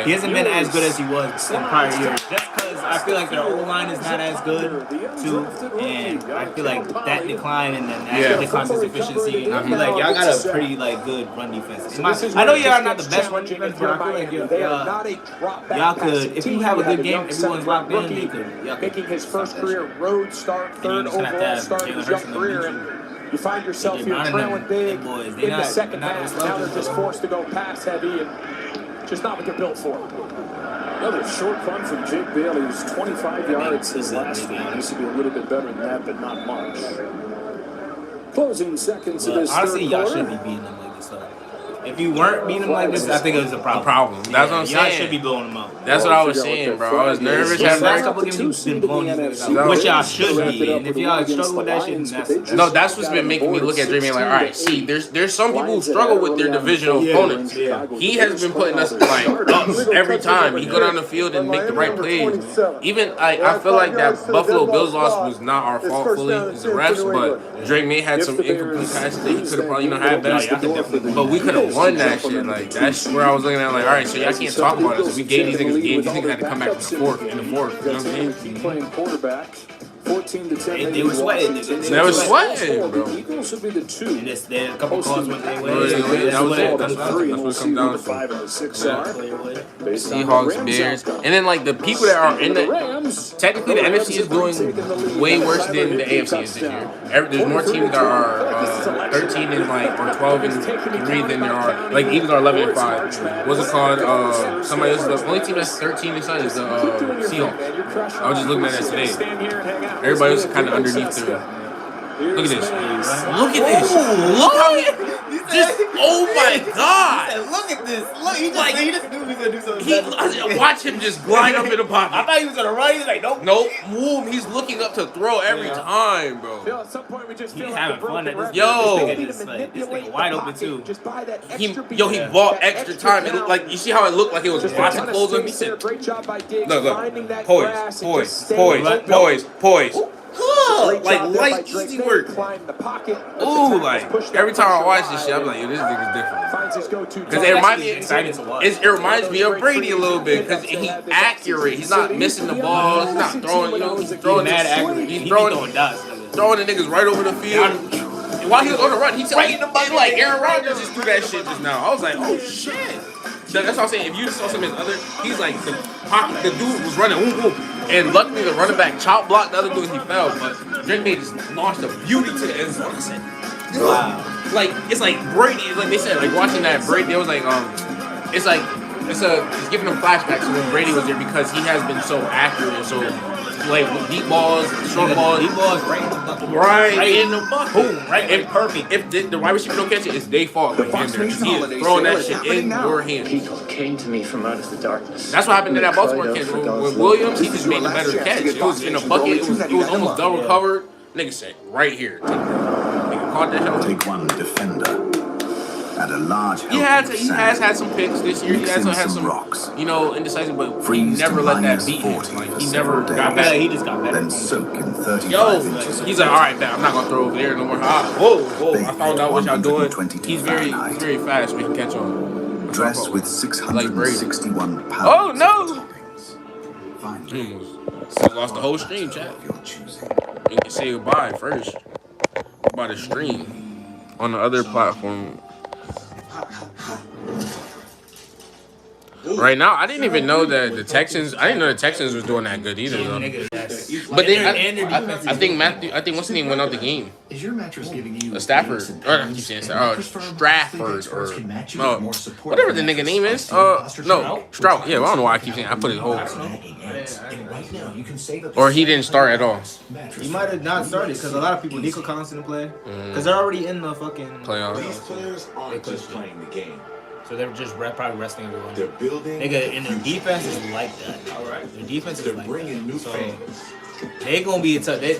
he hasn't been as good as he was in prior years. Just because I feel like their O-line is not as good, too. And I feel like that decline and then that declines his efficiency. I feel like y'all got a pretty good run defense. I know y'all are not the best run defense, but I feel like y'all could, if you have a good game, everyone's locked in, they could. Making his first career road start, 3rd overall start of his young career, and you find yourself here trailing big in the second half. Now they're just forced to go pass heavy and just not what they're built for. Another short punt from Jake Bailey, who's 25 yards his last game. This would be a little bit better than that, but not much. Closing seconds of this honestly, third y'all quarter. shouldn't be beating them like this. If you weren't beating them like this, I think it was a problem. That's what I'm saying. Y'all should be blowing them out. That's what I was saying, bro. I was nervous. The last couple games you've been blowing these niggas out, which y'all should be. And if y'all struggle with that shit, then that's what's been making me look at Dre Man like, all right, see, there's some people who struggle with their divisional opponents. He has been putting us like up every time. He go down the field and make the right plays. Even I feel like that Buffalo Bills loss was not our fault fully as the refs, but Drake May had some incomplete passes that he could have probably had better. But we could have won that shit. Like that's where I was looking at. Like, all right, so y'all can't talk about us. We gave these niggas games. These niggas had to come back in the fourth. You know what I'm saying? Playing quarterback. 14-10. They were sweating. They were sweating, bro. The Eagles would be the 2. And then a couple calls went their way. That was it. That's We'll what see come who down the to. 5 and the 6 are. Seahawks, Bears, and then like the people that are in the technically the NFC is doing way worse than the AFC is this year. There's more teams that are 13 and like or 12 and 3 than there are like Eagles are 11 and 5. What's it called? Somebody else. The only team that's 13 and 7 is the Seahawks. I was just looking at that today. Everybody else is kind of underneath there. Look at this. Look at this. Look how he just. Oh my God. Look at this. Look, he just knew he was gonna do something. Watch him just glide up in the pocket. I thought he was gonna run. He's like, nope. Nope. Move. He's looking up to throw every time, bro. At some point, we just He's feel having fun at this. Yo. This nigga wide open too. Just buy that He extra bought extra time. It looked like, you see how it looked like it was watching clothes on me? Great job by Diggs Look. finding that Poise. Like light, easy work. Ooh, like every time I watch this shit, I'm like, yo, this nigga's different. Because it reminds me of Brady a little bit. Because he's accurate. He's not missing the ball. He's not throwing. You know, he's throwing mad accurate. He's throwing the niggas right over the field. And while he was on the run, he's right in the bucket. Like Aaron Rodgers just threw that shit just now. I was like, oh shit. That's what I'm saying. If you saw some of his other, he's like the dude was running, and luckily the running back chop blocked the other dude and he fell. But Drake May just launched a beauty to the end zone. I said, wow. Like it's like Brady. It's like they said, like watching that Brady. It was like it's giving him flashbacks to when Brady was there because he has been so accurate and so. Like deep balls, short balls. Deep balls right in the bucket. Right in the bucket. Boom, right. If perfect. If the wide receiver don't catch it, it's their fault. Like, he is throwing that shit in your hands. People came to me from out of the darkness. That's what happened to that Baltimore catch. With Williams, he just made a better catch. It was in a bucket. It was almost double covered. Nigga said, right here. Nigga caught that shot. Take one defender. At a large he has had some picks this year. He has had some rocks, indecisive, but he never let that beat him. Like he never got better. He just got better. Then soak in 35 inches. He's like, all right, I'm not gonna throw over there no more. Whoa! I found out what y'all doing. He's very fast. We can catch on. Dressed with 661 pounds. Oh no! He lost the whole stream, chat. You can say goodbye first. About the stream on the other platform. Right now, I didn't even know that the Texans. I didn't know the Texans was doing that good either, though. But I think what's his name went out the game. Is your mattress giving you Stafford? Or I keep saying Stratford or whatever the nigga name is. No, Stroud. Yeah, I don't know why I keep saying. I put it whole. Or he didn't start at all. He might have not started because a lot of people Nico Collins didn't play because they're already in the fucking playoffs. These players aren't just playing the game. So they're just probably resting everyone. They're building. Nigga, and their defense is like that. All right. Their defense is like bringing new fans. They gonna be a tough. They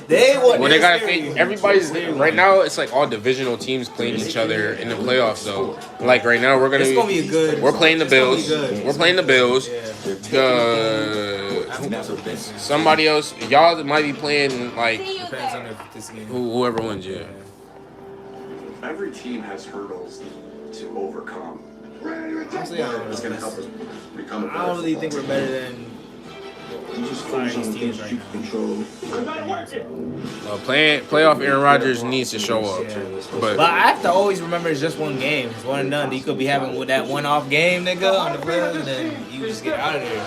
gotta face everybody's right now. It's like all divisional teams playing each other in the playoffs. Though, like right now, we're gonna be a good. We're playing the Bills. We're playing the Bills. Somebody else, y'all might be playing like whoever wins. Yeah. Every team has hurdles to overcome. Honestly, it's gonna help us become a better. I don't really think we're better than. Teams right Playoff Aaron Rodgers needs to show up. But I have to always remember it's just one game. It's one and done. You could be having with that one-off game, nigga, on the field, and then you just get out of there.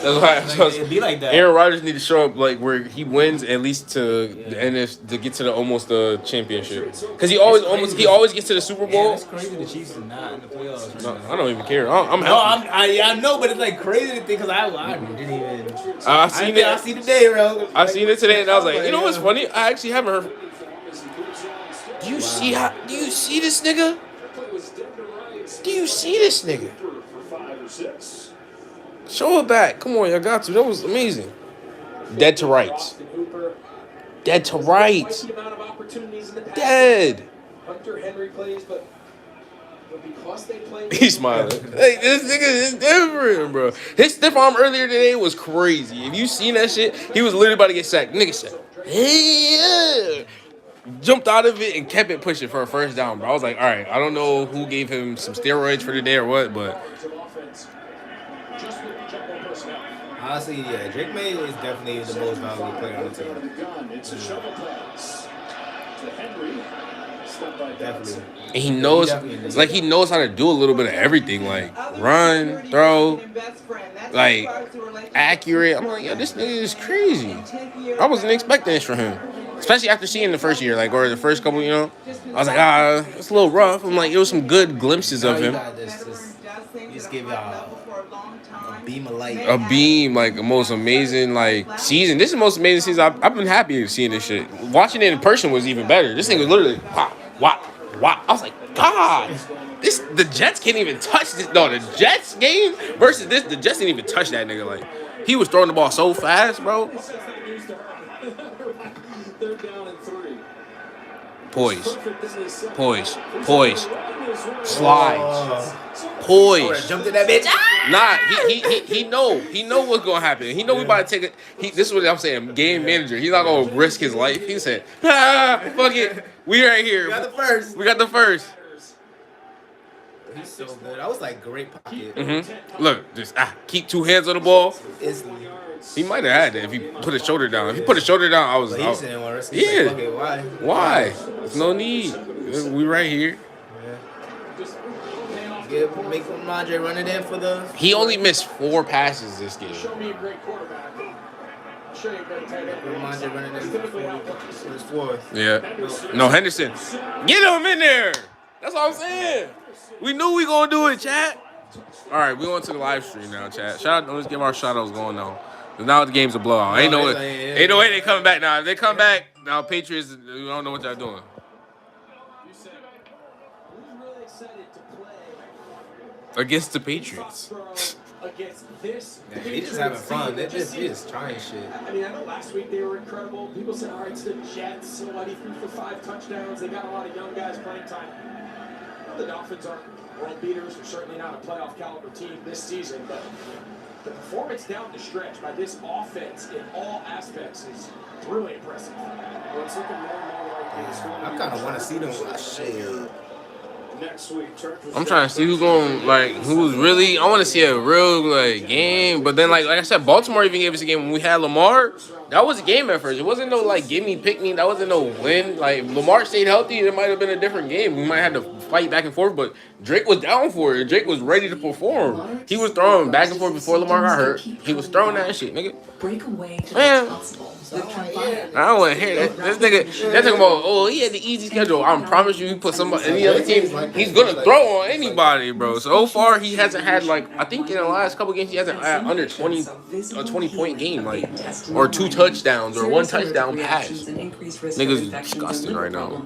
That's why it'd be like that. Aaron Rodgers need to show up like where he wins at least to the NFC to get to the almost the championship. Because he always gets to the Super Bowl. It's crazy the Chiefs are not in the playoffs. No, I don't even care. I'm happy. I know, but it's like crazy to think because I didn't even. I seen it. I see today, bro. I seen it today, and I was like, you know what's funny? I actually haven't heard. Do you see this nigga? Do you see this nigga? Show it back. Come on, y'all got to. That was amazing. Dead to rights. Dead to rights. Dead. Hunter Henry plays, but because they play. He's smiling. Hey, this nigga is different, bro. His stiff arm earlier today was crazy. If you seen that shit, he was literally about to get sacked. Nigga said, hey, jumped out of it and kept it pushing for a first down, bro. I was like, all right, I don't know who gave him some steroids for the day or what, but. Honestly, yeah, Drake May is definitely the most valuable player on the team. Definitely. And he knows how to do a little bit of everything, like run, throw, like accurate. I'm like, yo, this nigga is crazy. I wasn't expecting this from him, especially after seeing the first year, like, or the first couple, I was like, it's a little rough. I'm like, it was some good glimpses of him. Just give y'all a beam of light. A beam, like the most amazing like season. This is the most amazing season. I've been happy seeing this shit. Watching it in person was even better. This thing was literally wow. I was like, God, the Jets can't even touch this. No, the Jets game versus this, the Jets didn't even touch that nigga. Like he was throwing the ball so fast, bro. They're down in 3. Poise, slides, poise. Jumped in that bitch. Nah, he know what's gonna happen. He know we about to take it. This is what I'm saying. Game manager. He's not gonna risk his life. He said, fuck it. We right here. We got the first. He's so good. I was like, great pocket. Look, just keep 2 hands on the ball. He might have had that if he put his shoulder down. If he put his shoulder down, I was. But he just didn't want to risk it. Yeah. Like, okay, Why? There's no need. We right here. Make Andre run it in for the. He only missed 4 passes this game. Show me a great quarterback. Show you a great tight end. Andre running in for his 4th. Yeah. No, Henderson. Get him in there. That's what I'm saying. We knew we gonna do it, chat. All right, we on to the live stream now, chat. Let's give our shout outs going on. Cause now the game's a blowout. Ain't no way they coming back now. If they come back, now Patriots, we don't know what y'all doing. Against the Patriots. Against this, they just having fun. They just trying shit. I mean, I know last week they were incredible. People said, all right, it's the Jets. So what, he threw for 5 touchdowns. They got a lot of young guys playing time. The Dolphins aren't world beaters. They're certainly not a playoff caliber team this season. But the performance down the stretch by this offense in all aspects is really impressive. Well, it's looking more and more like it's going to I kind of want to see them. Shit. Next week, I'm trying to see who's really. I want to see a real game, but then like I said, Baltimore even gave us a game when we had Lamar. That was a game at first. It wasn't no give me, pick me. That wasn't no win. Like Lamar stayed healthy, it might have been a different game. We might have had to fight back and forth, but Drake was down for it. Drake was ready to perform. He was throwing back and forth before Lamar got hurt. He was throwing that shit, nigga. Man. I don't want to hear that. This nigga, they're talking about, he had the easy schedule. I promise you, put somebody, any other team, he's going to throw on anybody, bro. So far, he hasn't had, I think in the last couple games, he hasn't had under 20, a 20-point game, or 2 touchdowns, or 1 touchdown pass. Niggas disgusting right now.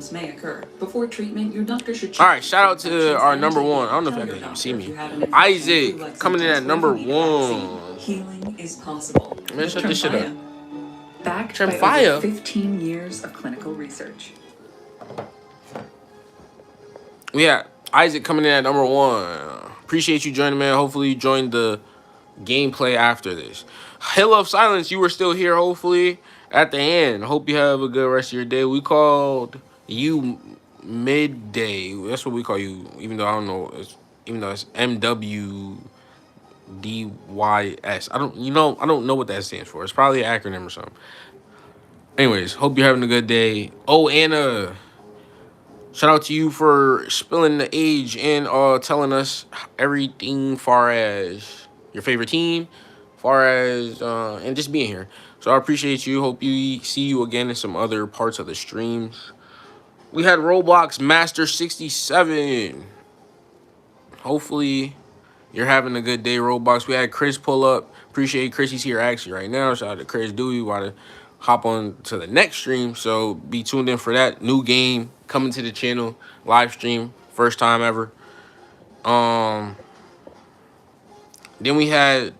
All right, shout out to our number 1. I don't know if you can see me. Isaac, coming in at number 1. Healing is possible. Man, shut this shit up. Backed by over 15 years of clinical research. Yeah, Isaac coming in at number 1. Appreciate you joining, man. Hopefully you joined the gameplay after this. Hill of Silence, you were still here, hopefully, at the end. Hope you have a good rest of your day. We called you midday. That's what we call you, even though I don't know. Even though it's MWDYS. I don't know what that stands for. It's probably an acronym or something. Anyways, hope you're having a good day. Oh, Anna, shout out to you for spilling the age and telling us everything far as your favorite team, far as and just being here. So I appreciate you. Hope you see you again in some other parts of the streams. We had Roblox Master 67. Hopefully you're having a good day, Roblox. We had Chris pull up. Appreciate Chris. He's here actually right now. Shout out to Chris Dewey. Want to hop on to the next stream, so be tuned in for that. New game coming to the channel, live stream, first time ever. Then we had,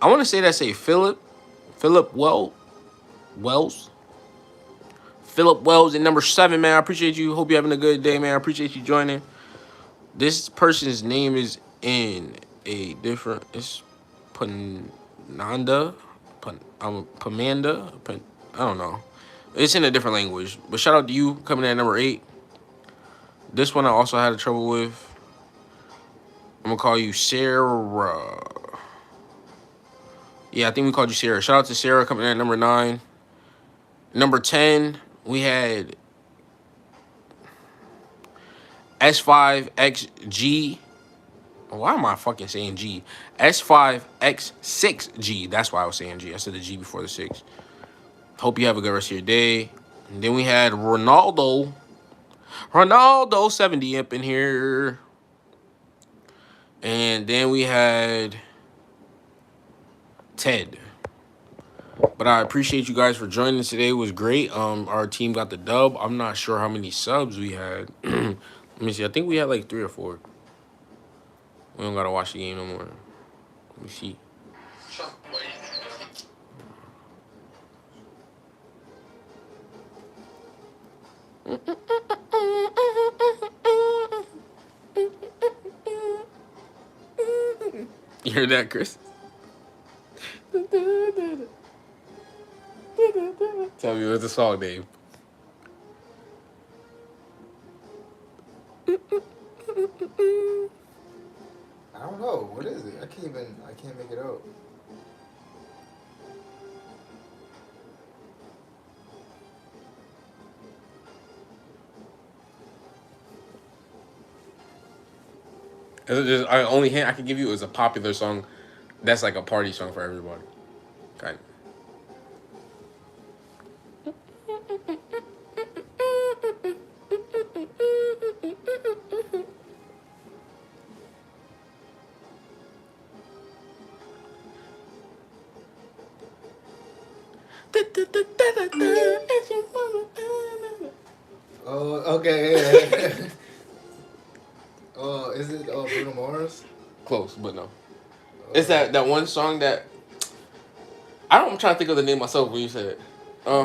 I want to say Philip Wells at number 7, man. I appreciate you. Hope you're having a good day, man. I appreciate you joining. This person's name is in a different, it's Pamanda, I don't know. It's in a different language. But shout out to you coming in at number 8. This one I also had trouble with. I'm gonna call you Sarah. Yeah, I think we called you Sarah. Shout out to Sarah coming in at number 9. Number 10, we had S5XG. Why am I fucking saying G? S5X6G. That's why I was saying G. I said the G before the 6. Hope you have a good rest of your day. And then we had Ronaldo Ronaldo 70 up in here. And then we had Ted. But I appreciate you guys for joining us today. It was great. Our team got the dub. I'm not sure how many subs we had. Let me see. I think we had like 3 or 4. We don't gotta watch the game no more. Let me see. You heard that, Chris? Tell me what's the song name. I don't know. What is it? I can't make it out. Only hint I can give you is a popular song that's like a party song for everybody. Okay. Oh, okay. Yeah. Oh, is it Bruno Mars? Close, but no. It's that one song that I'm trying to think of the name myself when you said it. I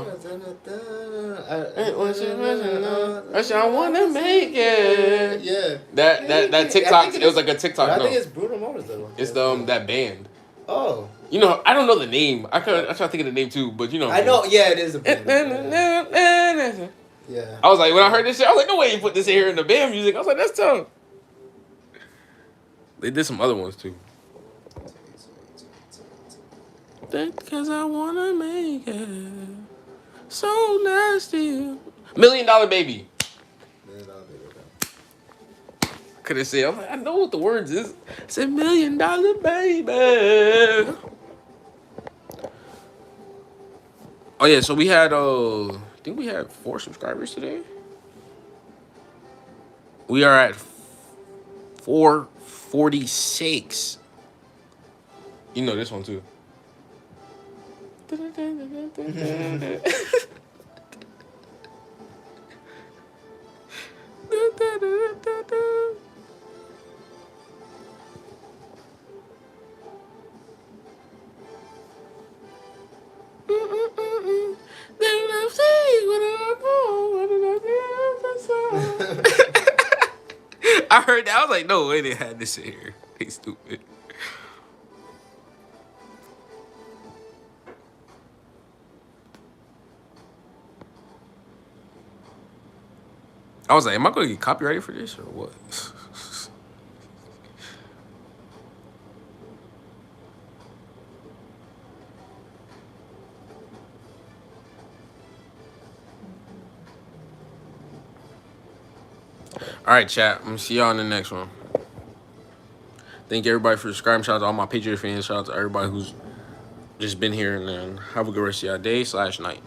wanna make it. Yeah. That TikTok. It was like a TikTok. I think it's Bruno Mars though. It's that band. Oh. You know, I don't know the name. I try to think of the name too, but you know. I know. Yeah, it is a band. Yeah. I was like, when I heard this shit, I was like, no way you put this in here in the band music. I was like, that's tough. They did some other ones too. Because I wanna make it so nasty. $1 Million Baby. Could have said, I'm like, I know what the words is. I said $1 Million Baby. Oh yeah, so we had I think we had 4 subscribers today. We are at 446. You know this one too. I heard that. I was like, no way they had this in here. They stupid. I was like, am I going to get copyrighted for this or what? All right, chat. I'm going to see y'all in the next one. Thank everybody for subscribing. Shout out to all my Patriot fans. Shout out to everybody who's just been here. And then have a good rest of your day/night.